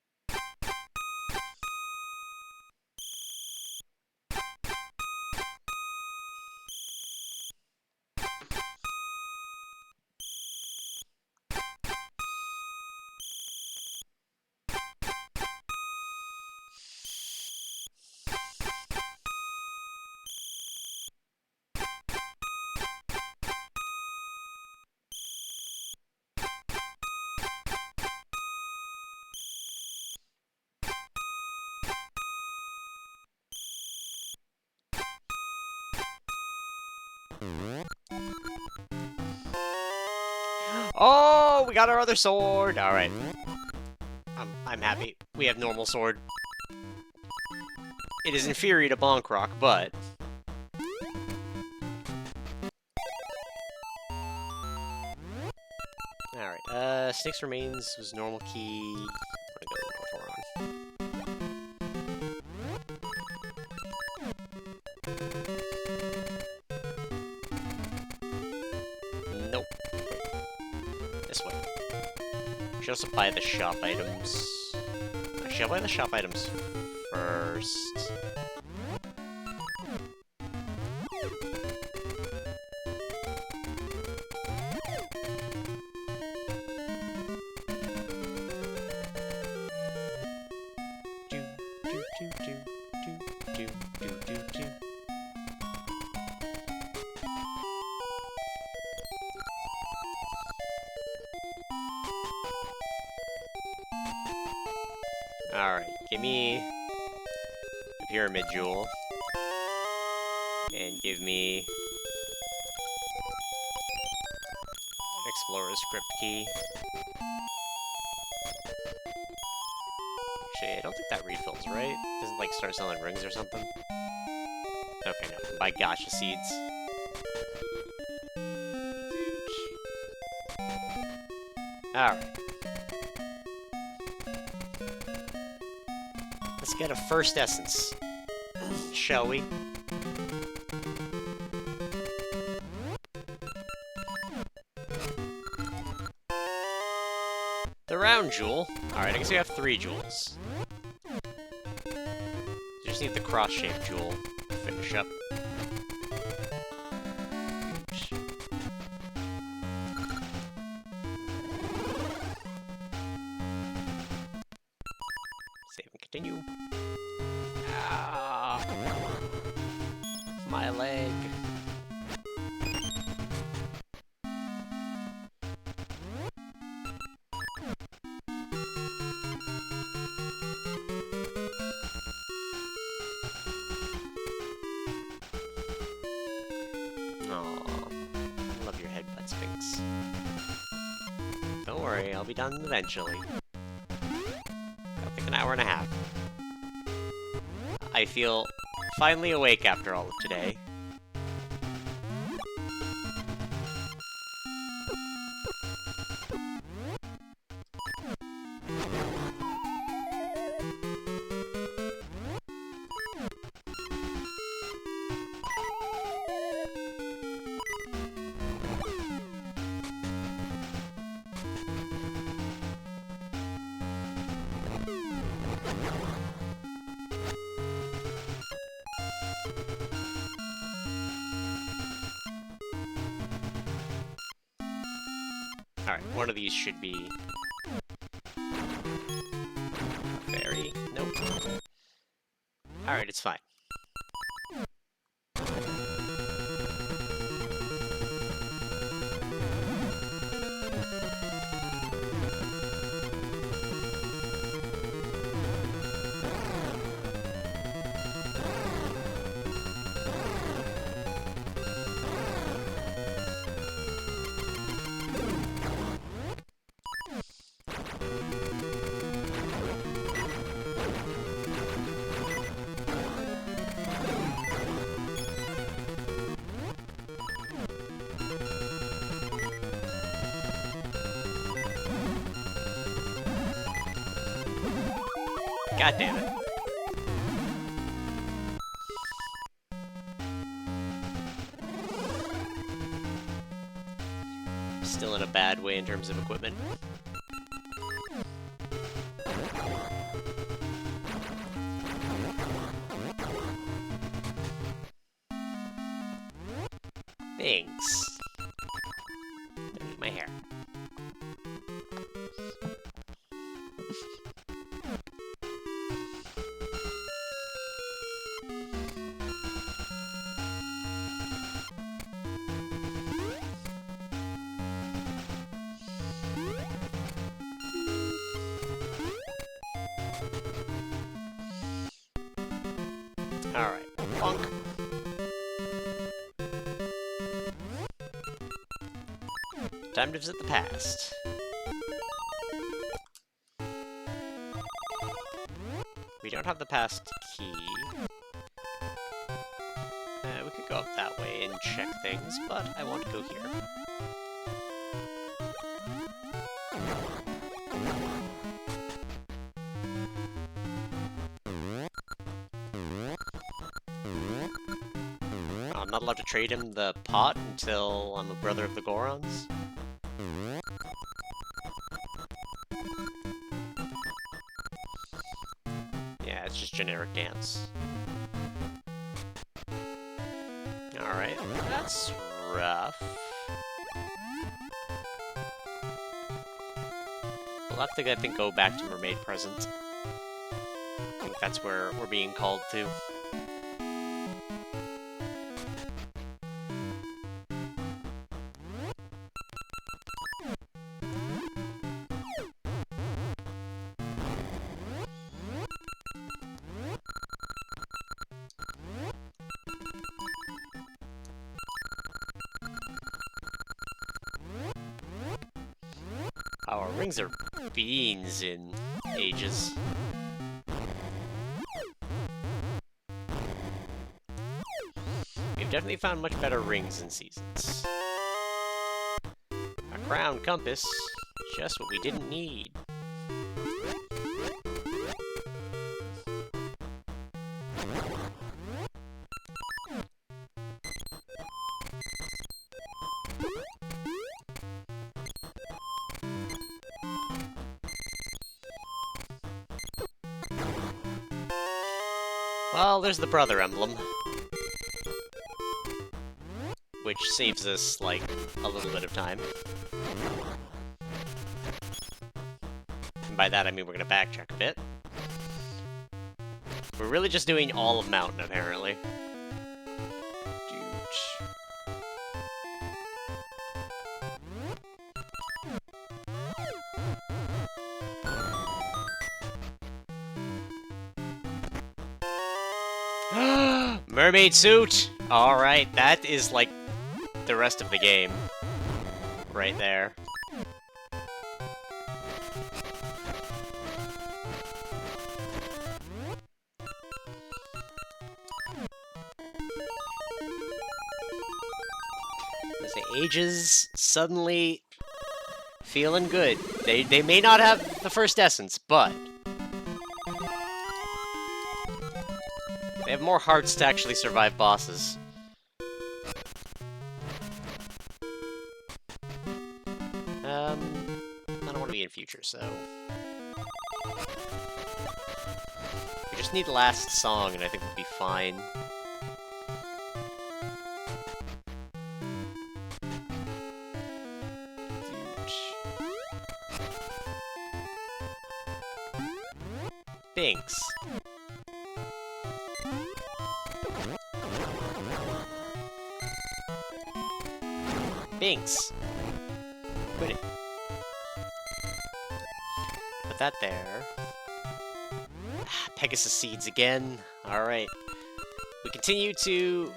Oh, we got our other sword. All right. I'm happy. We have normal sword. It is inferior to Bonk Rock, but... Alright, Snake's Remains was normal key. I'm gonna go North Horon. should also buy the shop items. Actually, I'll buy the shop items first. Alright, give me the Pyramid Jewel. And give me Explorer's Crypt Key. Actually, I don't think that refills, right? Doesn't like start selling rings or something? Okay, no. Buy Gacha Seeds. Alright. Let's get a first essence, shall we? The round jewel. Alright, I guess we have 3 jewels. Just need the cross-shaped jewel to finish up. Save and continue. Ah, my leg. Aw, love your headbutt, Sphinx. Don't worry, I'll be done eventually. I'll take an hour and a half. I feel finally awake after all of today. Alright, one of these should be... Fairy? Nope. Alright, it's fine. God damn it. Still in a bad way in terms of equipment. Thanks. Don't eat my hair. Alright, bonk. Time to visit the past. We don't have the past key. We could go up that way and check things, but I want to go here. I'm not allowed to trade him the pot until I'm a brother of the Gorons. generic dance. Alright, that's rough. We'll have to, I think, go back to Mermaid Present. I think that's where we're being called to. Our rings are beans in ages. We've definitely found much better rings in seasons. A crown compass, just what we didn't need. Well, there's the brother emblem. Which saves us, like, a little bit of time. And by that I mean we're gonna backtrack a bit. We're really just doing all of Mountain, apparently. Mermaid suit! Alright, that is like the rest of the game. Right there. The ages suddenly feeling good. They may not have the first essence, but they have more hearts to actually survive bosses. I don't want to be in future, so we just need the last song, and I think we'll be fine. Binks. Binks. Put it. Put that there. Pegasus seeds again. Alright. We continue to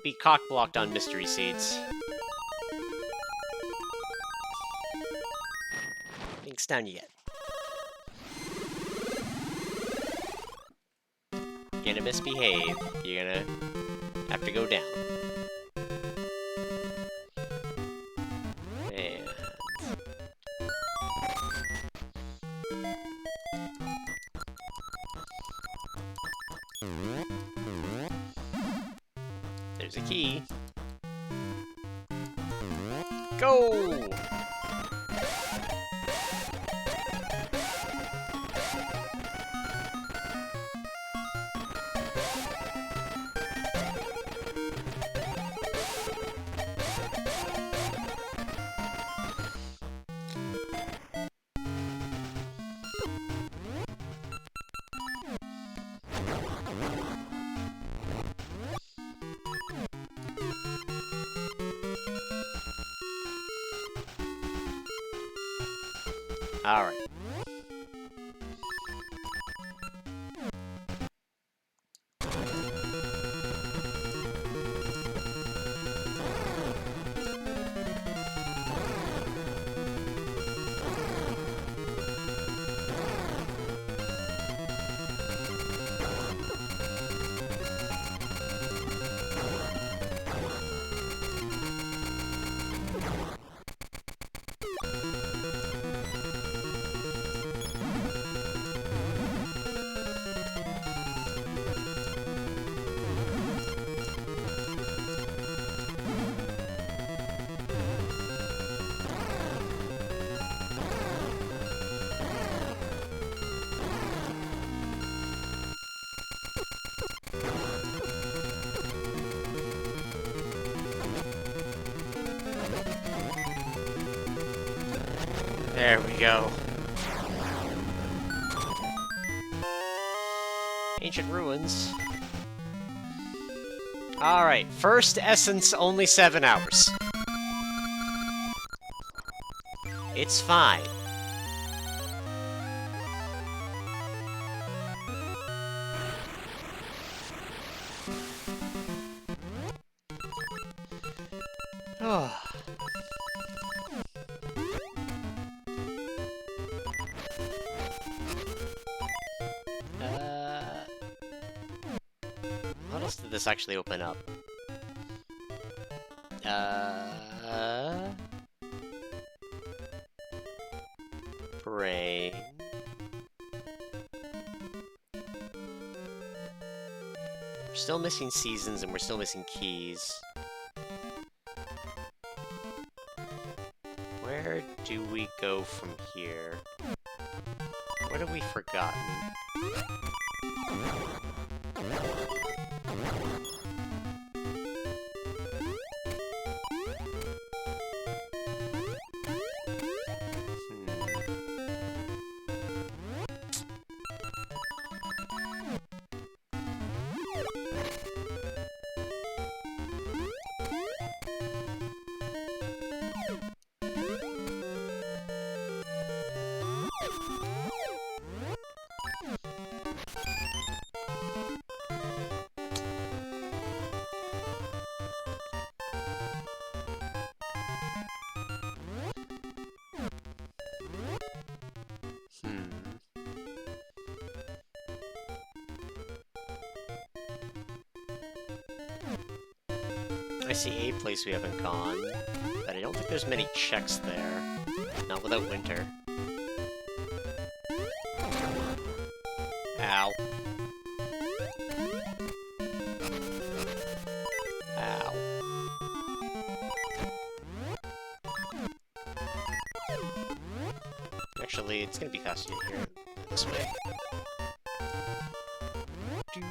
be cock-blocked on mystery seeds. Binks down you get. You're gonna misbehave. You're gonna have to go down. And there's a key. Go! Alright. There we go. Ancient ruins. Alright, first essence, only 7 hours. It's fine. Oh. What else did this actually open up? Brain. We're still missing seasons and we're still missing keys. Where do we go from here? What have we forgotten? I see a place we haven't gone, but I don't think there's many checks there. Not without winter. Ow. Ow. Actually, it's gonna be faster to hear it this way. Doot.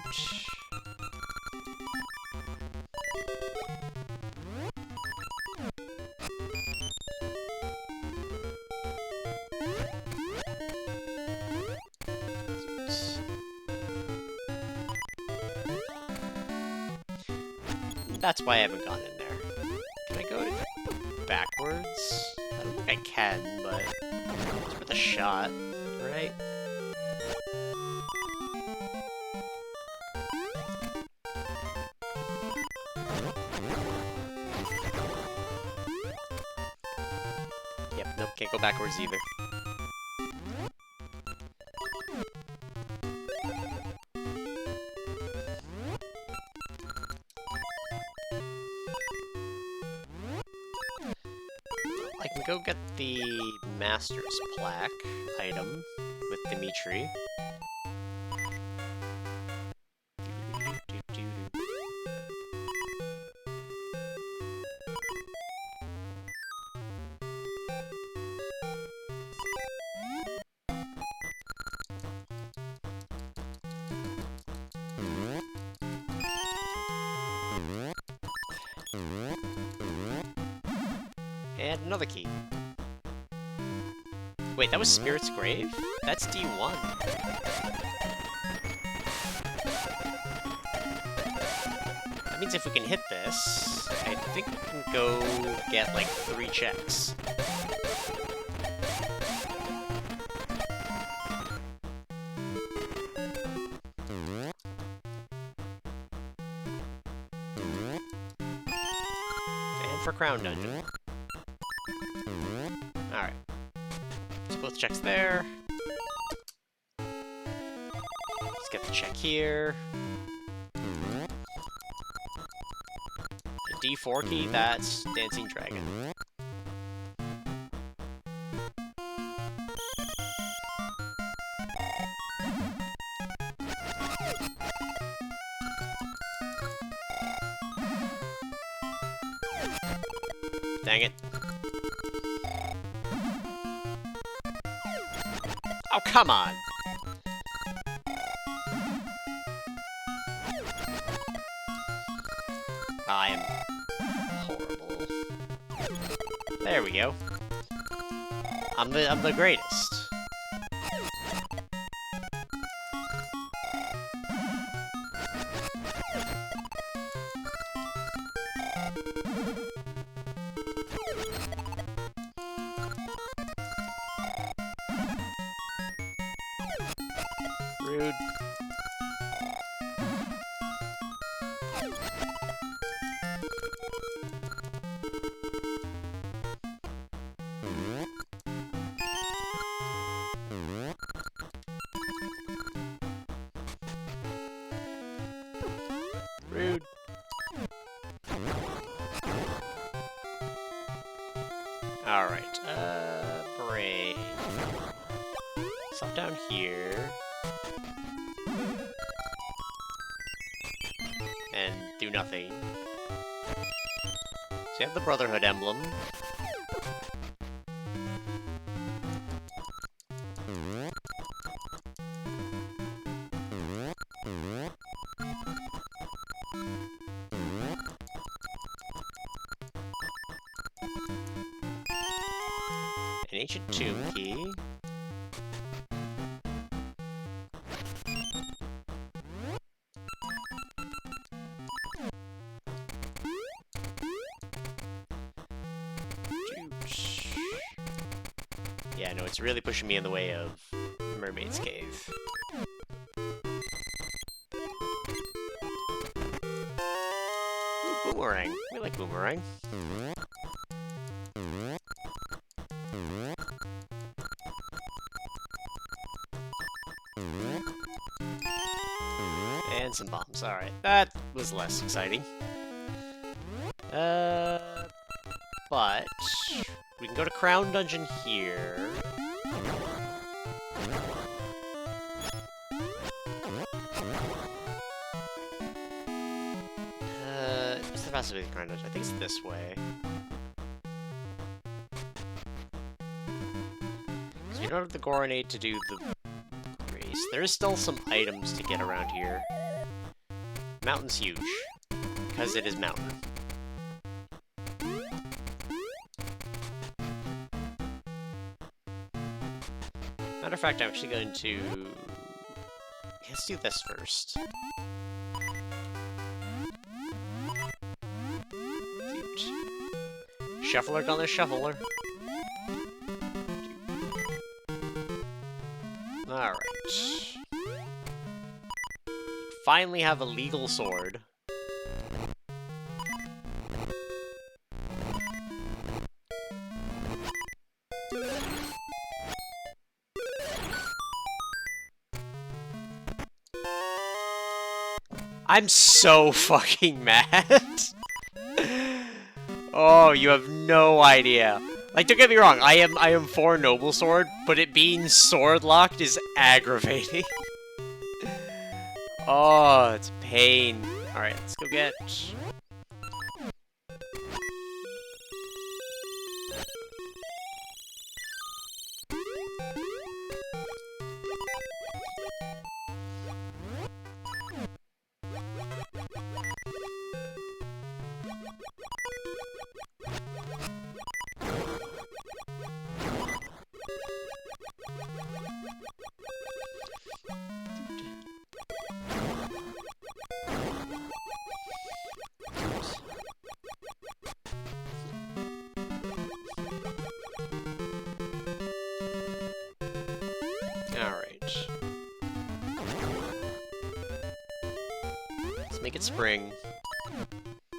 That's why I haven't gone in there. Can I go backwards? I don't think I can, but it's worth a shot, right? Yep, nope, can't go backwards either. I can go get the Master's Plaque item with Dimitri. And another key. Wait, that was Spirit's Grave? That's D1. That means if we can hit this, I think we can go get, like, 3 checks. And for Crown Dungeon. Alright. So both checks there. Let's get the check here. The D4 key, that's Dancing Dragon. Dang it. Oh, come on! I am horrible. There we go. I'm the greatest. Rude. Rude. Alright, brain. Stop down here. And do nothing. So you have the Brotherhood emblem. An ancient tomb key. Yeah, no, it's really pushing me in the way of Mermaid's Cave. Ooh, boomerang. We like boomerang. And some bombs. Alright, that was less exciting. But we can go to Crown Dungeon here. What's the fastest way to the Crown Dungeon? I think it's this way. Because we don't have the Goronade to do the race. There is still some items to get around here. Mountain's huge, because it is mountain. Matter of fact, I'm actually going to... Let's do this first. Shuffler gonna shuffler. Alright. Finally have a legal sword. I'm so fucking mad. Oh, you have no idea. Like, don't get me wrong, I am for Noble Sword, but it being sword locked is aggravating. Oh, it's pain. Alright, let's go get... Alright. Let's make it spring.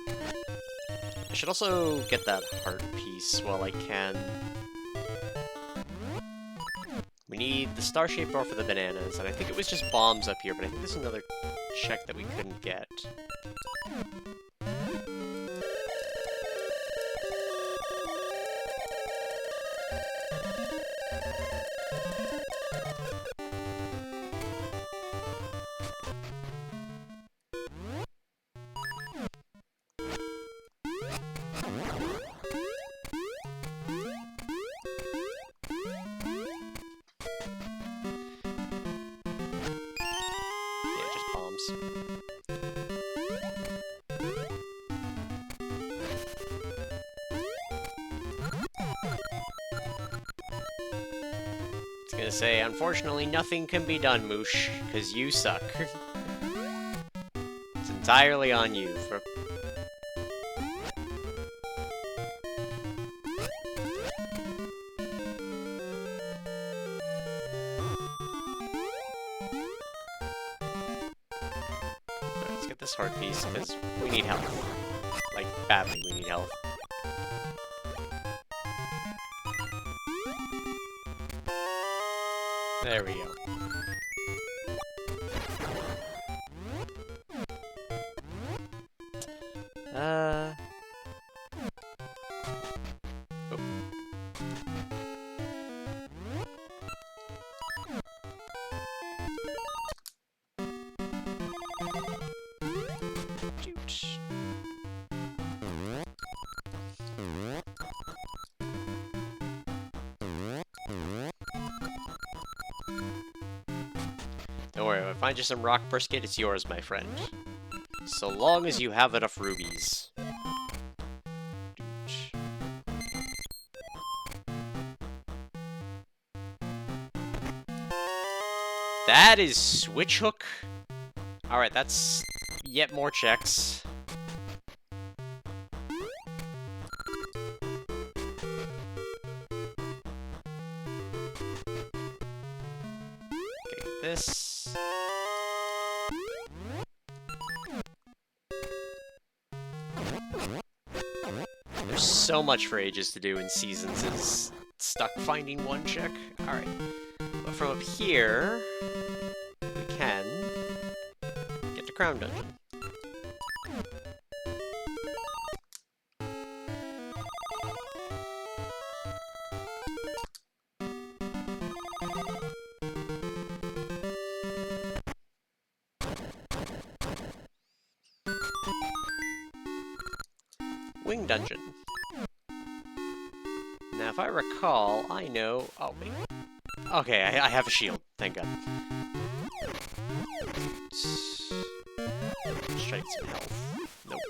I should also get that heart piece while I can. We need the star-shaped ore for the bananas, and I think it was just bombs up here, but I think there's another check that we couldn't get. gonna say, unfortunately, nothing can be done, Moosh, because you suck. It's entirely on you for... Alright, let's get this heart piece, because we need health. Like, badly we need health. There we go. Oh. Don't worry, if I find you some rock brisket, it's yours, my friend. So long as you have enough rubies. That is Switch Hook. Alright, that's yet more checks. Okay, this. There's so much for ages to do in Seasons is stuck finding one check. Alright. But from up here, we can get to Crown Dungeon. Wing Dungeon. Now, if I recall, I know... Oh, wait. Okay, I have a shield. Thank God. Let's try to get some health. Nope.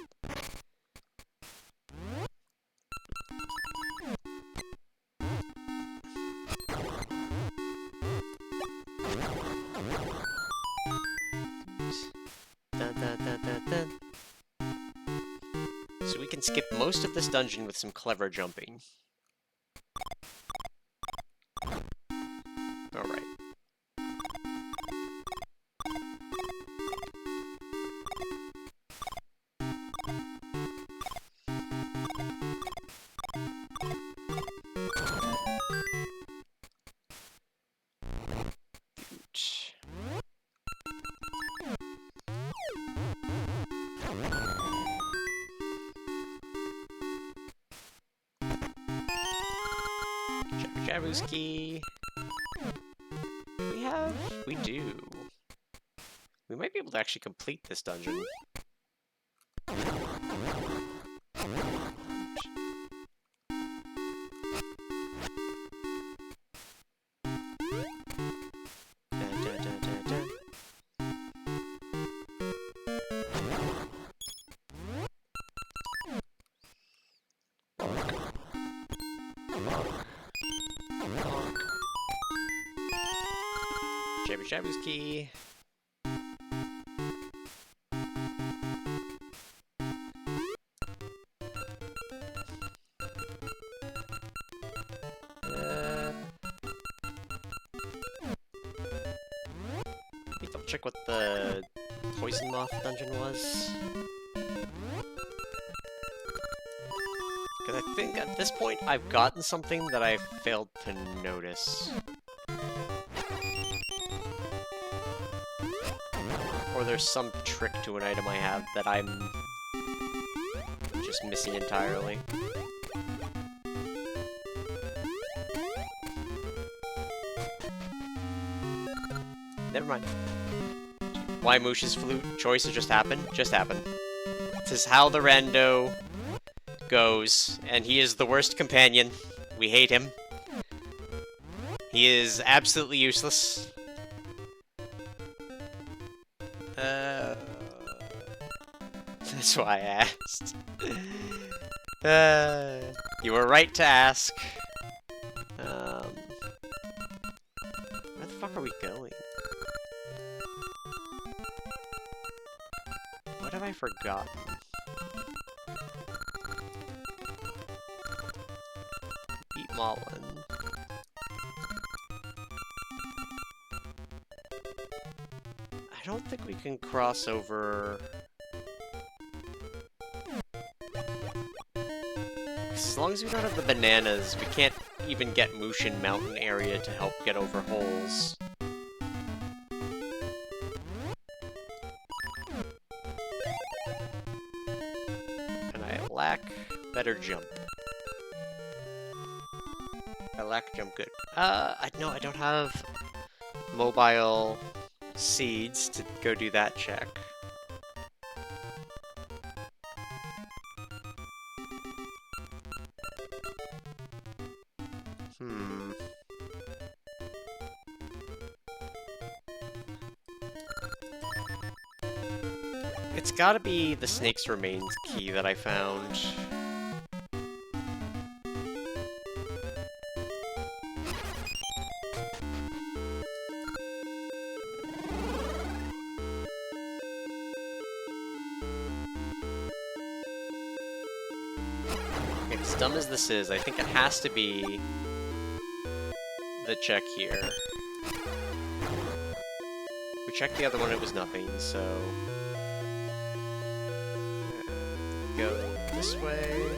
Dun, dun, dun, dun, dun. So we can skip most of this dungeon with some clever jumping. Alright. Jabuski. Do we have? We do. We might be able to actually complete this dungeon. Jabuski. Let me double check what the Poison Moth dungeon was. Because I think at this point I've gotten something that I failed to notice. Or there's some trick to an item I have that I'm just missing entirely. Never mind. Why Moosh's flute choices just happened? Just happened. This is how the rando goes, and he is the worst companion. We hate him. He is absolutely useless. That's why I asked. You were right to ask. forgotten? Beat Moblin. I don't think we can cross over... As long as we don't have the bananas, we can't even get Mushin Mountain area to help get over holes. And I lack better jump. I lack jump good. No, I don't have mobile seeds to go do that check. It's gotta be the Snake's Remains key that I found. Okay, as dumb as this is, I think it has to be the check here. We checked the other one, it was nothing, so... go this way.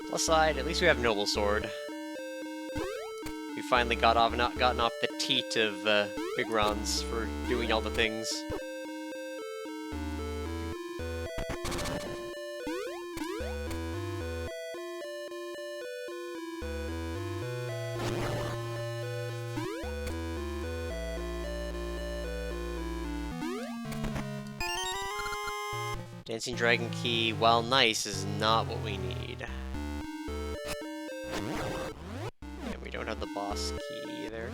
Plus side, at least we have Noble Sword. We finally gotten off the teat of Big Rons for doing all the things. Dancing Dragon Key, while nice, is not what we need. And we don't have the boss key either.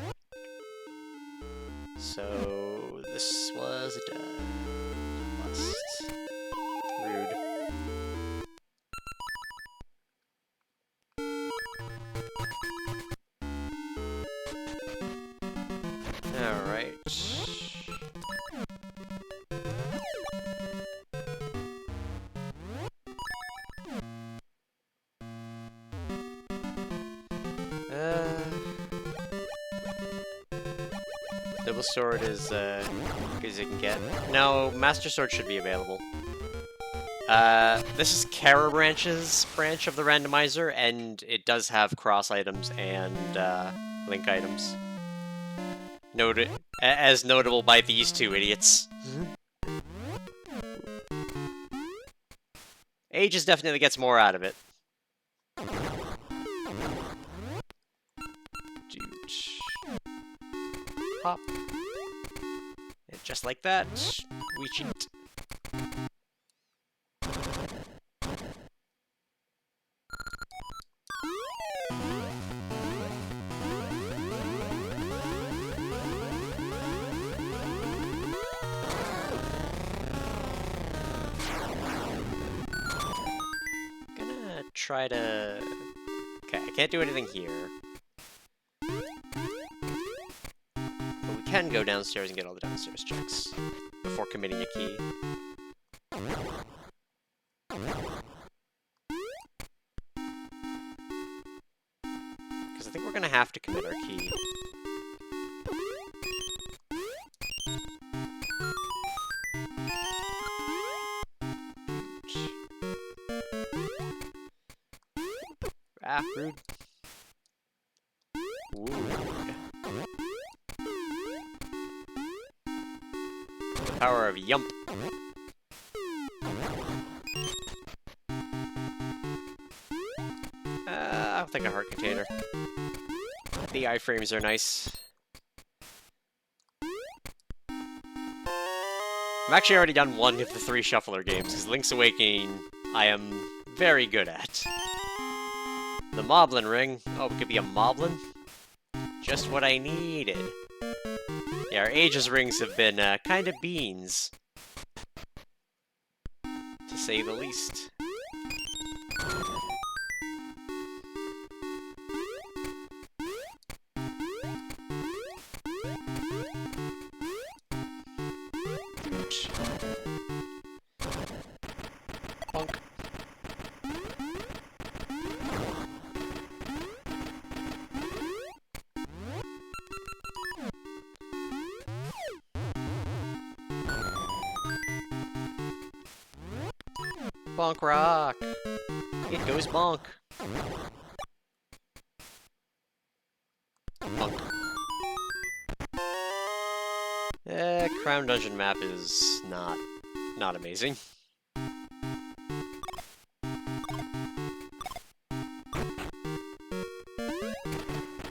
So this was a bust. Rude. Alright. Double Sword is good as it can get. No, Master Sword should be available. This is Kara Branch's branch of the randomizer, and it does have cross items and link items. Noted as notable by these two idiots. Aegis definitely gets more out of it. Hop. And just like that, we cheat. Gonna try to... Okay, I can't do anything here. Can go downstairs and get all the downstairs checks before committing a key. Because I think we're gonna have to commit our key. Ah, rude. Power of Yump. I'll take a heart container. The iframes are nice. I've actually already done one of the 3 Shuffler games, because Link's Awakening I am very good at. The Moblin Ring. Oh, it could be a Moblin? Just what I needed. Yeah, our Aegis rings have been kind of beans, to say the least. Bonk. Bonk rock! It goes bonk! Bonk. Crown Dungeon map is not amazing.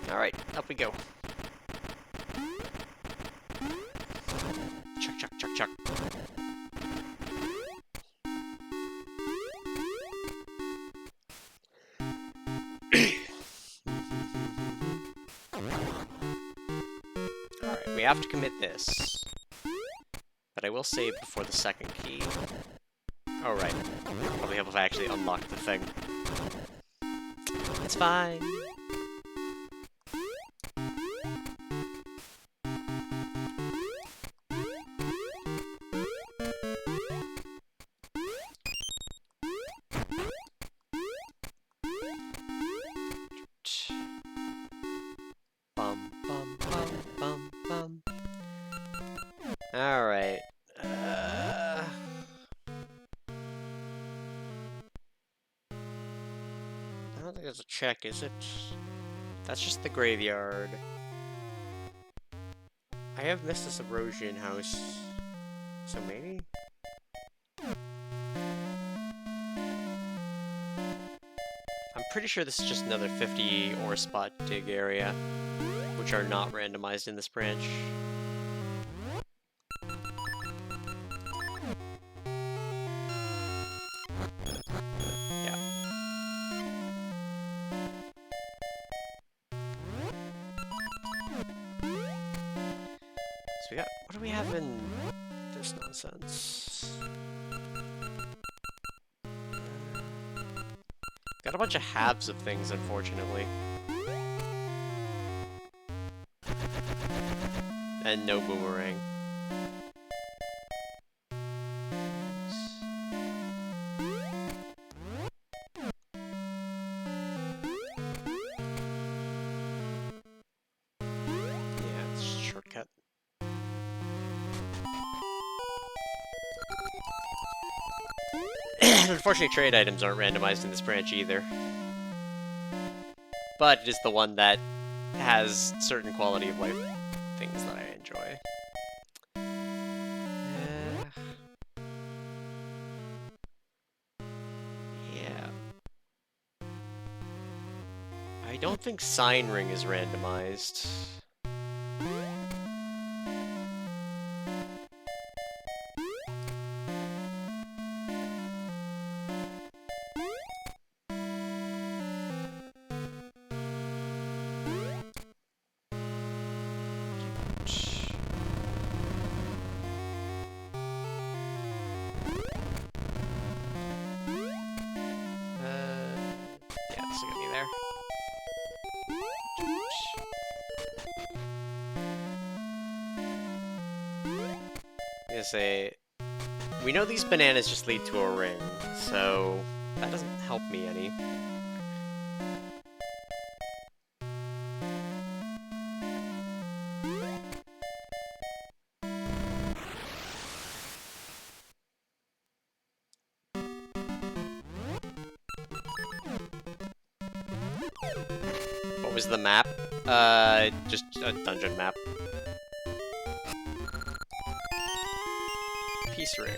Alright, up we go. Chuck, chuck, chuck, chuck. Alright, we have to commit this. But I will save before the second key. Oh, right. Probably help if I actually unlock the thing. It's fine. Bum, bum, bum, bum, bum. Alright. I don't think there's a check, is it? That's just the graveyard. I have missed this erosion house. So maybe? I'm pretty sure this is just another 50 ore spot dig area, which are not randomized in this branch. Yeah. So we got, what do we have in this nonsense? Got a bunch of halves of things, unfortunately. And no boomerang. Yeah, it's just a shortcut. Unfortunately, trade items aren't randomized in this branch either. But it is the one that has certain quality of life things that I enjoy. Yeah. I don't think Sign Ring is randomized. Yeah, this will get me there. I'm gonna say, we know these bananas just lead to a ring, so that doesn't help me any. What was the map? Just a dungeon map. Peace ring.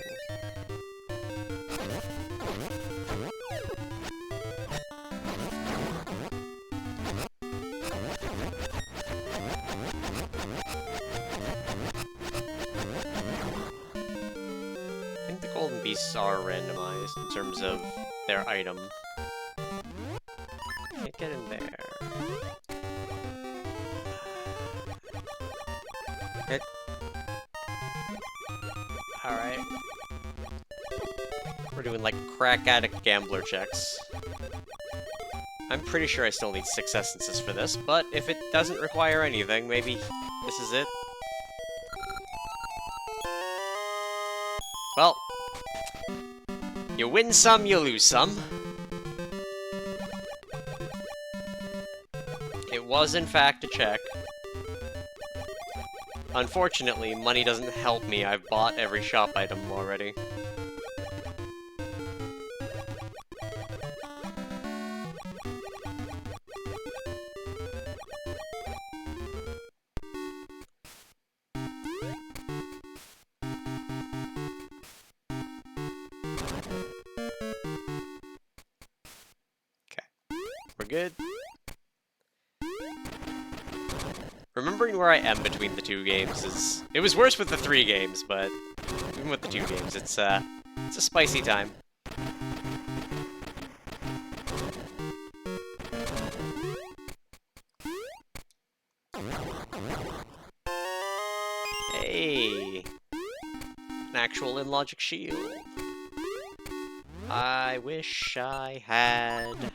I think the golden beasts are randomized in terms of their item. Can't get in there. Alright. We're doing like crack addict gambler checks. I'm pretty sure I still need 6 essences for this, but if it doesn't require anything, maybe this is it. Well, you win some, you lose some. It was, in fact, a check. Unfortunately, money doesn't help me. I've bought every shop item already. We're good. Remembering where I am between the two games is... It was worse with the 3 games, but even with the 2 games, it's a spicy time. Hey! An actual in-logic shield. I wish I had...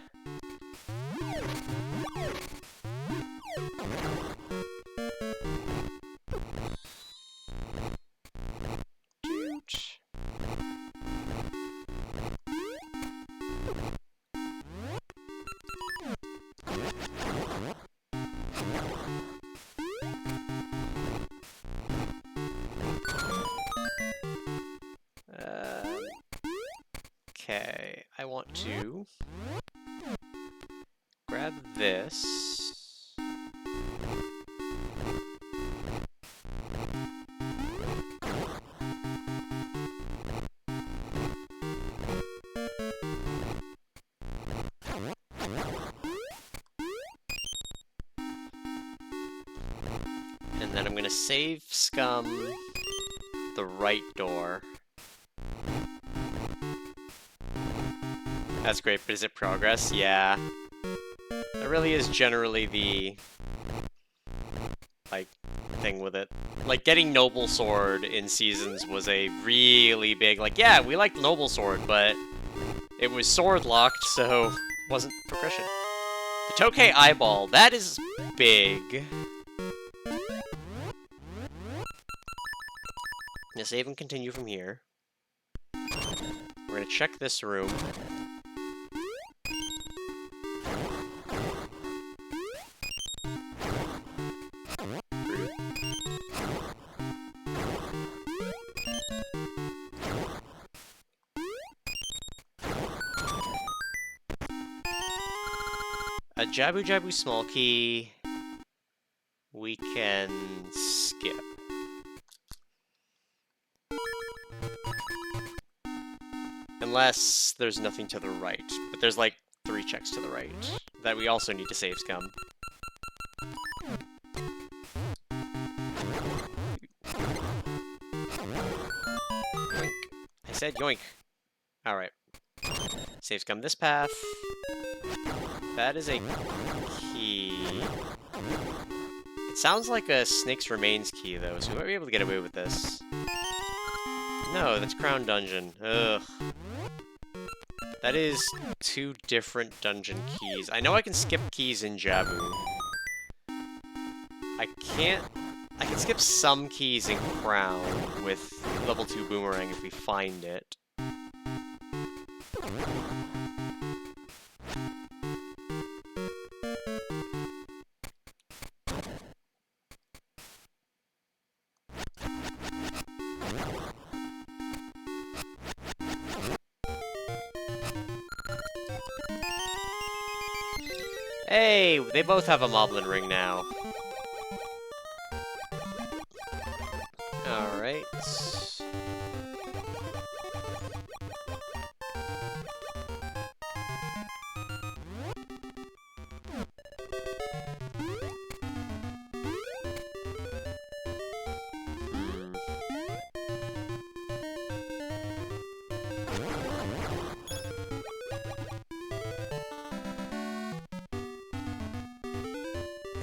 Okay, I want to grab this. And then I'm gonna save scum the right door. That's great, but is it progress? Yeah. That really is generally the, like, thing with it. Like, getting Noble Sword in Seasons was a really big, like, yeah, we liked Noble Sword, but it was sword locked, so it wasn't progression. The Tokay Eyeball, that is big. I'm gonna save and continue from here. We're gonna check this room. A Jabu Jabu small key we can skip. Unless there's nothing to the right. But there's like 3 checks to the right that we also need to save scum. Yoink. I said yoink. Alright. Save scum this path. That is a key. It sounds like a Snake's Remains key, though, so we might be able to get away with this. No, that's Crown Dungeon. Ugh. That is 2 different dungeon keys. I know I can skip keys in Jabu. I can skip some keys in Crown with level 2 Boomerang if we find it. Hey, they both have a Moblin Ring now. Alright.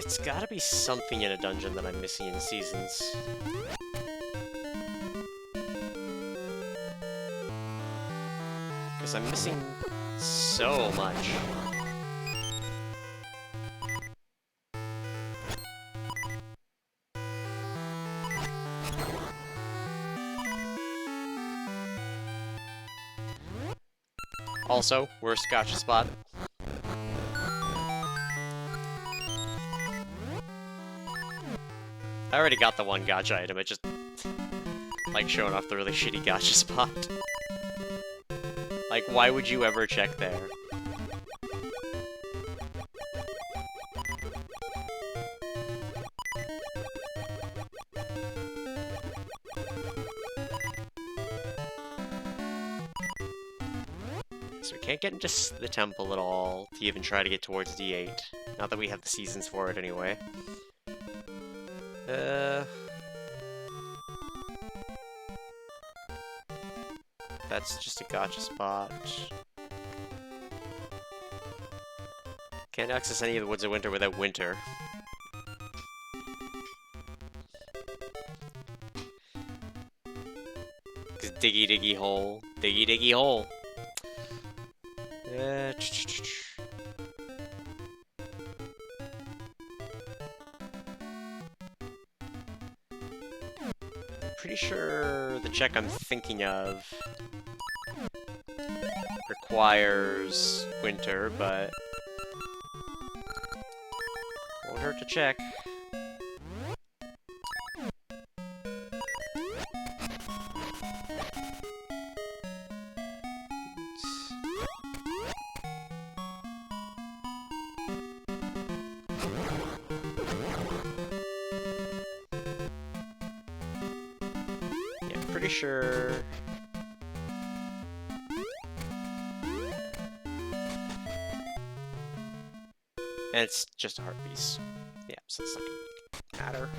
It's gotta be something in a dungeon that I'm missing in Seasons. Because I'm missing so much. Also, worst gacha spot. I already got the one gacha item, it just like showing off the really shitty gacha spot. Like, why would you ever check there? So we can't get into the temple at all to even try to get towards D8. Not that we have the seasons for it anyway. That's just a gacha spot. Can't access any of the Woods of Winter without Winter. Cause diggy diggy hole. Diggy diggy hole. Pretty sure the check I'm thinking of requires Winter, but won't hurt to check. Yeah, pretty sure. And it's just a heart piece. Yeah, so it's not gonna matter.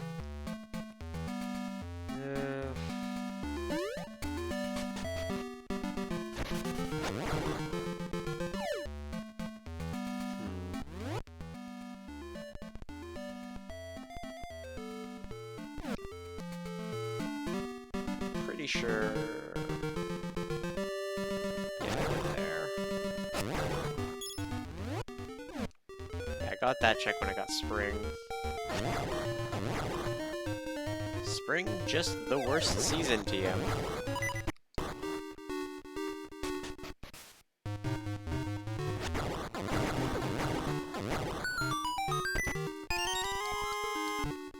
Pretty sure. Got that check when I got Spring. Spring, just the worst season, TM.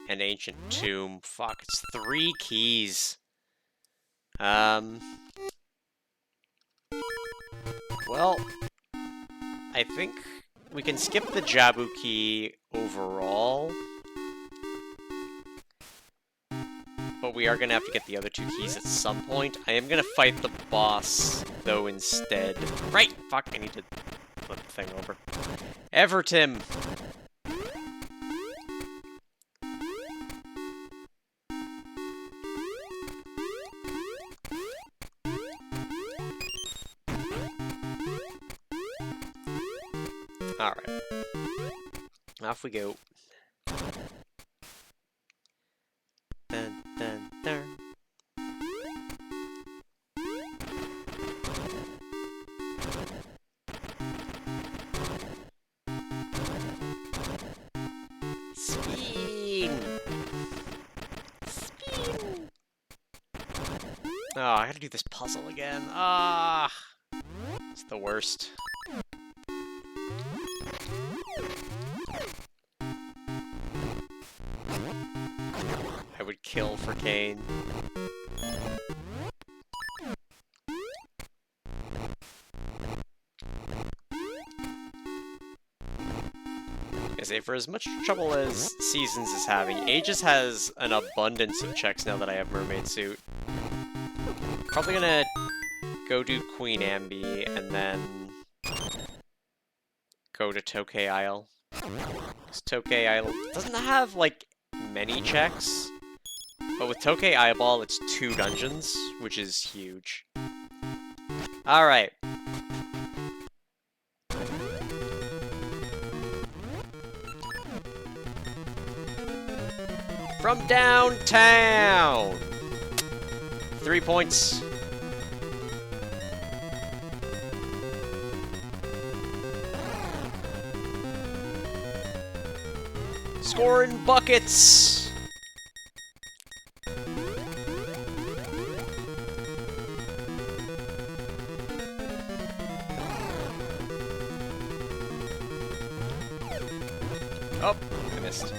An Ancient Tomb. Fuck, it's 3 keys. Well, I think we can skip the Jabu key overall, but we are gonna have to get the other 2 keys at some point. I am gonna fight the boss, though, instead. Right! Fuck, I need to flip the thing over. Evertim! Alright. Off we go. Dun, dun, dun. Spin! Spin! Oh, I gotta do this puzzle again. Ah! It's the worst. I would kill for Kane. I say, for as much trouble as Seasons is having, Aegis has an abundance of checks now that I have Mermaid Suit. Probably gonna go do Queen Ambi, and then go to Tokay Isle. Because Tokay Isle doesn't have, like, many checks. But with Tokay Eyeball, it's 2 dungeons, which is huge. Alright. From downtown! 3 points. Scoring buckets! Oh, I missed.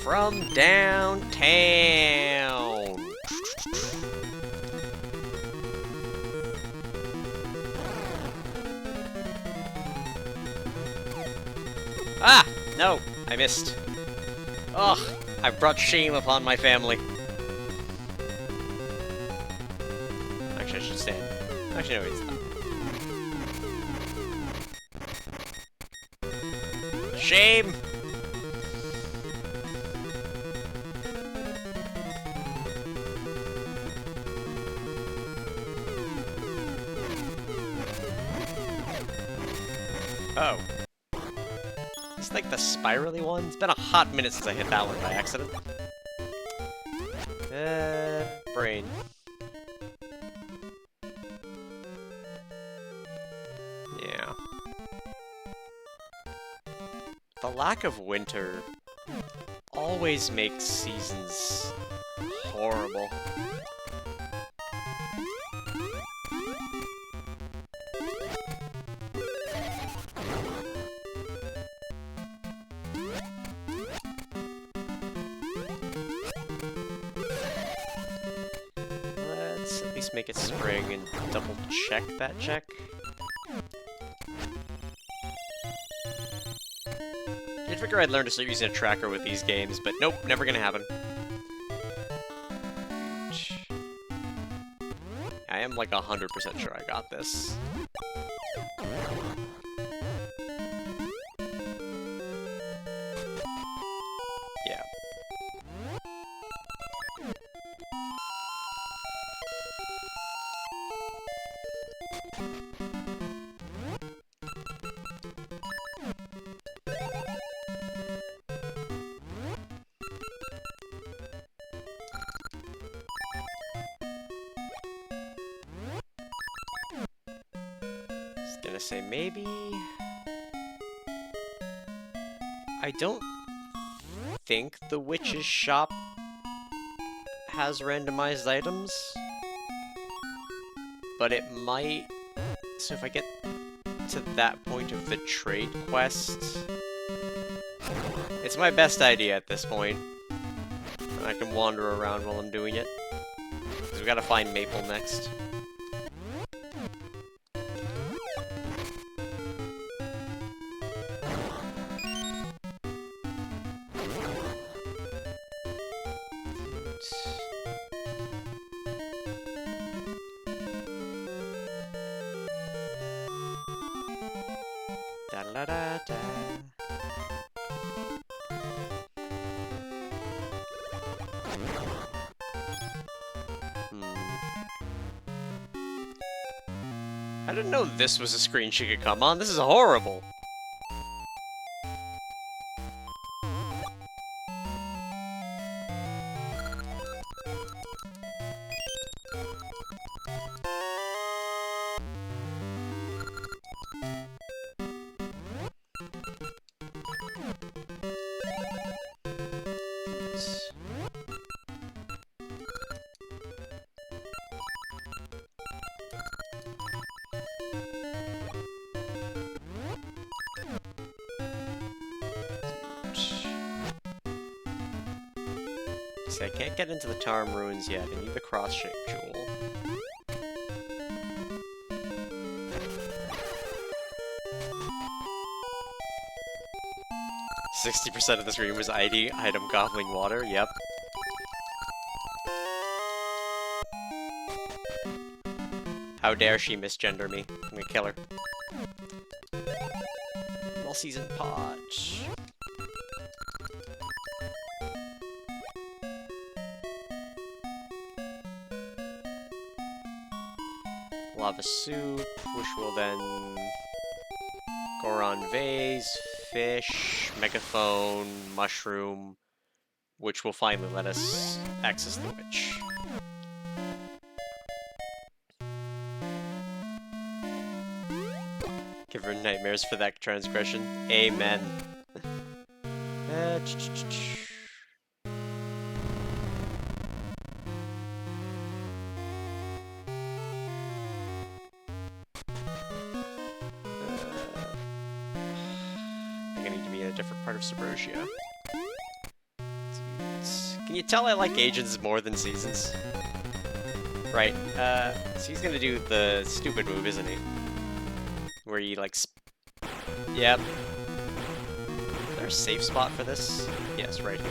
From downtown. Ah! No! I missed. Ugh! I brought shame upon my family. Actually, I should stand. Actually, no, it's not. Shame! Oh. It's like the spirally one. It's been a hot minute since I hit that one by accident. Brain. Yeah. The lack of winter always makes seasons horrible. Let's at least make it spring and double check that check. I figure I'd learn to start using a tracker with these games, but nope, never gonna happen. I am like 100% sure I got this. Yeah. Gonna say maybe... I don't think the witch's shop has randomized items, but it might. So if I get to that point of the trade quest, it's my best idea at this point. I can wander around while I'm doing it, because we gotta find Maple next. Da da da da. I didn't know this was a screen she could come on. This is horrible. See, I can't get into the Tarm Ruins yet. I need the cross-shaped jewel. "60% of the screen was ID item gobbling water." Yep. How dare she misgender me? I'm gonna kill her. All-season pot. Lava soup, which will then Goron vase, fish, megaphone, mushroom, which will finally let us access the witch. Give her nightmares for that transgression. Amen. part of Subrosia. Can you tell I like agents more than seasons? Right, so he's gonna do the stupid move, isn't he? Where he, like, yep. Is there a safe spot for this? Yes, right here.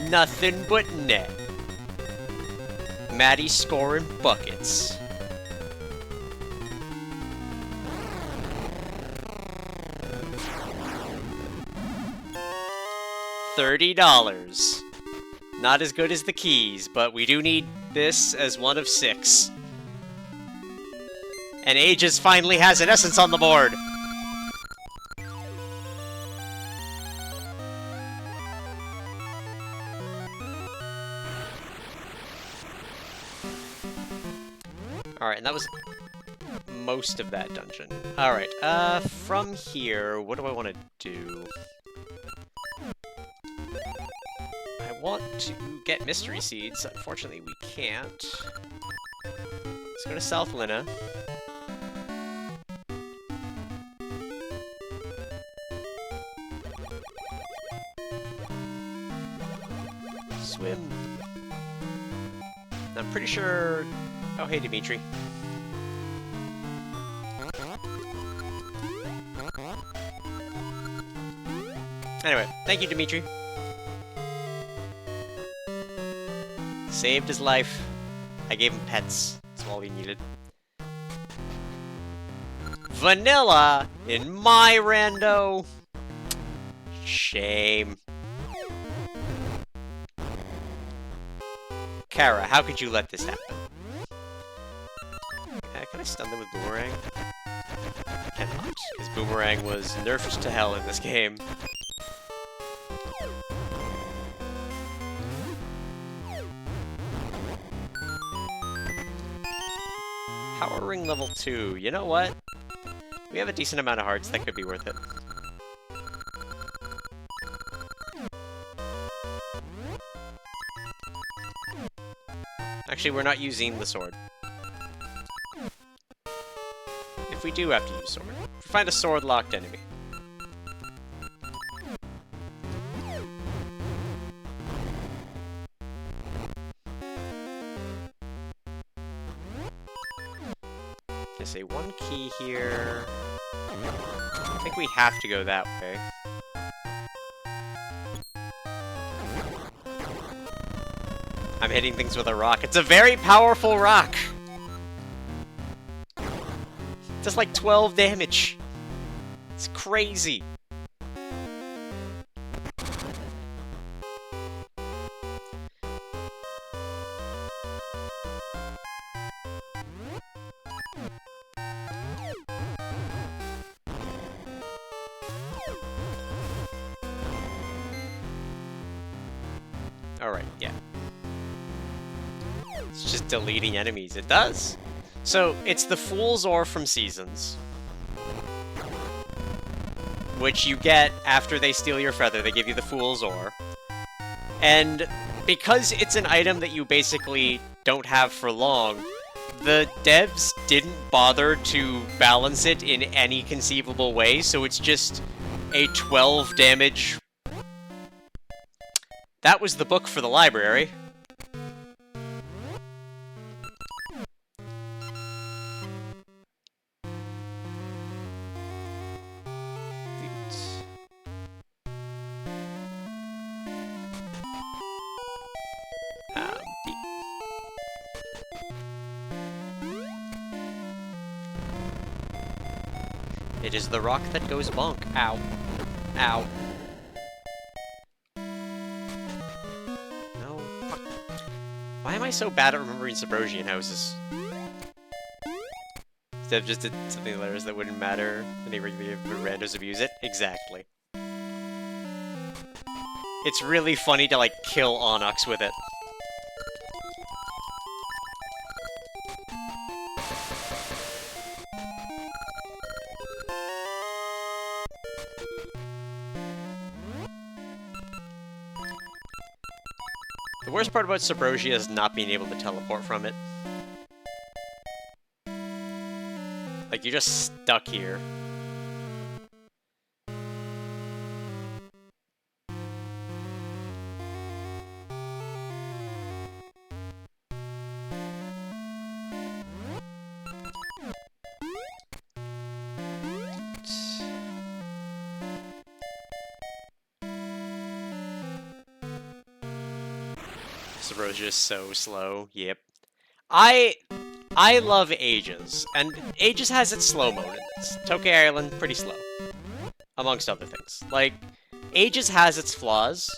Nothing but net. Maddie scoring buckets. $30. Not as good as the keys, but we do need this as one of 6. And Aegis finally has an essence on the board! Alright, and that was most of that dungeon. Alright, from here, what do I want to do? I want to get Mystery Seeds. Unfortunately, we can't. Let's go to South Lina. Swim. I'm pretty sure... Oh, hey, Dimitri. Anyway, thank you, Dimitri. Saved his life. I gave him pets. That's all he needed. Vanilla in my rando. Shame. Kara, how could you let this happen? Can I stun them with Boomerang? I cannot, because Boomerang was nerfed to hell in this game. Power Ring level 2. You know what? We have a decent amount of hearts. That could be worth it. Actually, we're not using the sword. If we do have to use sword. If we find a sword-locked enemy. I say one key here. I think we have to go that way. I'm hitting things with a rock. It's a very powerful rock! Just like 12 damage. It's crazy. Alright, yeah. It's just deleting enemies. It does! So, it's the Fool's Ore from Seasons. Which you get after they steal your feather. They give you the Fool's Ore. And because it's an item that you basically don't have for long, the devs didn't bother to balance it in any conceivable way, so it's just a 12 damage... That was the book for the library. It is the rock that goes bonk. Ow. Ow. No. Fuck. Why am I so bad at remembering Subrosian houses? Instead of just did something hilarious that wouldn't matter, and they regularly randos abuse it? Exactly. It's really funny to, like, kill Onyx with it. The worst part about Subrosia is not being able to teleport from it. Like, you're just stuck here. This road's just so slow. Yep. I love Ages, and Ages has its slow moments. Tokyo Island, pretty slow. Amongst other things. Like, Ages has its flaws,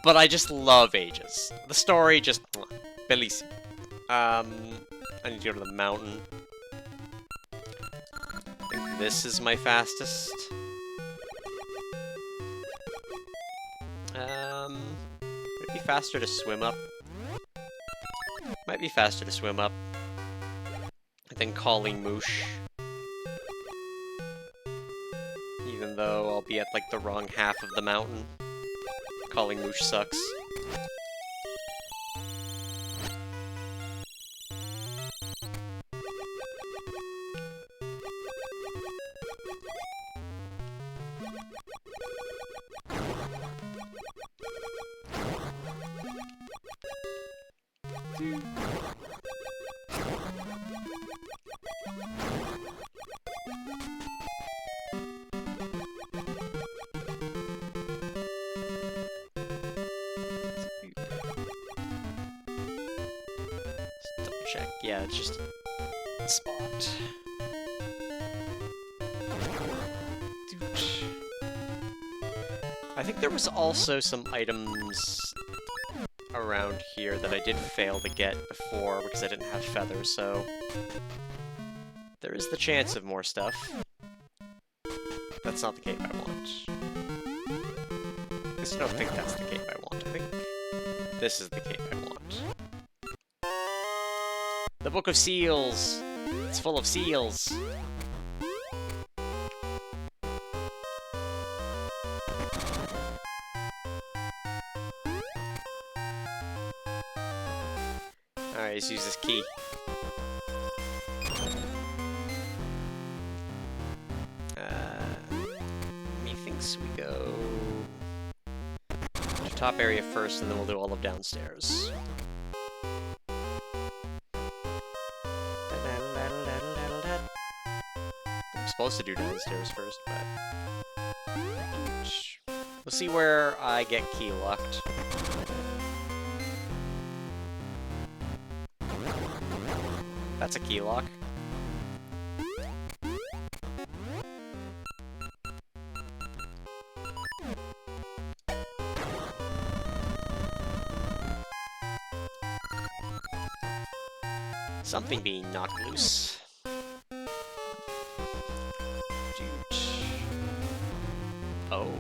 but I just love Ages. The story just... bellissimo. I need to go to the mountain. I think this is my fastest. Would it be faster to swim up? Might be faster to swim up than calling Moosh. Even though I'll be at, like, the wrong half of the mountain. Calling Moosh sucks. Check. Yeah, it's just a spot. I think there was also some items around here that I did fail to get before because I didn't have feathers, so there is the chance of more stuff. That's not the cape I want. I don't think that's the cape I want. I think this is the cape I want. The Book of Seals! It's full of seals! Alright, let's use this key. Methinks we go to the top area first, and then we'll do all of downstairs. Supposed to do downstairs first, but we'll see where I get key locked. That's a key lock. Something being knocked loose. Oh.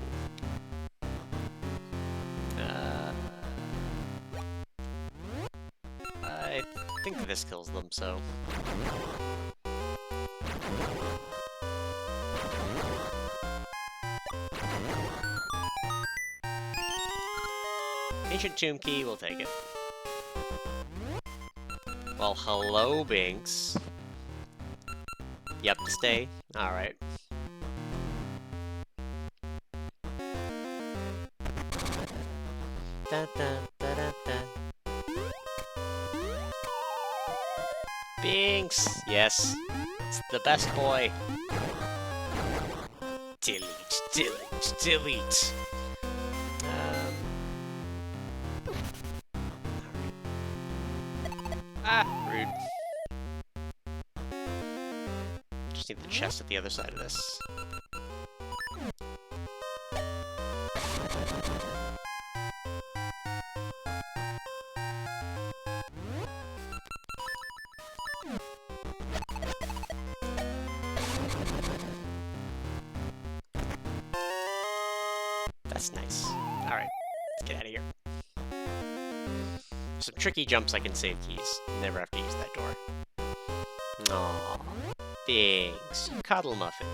I think this kills them, so... Ancient Tomb Key, we'll take it. Well, hello, Binks. You have to stay? Alright. Da, da, da, da, da. Binks! Yes, it's the best boy. Delete, delete, delete. Rude. Just need the chest at the other side of this. That's nice. Alright, let's get out of here. Some tricky jumps I can save keys. Never have to use that door. Aww. Thanks. You cuddle muffin.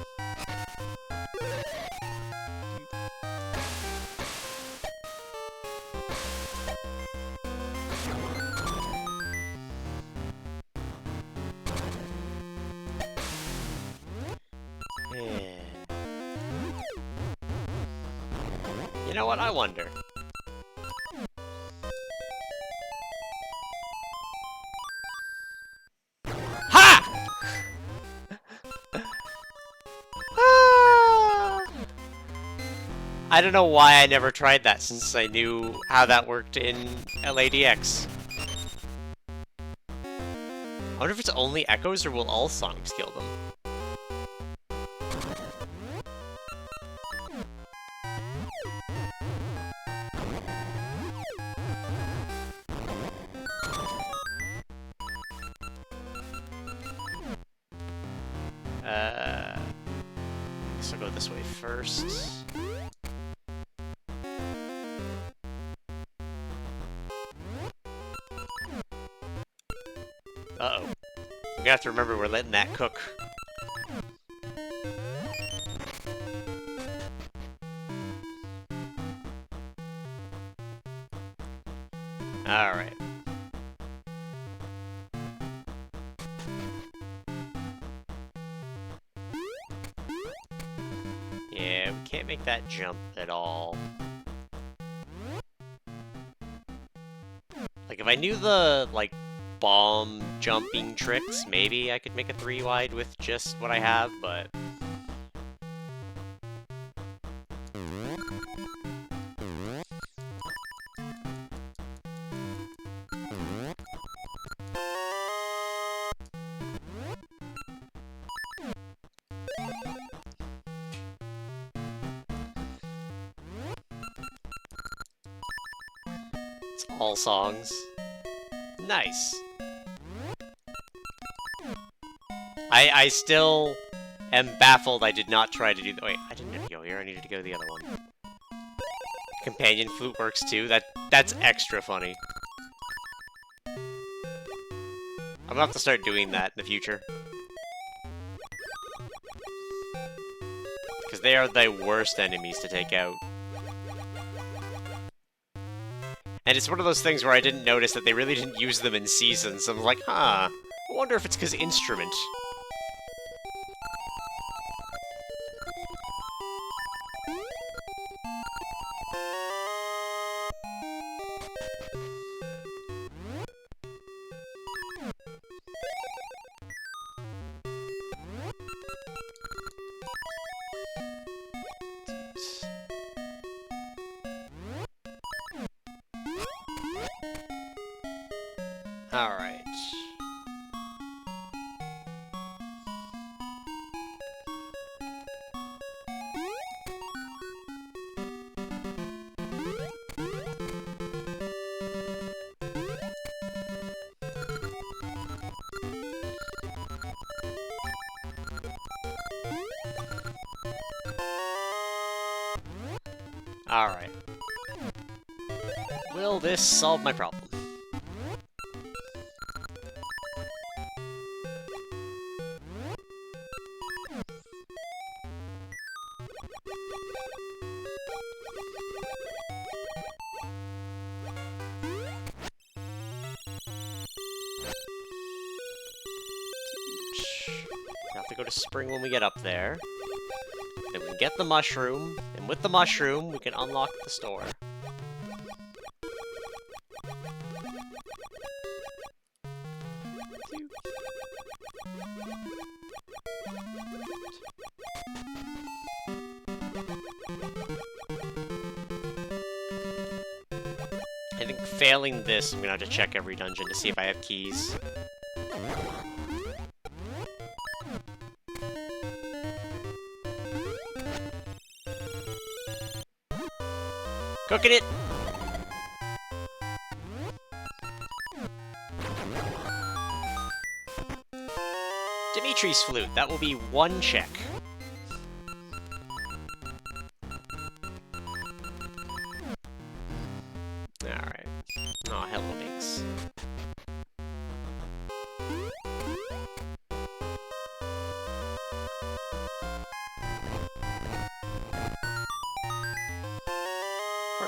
You know what? I wonder. Ha! I don't know why I never tried that since I knew how that worked in LADX. I wonder if it's only echoes or will all songs kill them? Guess I'll go this way first. Uh-oh. I'm gonna have to remember we're letting that cook. Alright. Yeah, we can't make that jump at all. Like, if I knew the, like, bomb jumping tricks, maybe I could make a 3-wide with just what I have, but... It's all songs. Nice. I still am baffled I did not try to do the— wait, I didn't need to go here, I needed to go to the other one. Companion flute works too, that's extra funny. I'm gonna have to start doing that in the future. Because they are the worst enemies to take out. And it's one of those things where I didn't notice that they really didn't use them in seasons. I'm like, huh, I wonder if it's because instrument. Alright. Alright. Will this solve my problem? Have to go to spring when we get up there. Then we can get the mushroom, and with the mushroom, we can unlock the store. I think failing this, I'm gonna have to check every dungeon to see if I have keys. Cooking it! Dimitri's flute, that will be one check. Alright. Oh, hello, Binks.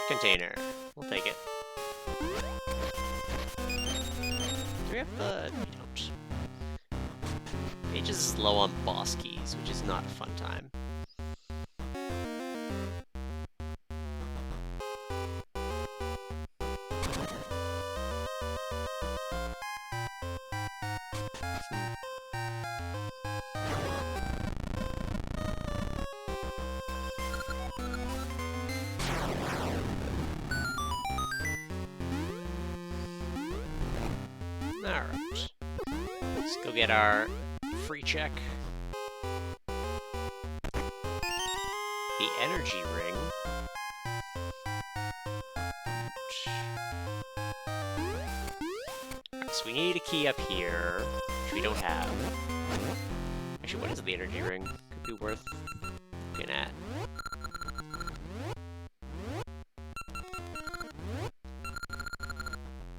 Container. We'll take it. Do we have the... we don't. Mage is low on boss keys, which is not a fun time. Alright. Let's go get our free check. The energy ring. Alright, so we need a key up here, which we don't have. Actually, what is the energy ring? Could be worth looking at.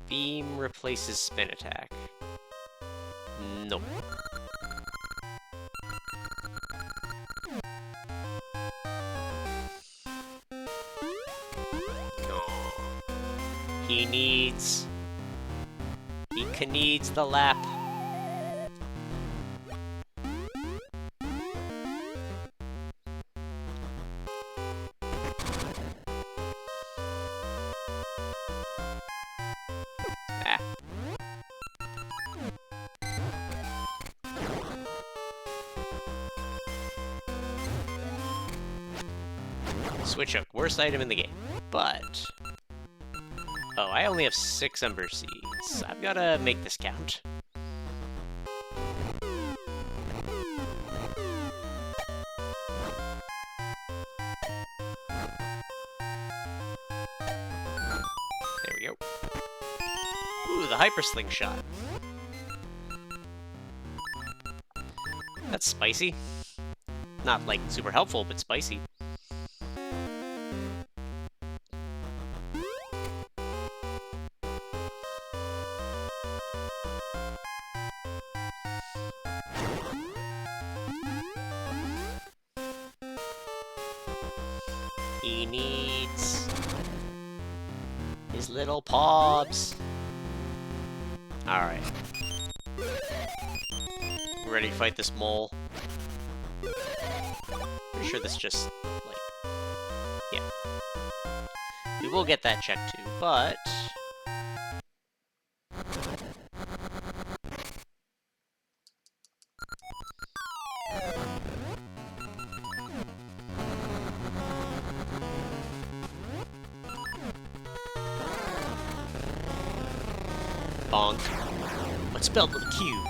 Beam replaces spin attack. Nope. No. He needs the lap. Ah. Switch hook, worst item in the game. But... oh, I only have 6 Ember Seeds. I've gotta make this count. There we go. Ooh, the Hyper Slingshot. That's spicy. Not, like, super helpful, but spicy. He needs his little paws. Alright. Ready to fight this mole? Pretty sure this just, like... yeah. We will get that check too, but... bonk. What's spelled with a Q?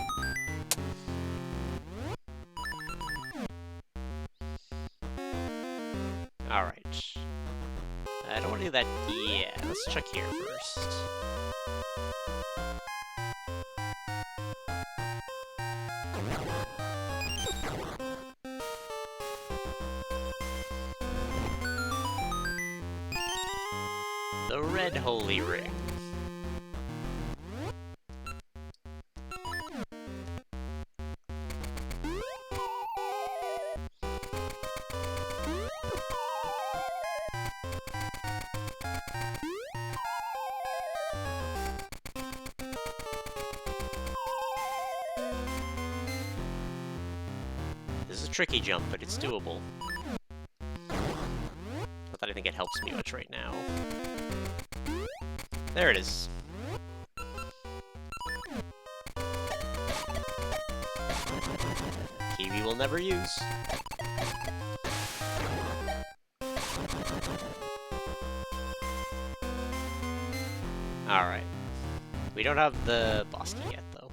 Alright. I don't want to do that. Yeah, let's check here first. The red holy ring. This is a tricky jump, but it's doable. Not that I think it helps me much right now. There it is. Kiwi will never use. Alright. We don't have the boss key yet, though.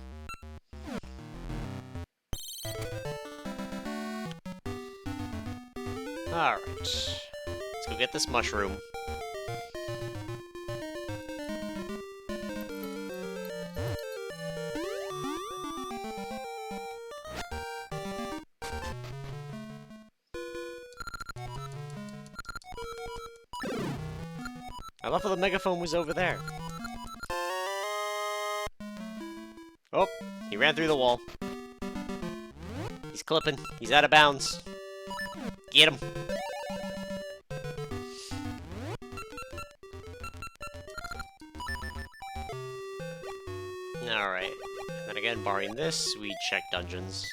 Alright. Let's go get this mushroom. I love how the megaphone was over there. Oh, he ran through the wall. He's clipping. He's out of bounds. Get him. Alright. And then again, barring this, we check dungeons.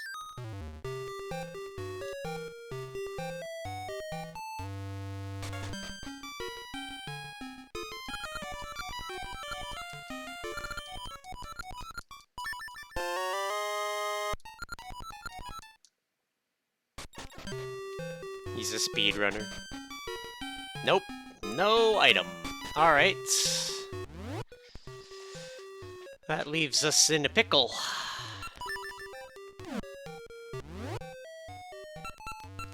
He's a speedrunner. Nope. No item. Alright. That leaves us in a pickle.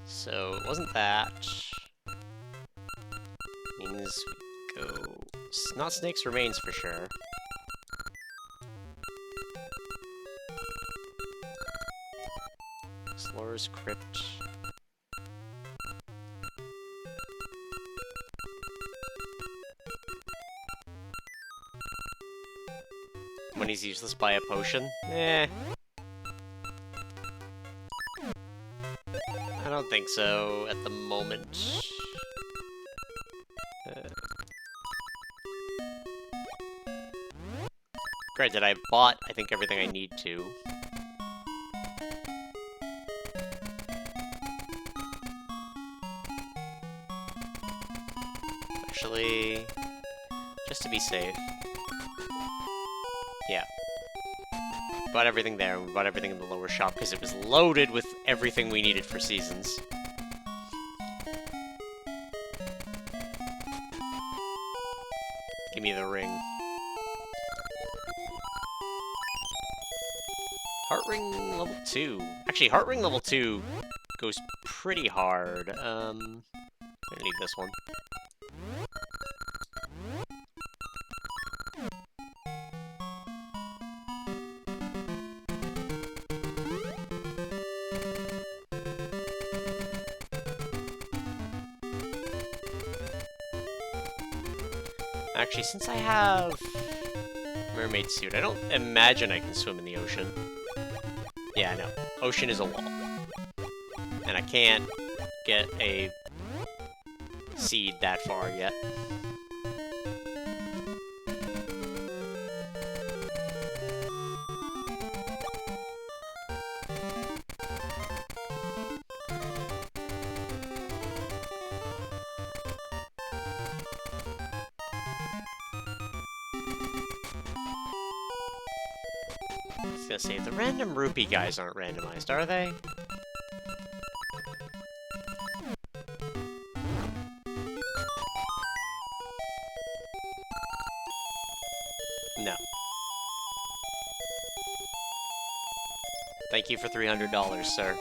So, it wasn't that. Means we go... Not Snake's Remains for sure. Slur's Crypt. When he's useless, buy a potion? Eh. I don't think so at the moment. Granted, I've bought, I think, everything I need to. Actually, just to be safe. Yeah. Bought everything there, and we bought everything in the lower shop, because it was loaded with everything we needed for seasons. Give me the ring. Heart Ring level 2. Actually, Heart Ring level 2 goes pretty hard. I need this one. Actually, since I have mermaid suit, I don't imagine I can swim in the ocean. Yeah, I know. Ocean is a wall. And I can't get a seed that far yet. I was gonna say, the random rupee guys aren't randomized, are they? No. Thank you for $300, sir.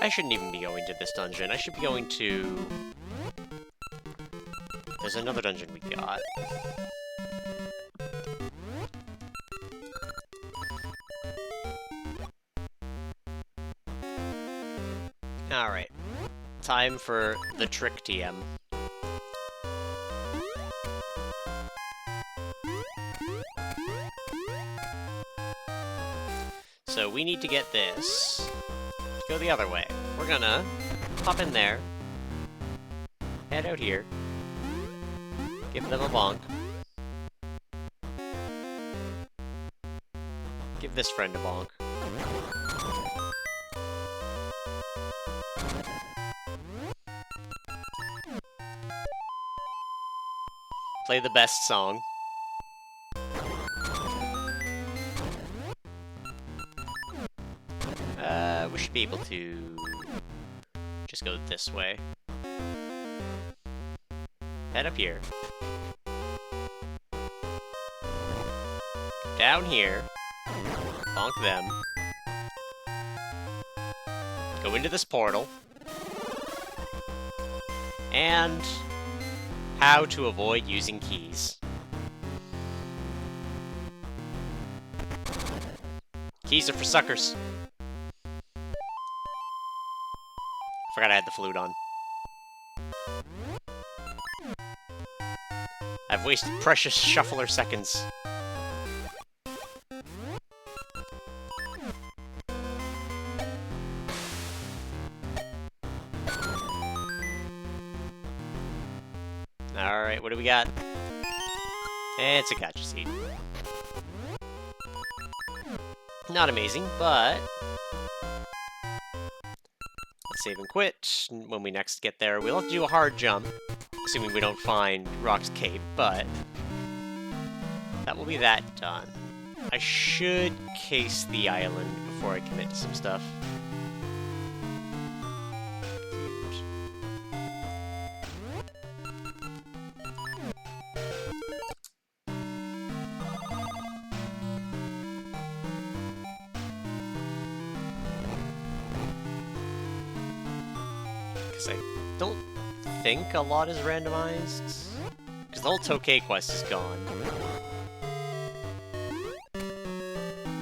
I shouldn't even be going to this dungeon. I should be going to... There's another dungeon we got. Alright. Time for the trick TM. So we need to get this to go the other way. We're gonna hop in there, head out here, give them a bonk, give this friend a bonk. Play the best song. We should be able to just go this way. Head up here. Down here. Bonk them. Go into this portal. And how to avoid using keys. Keys are for suckers. Forgot I had the flute on. I've wasted precious shuffler seconds. Alright, what do we got? It's a gotcha seed. Not amazing, but... Let's save and quit. When we next get there, we'll have to do a hard jump, assuming we don't find Rock's Cape, but... that will be that done. I should case the island before I commit to some stuff. Because I don't think a lot is randomized. Because the whole Tokay quest is gone.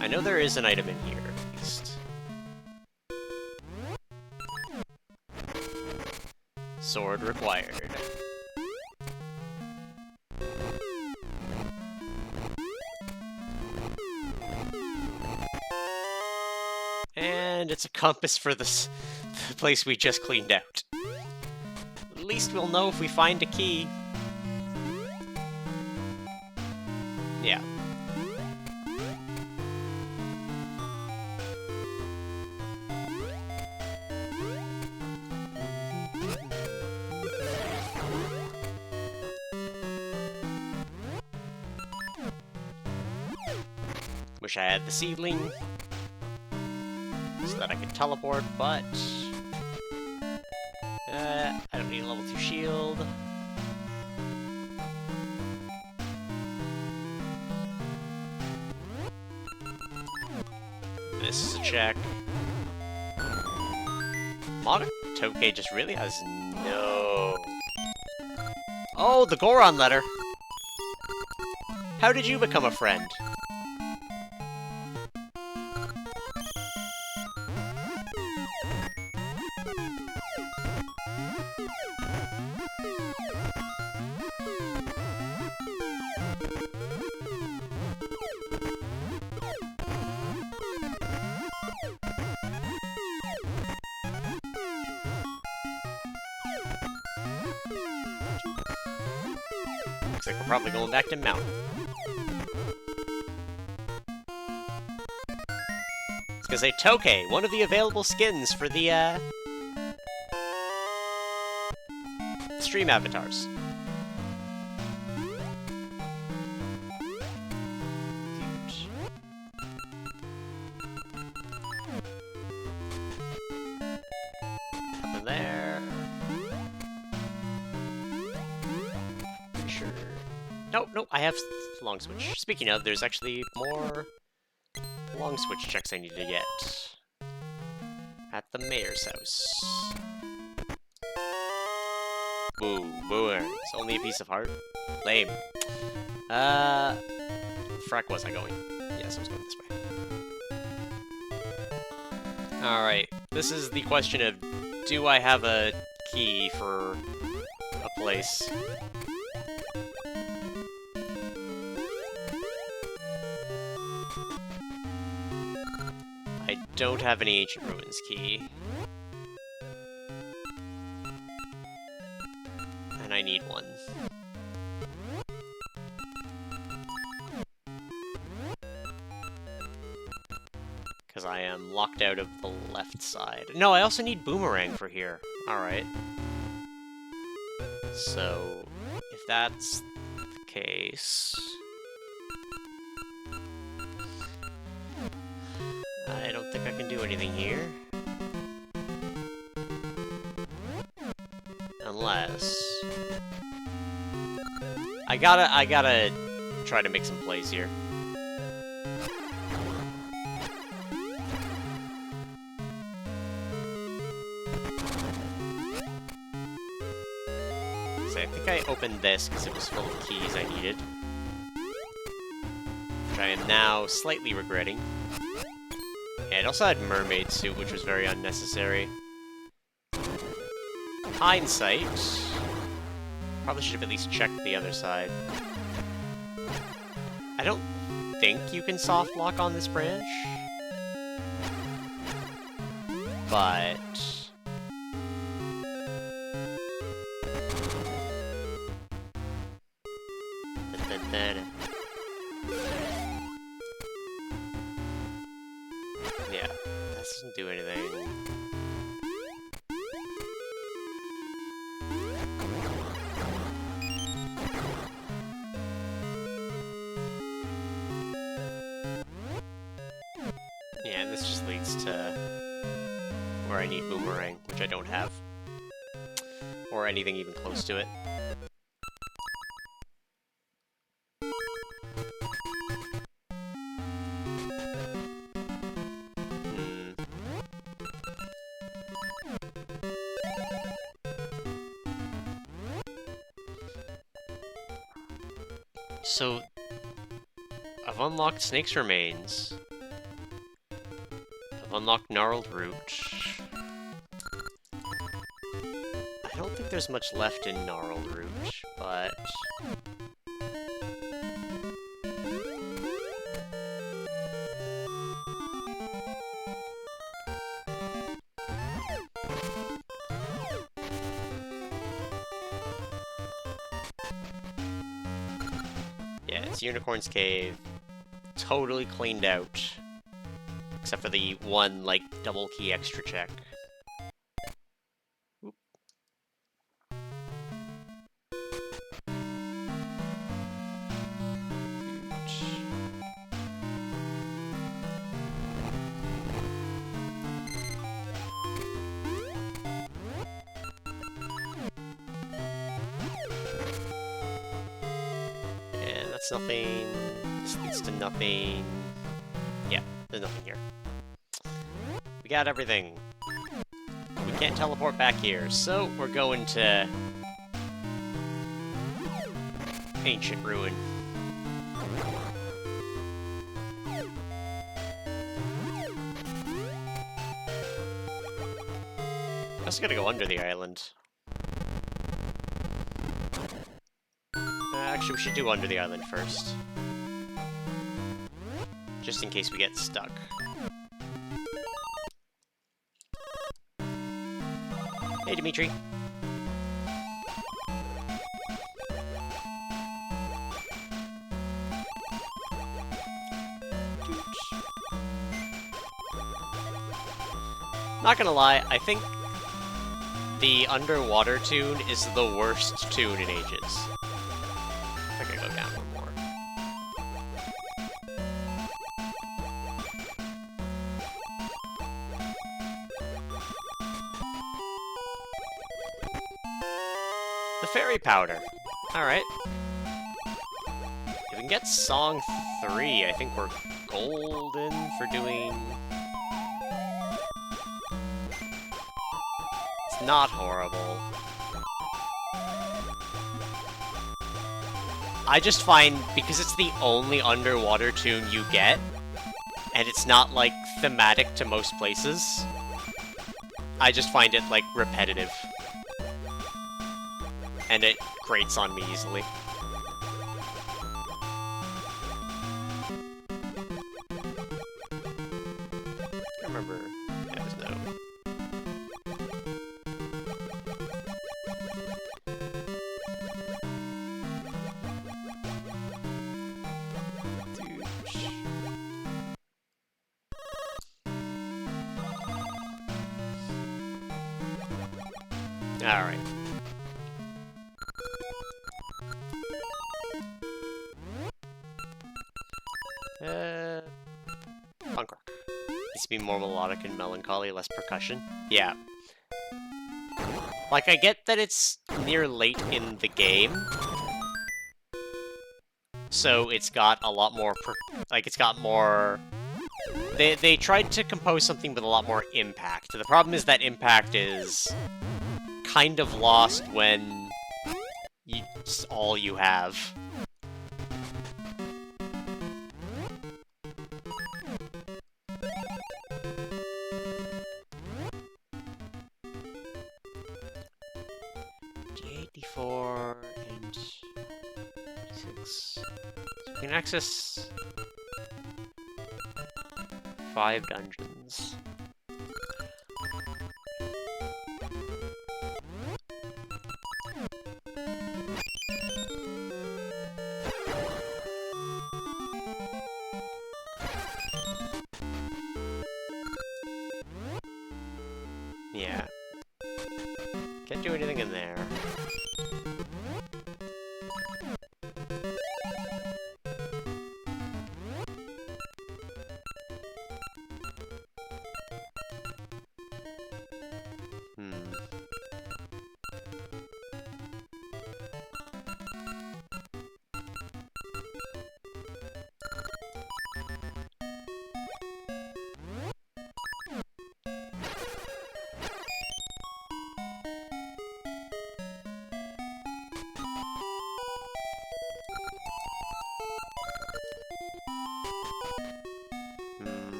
I know there is an item in here, at least. Sword required. And it's a compass for the place we just cleaned out. At least we'll know if we find a key. Yeah. Wish I had the seedling so that I could teleport, but I don't need a level 2 shield. This is a check. Tokay just really has no... Oh, the Goron letter! How did you become a friend? Looks like we're probably going back to Mountain. It's gonna say Tokay, one of the available skins for the, stream avatars. Huge. Up in there. Pretty sure. Nope, I have long switch. Speaking of, there's actually more long switch checks I need to get at the mayor's house. Boo, booers. Only a piece of heart? Lame. Frack was I going? Yes, I was going this way. Alright, this is the question of, do I have a key for a place? I don't have an Ancient Ruins key. And I need one. Because I am locked out of the left side. No, I also need Boomerang for here. Alright. So, if that's the case... I don't think I can do anything here. Unless... I gotta try to make some plays here. So I think I opened this because it was full of keys I needed. Which I am now slightly regretting. Yeah, it also had Mermaid Suit, which was very unnecessary. Hindsight. Probably should have at least checked the other side. I don't think you can soft lock on this branch. But... Doesn't do anything. Yeah, and this just leads to where I need Boomerang, which I don't have. Or anything even close to it. So, I've unlocked Snake's Remains. I've unlocked Gnarled Root. I don't think there's much left in Gnarled Root, but... yeah, it's Unicorn's Cave. Totally cleaned out. Except for the one, like, double key extra check. Oop. And that's nothing. This leads to nothing. Yeah, there's nothing here. We got everything. We can't teleport back here, so we're going to Ancient Ruin. I also gotta go under the island. Actually, we should do under the island first. Just in case we get stuck. Hey, Dimitri. Not gonna lie, I think the underwater tune is the worst tune in ages. I gotta go down one more. The fairy powder. Alright. If we can get song 3, I think we're golden for doing... It's not horrible. I just find, because it's the only underwater tune you get, and it's not, like, thematic to most places, I just find it, like, repetitive. And it grates on me easily. I remember... yeah, there's no... Alright. Punk rock. Needs to be more melodic and melancholy, less percussion. Yeah. Like, I get that it's near late in the game, so it's got a lot more, it's got more... They tried to compose something with a lot more impact. The problem is that impact is kind of lost when it's all you have. D4 and 6. So we can access 5 dungeons.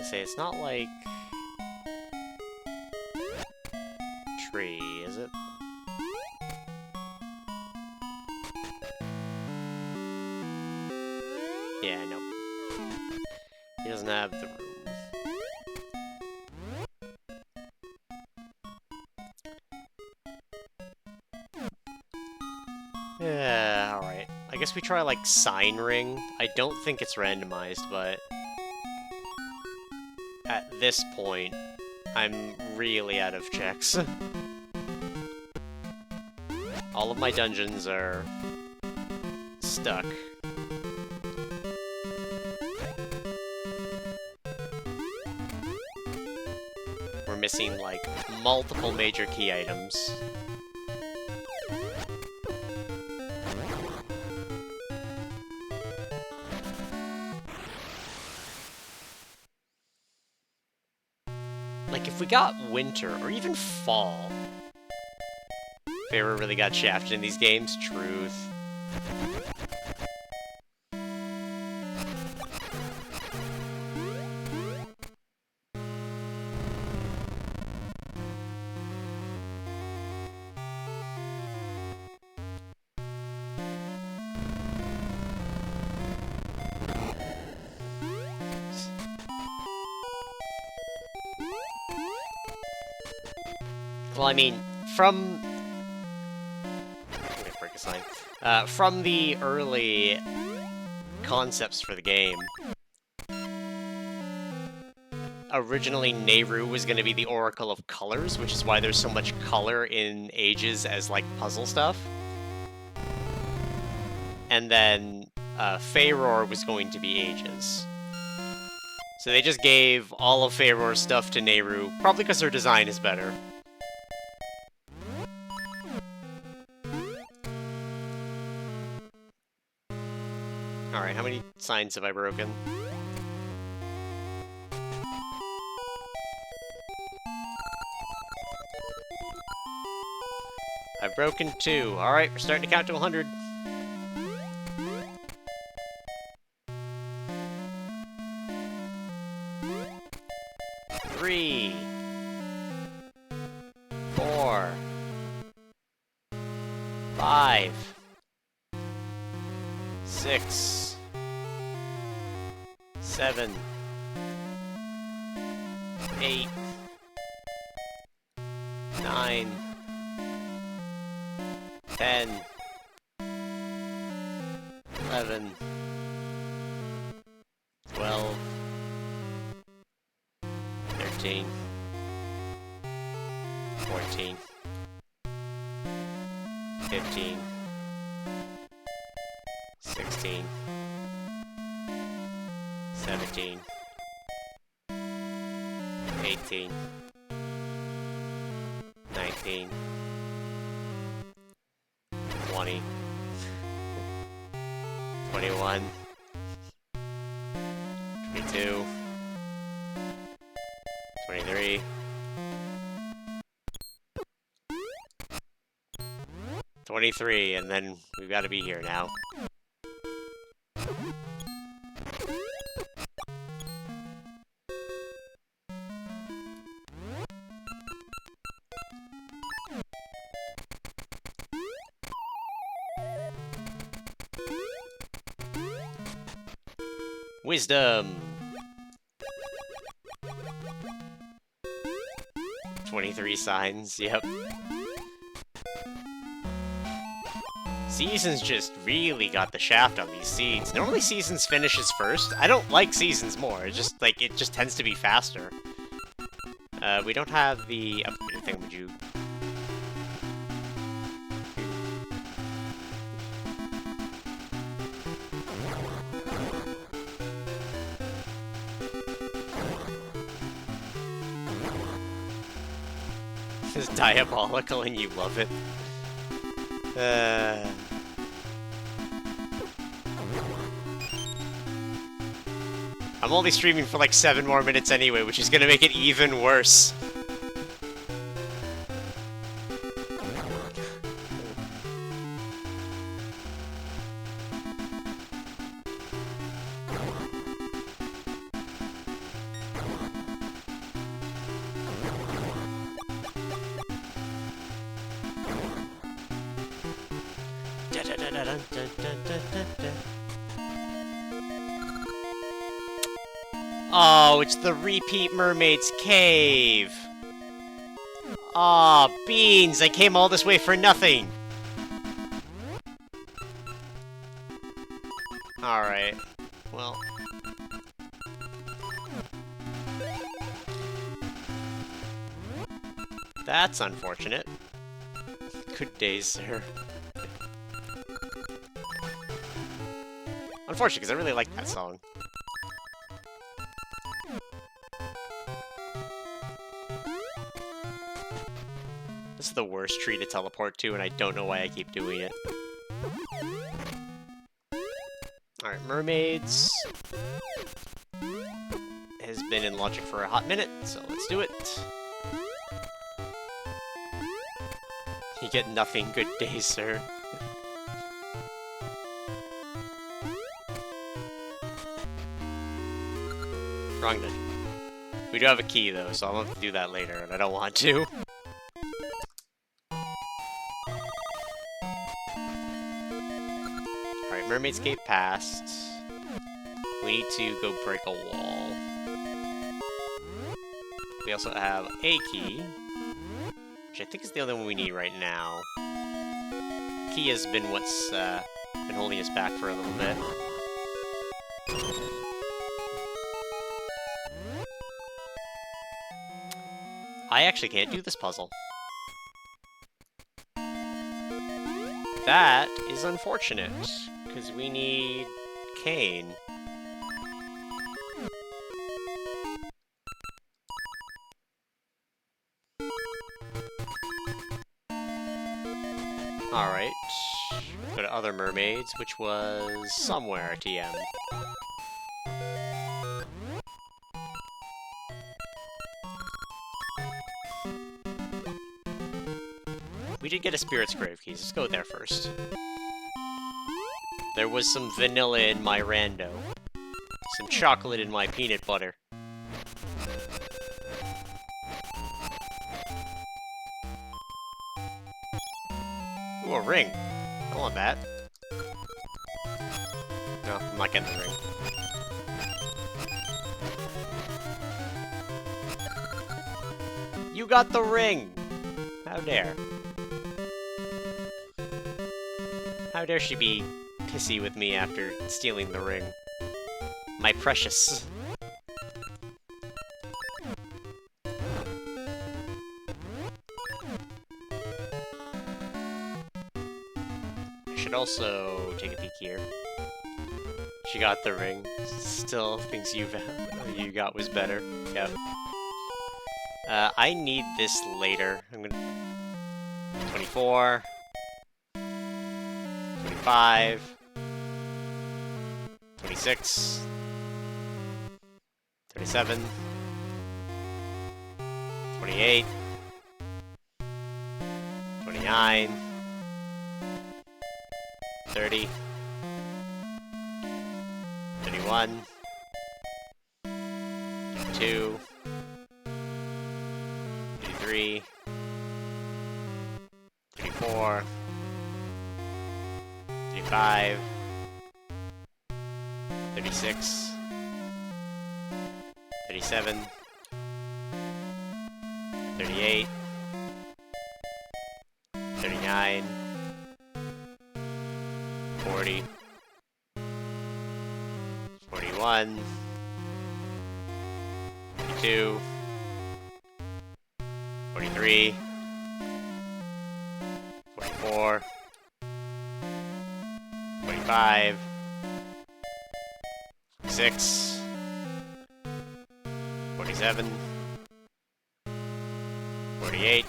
say, it's not like... tree, is it? Yeah, no. He doesn't have the room. Yeah, alright. I guess we try, like, Sign Ring. I don't think it's randomized, but... at this point, I'm really out of checks. All of my dungeons are... stuck. We're missing, like, multiple major key items. Like, if we got winter, or even fall... Feyre really got shafted in these games? Truth. Well, I mean, from... I'm gonna break a sign. From the early concepts for the game, originally Nehru was going to be the Oracle of Colors, which is why there's so much color in Ages as, like, puzzle stuff. And then Feyror was going to be Ages. So they just gave all of Feyror's stuff to Nehru, probably because their design is better. Alright, how many signs have I broken? I've broken 2. Alright, we're starting to count to 100. Three. 4. 5. 6. 7. 8. 9. 10. 11. 12. 13. 14. 15. 16. 17. 18. 19. 20. 21. 22. 23. 23, and then we've got to be here now. Wisdom! 23 signs, yep. Seasons just really got the shaft on these seeds. Normally Seasons finishes first. I don't like Seasons more, it's just, like, it just tends to be faster. We don't have the upgraded thing, would you... This is diabolical and you love it. I'm only streaming for like 7 more minutes anyway, which is gonna make it even worse. Oh, it's the repeat Mermaid's Cave! Aw, beans! I came all this way for nothing! Alright. Well... That's unfortunate. Good days, sir. Unfortunate, because I really like that song. This is the worst tree to teleport to, and I don't know why I keep doing it. Alright, mermaids. Has been in logic for a hot minute, so let's do it. You get nothing, good day, sir. Wrong dungeon. We do have a key, though, so I'll have to do that later, and I don't want to. Alright, Mermaid's Cave passed. We need to go break a wall. We also have a key, which I think is the only one we need right now. Key has been what's been holding us back for a little bit. I actually can't do this puzzle. That is unfortunate, because we need Kane. Alright, go to other mermaids, which was somewhere, TM. We did get a Spirit's Grave Keys, let's go there first. There was some vanilla in my rando. Some chocolate in my peanut butter. Ooh, a ring. I want that. No, I'm not getting the ring. You got the ring! How dare. How dare she be pissy with me after stealing the ring. My precious. I should also take a peek here. She got the ring. Still thinks you got was better. Yep. I need this later. I'm gonna... 24. 25. 26. 27. 28. 29. 30. 31. 32. 33. 34. 35. 36. 37. 38. 39. 40. 41. 42. 43. 44. 45. 46. 47. 48.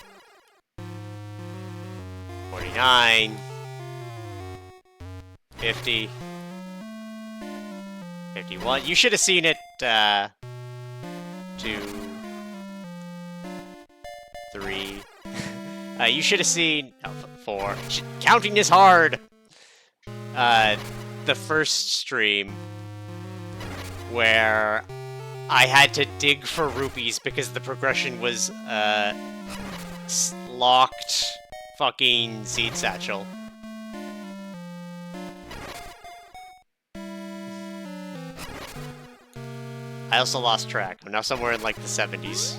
49. 50. 51. You should have seen it, 2, 3. You should have seen... Oh, 4. Counting is hard! The first stream where I had to dig for rupees because the progression was, locked fucking Seed Satchel. I also lost track. I'm now somewhere in like the 70s.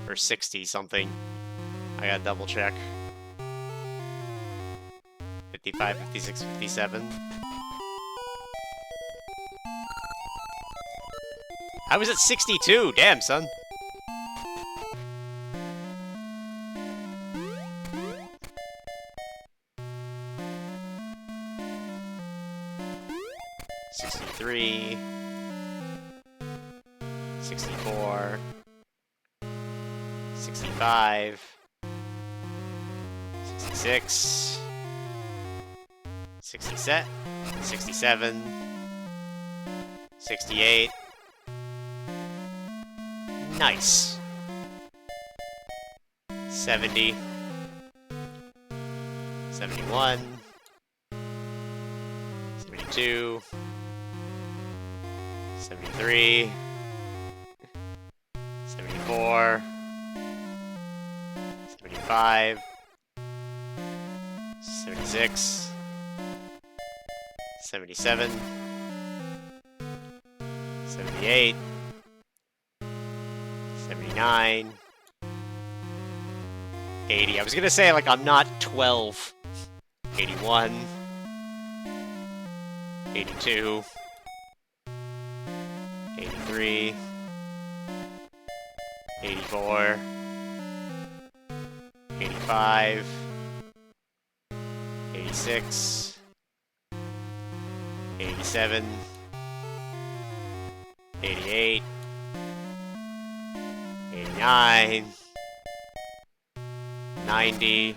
Or 60 something. I gotta double check. 55, 56, 57. I was at 62! Damn, son! '63, 64, 65, 66, 67, 67, 68. Nice. 70, 71, 72, 73, 74, 75, 76, 77, 78, 79, 80. I was gonna say, like, I'm not 12. 81, 82, 83, 84, 85, 86, 87, 88, 89, 90,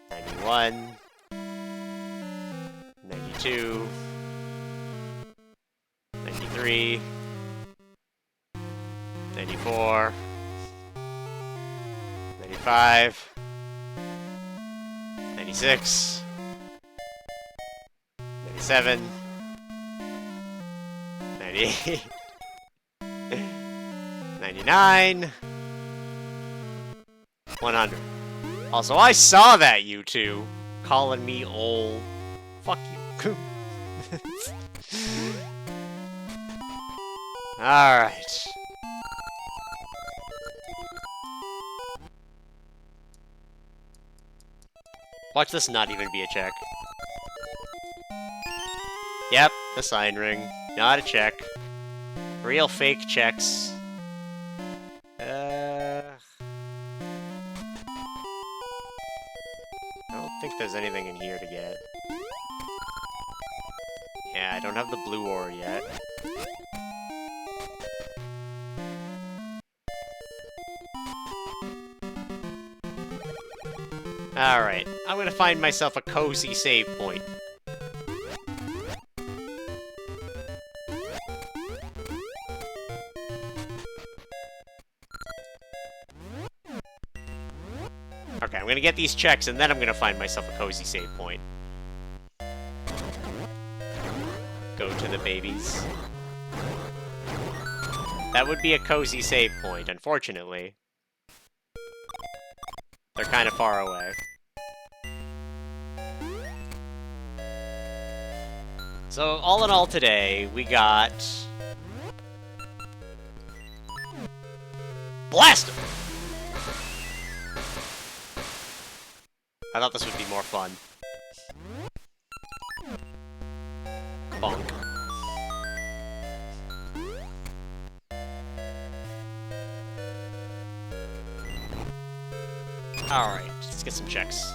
91, 92, 93, 94, 95, 96, 97, 98, 99, 100. Also, I saw that, you two, calling me old. Fuck you. Alright. Watch this not even be a check. Yep, the sign ring. Not a check. Real fake checks. I don't think there's anything in here to get. Yeah, I don't have the blue ore yet. Alright, I'm gonna find myself a cozy save point. Okay, I'm gonna get these checks, and then I'm gonna find myself a cozy save point. Go to the babies. That would be a cozy save point, unfortunately. They're kind of far away. So, all in all today, we got... Blast him! I thought this would be more fun. Bonk. Alright, let's get some checks.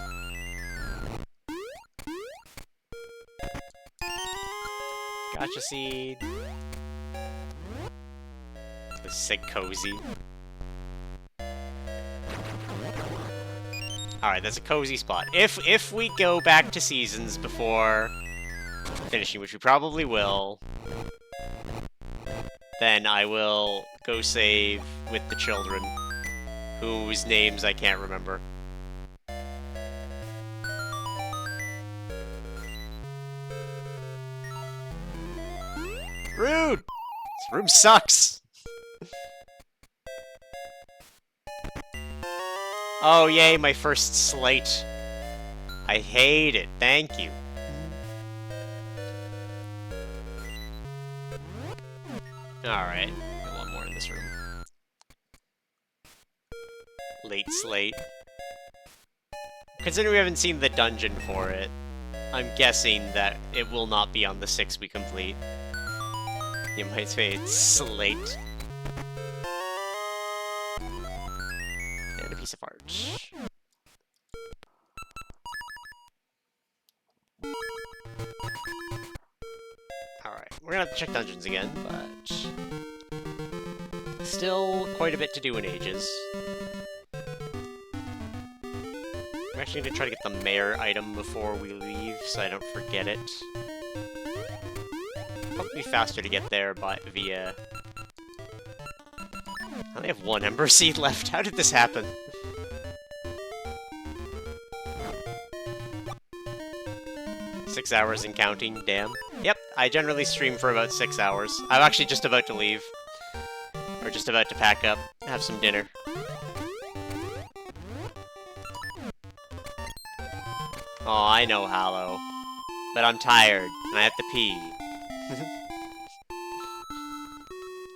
Gotcha seed. This sick cozy. Alright, that's a cozy spot. If we go back to seasons before finishing, which we probably will, then I will go save with the children, whose names I can't remember. Rude! This room sucks! Oh, yay, my first slate. I hate it. Thank you. Alright, got one more in this room. Late slate. Considering we haven't seen the dungeon for it, I'm guessing that it will not be on the 6 we complete. You might say it's slate. And a piece of art. Alright, we're gonna have to check dungeons again, but... still quite a bit to do in Ages. I'm actually gonna try to get the mayor item before we leave, so I don't forget it. Probably faster to get there via... I only have one Ember Seed left. How did this happen? Six hours and counting, damn. Yep, I generally stream for about 6 hours. I'm actually just about to leave. Or just about to pack up, have some dinner. Oh, I know, Hallow. But I'm tired, and I have to pee.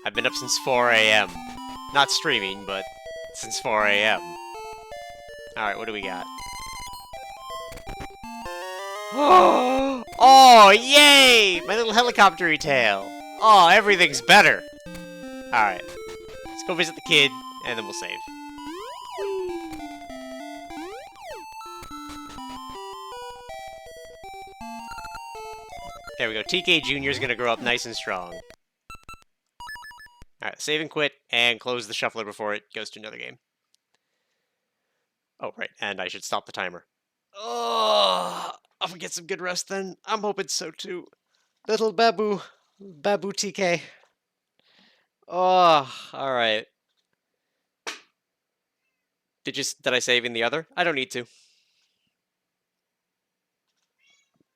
I've been up since 4 AM. Not streaming, but since 4 AM. Alright, what do we got? Oh, yay! My little helicopter-y tail. Oh, everything's better. Alright. Let's go visit the kid, and then we'll save. There we go. TK Jr. is gonna grow up nice and strong. Alright, save and quit, and close the shuffler before it goes to another game. Oh, right, and I should stop the timer. Oh, I'm gonna get some good rest then. I'm hoping so too. Little Babu TK. Oh, alright. Did I save in the other? I don't need to.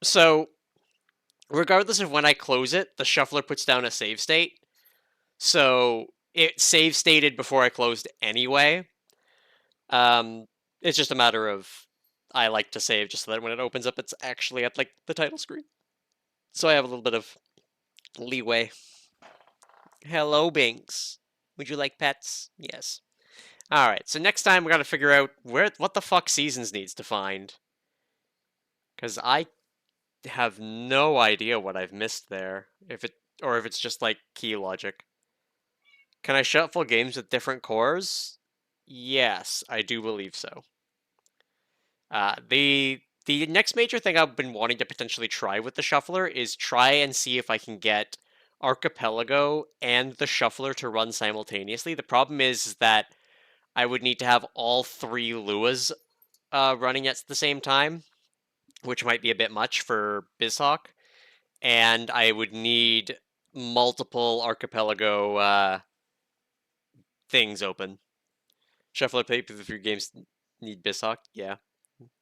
So, regardless of when I close it, the shuffler puts down a save state. So, it save stated before I closed anyway. It's just a matter of I like to save just so that when it opens up, it's actually at, like, the title screen. So I have a little bit of leeway. Hello, Binks. Would you like pets? Yes. Alright, so next time we gotta figure out what the fuck Seasons needs to find. Because I have no idea what I've missed there. If it's just, like, key logic. Can I shuffle games with different cores? Yes, I do believe so. The next major thing I've been wanting to potentially try with the shuffler is try and see if I can get Archipelago and the shuffler to run simultaneously. The problem is that I would need to have all 3 Luas running at the same time, which might be a bit much for BizHawk, and I would need multiple Archipelago things open. Shuffler play for the 3 games need BizHawk? Yeah.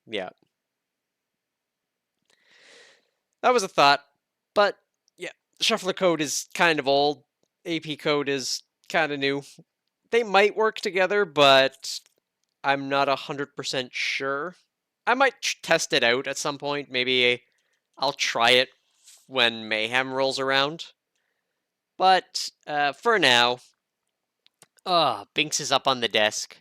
Yeah. That was a thought, but yeah, Shuffler code is kind of old. AP code is kind of new. They might work together, but I'm not 100% sure. I might test it out at some point. Maybe I'll try it when Mayhem rolls around. But for now, Binks is up on the desk.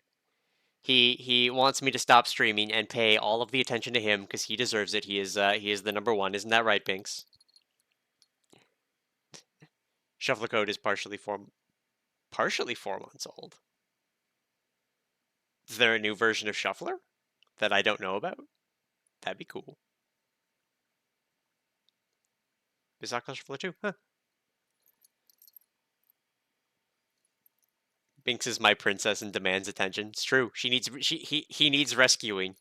He wants me to stop streaming and pay all of the attention to him because he deserves it. He is the number one. Isn't that right, Binks? Shuffler code is partially 4 months old. Is there a new version of Shuffler that I don't know about? That'd be cool. Is that Shuffler 2? Huh. Binks is my princess and demands attention. It's true. He needs rescuing.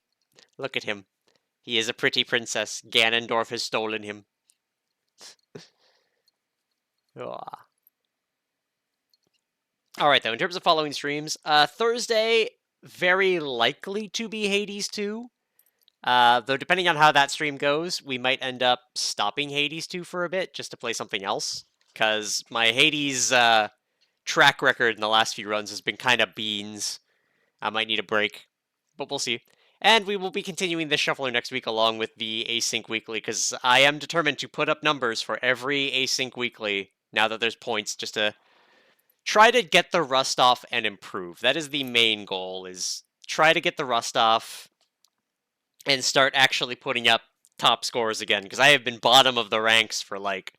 Look at him. He is a pretty princess. Ganondorf has stolen him. Alright, though, in terms of following streams, Thursday, very likely to be Hades 2. Though, depending on how that stream goes, we might end up stopping Hades 2 for a bit, just to play something else. Because my Hades, track record in the last few runs has been kind of beans. I might need a break, but we'll see. And we will be continuing the Shuffler next week along with the Async Weekly, because I am determined to put up numbers for every Async Weekly, now that there's points, just to try to get the rust off and improve. That is the main goal, is try to get the rust off and start actually putting up top scores again, because I have been bottom of the ranks for like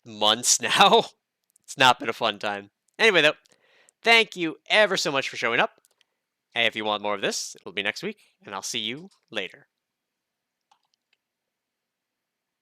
months now. It's not been a fun time. Anyway, though, thank you ever so much for showing up. Hey, if you want more of this, it'll be next week, and I'll see you later.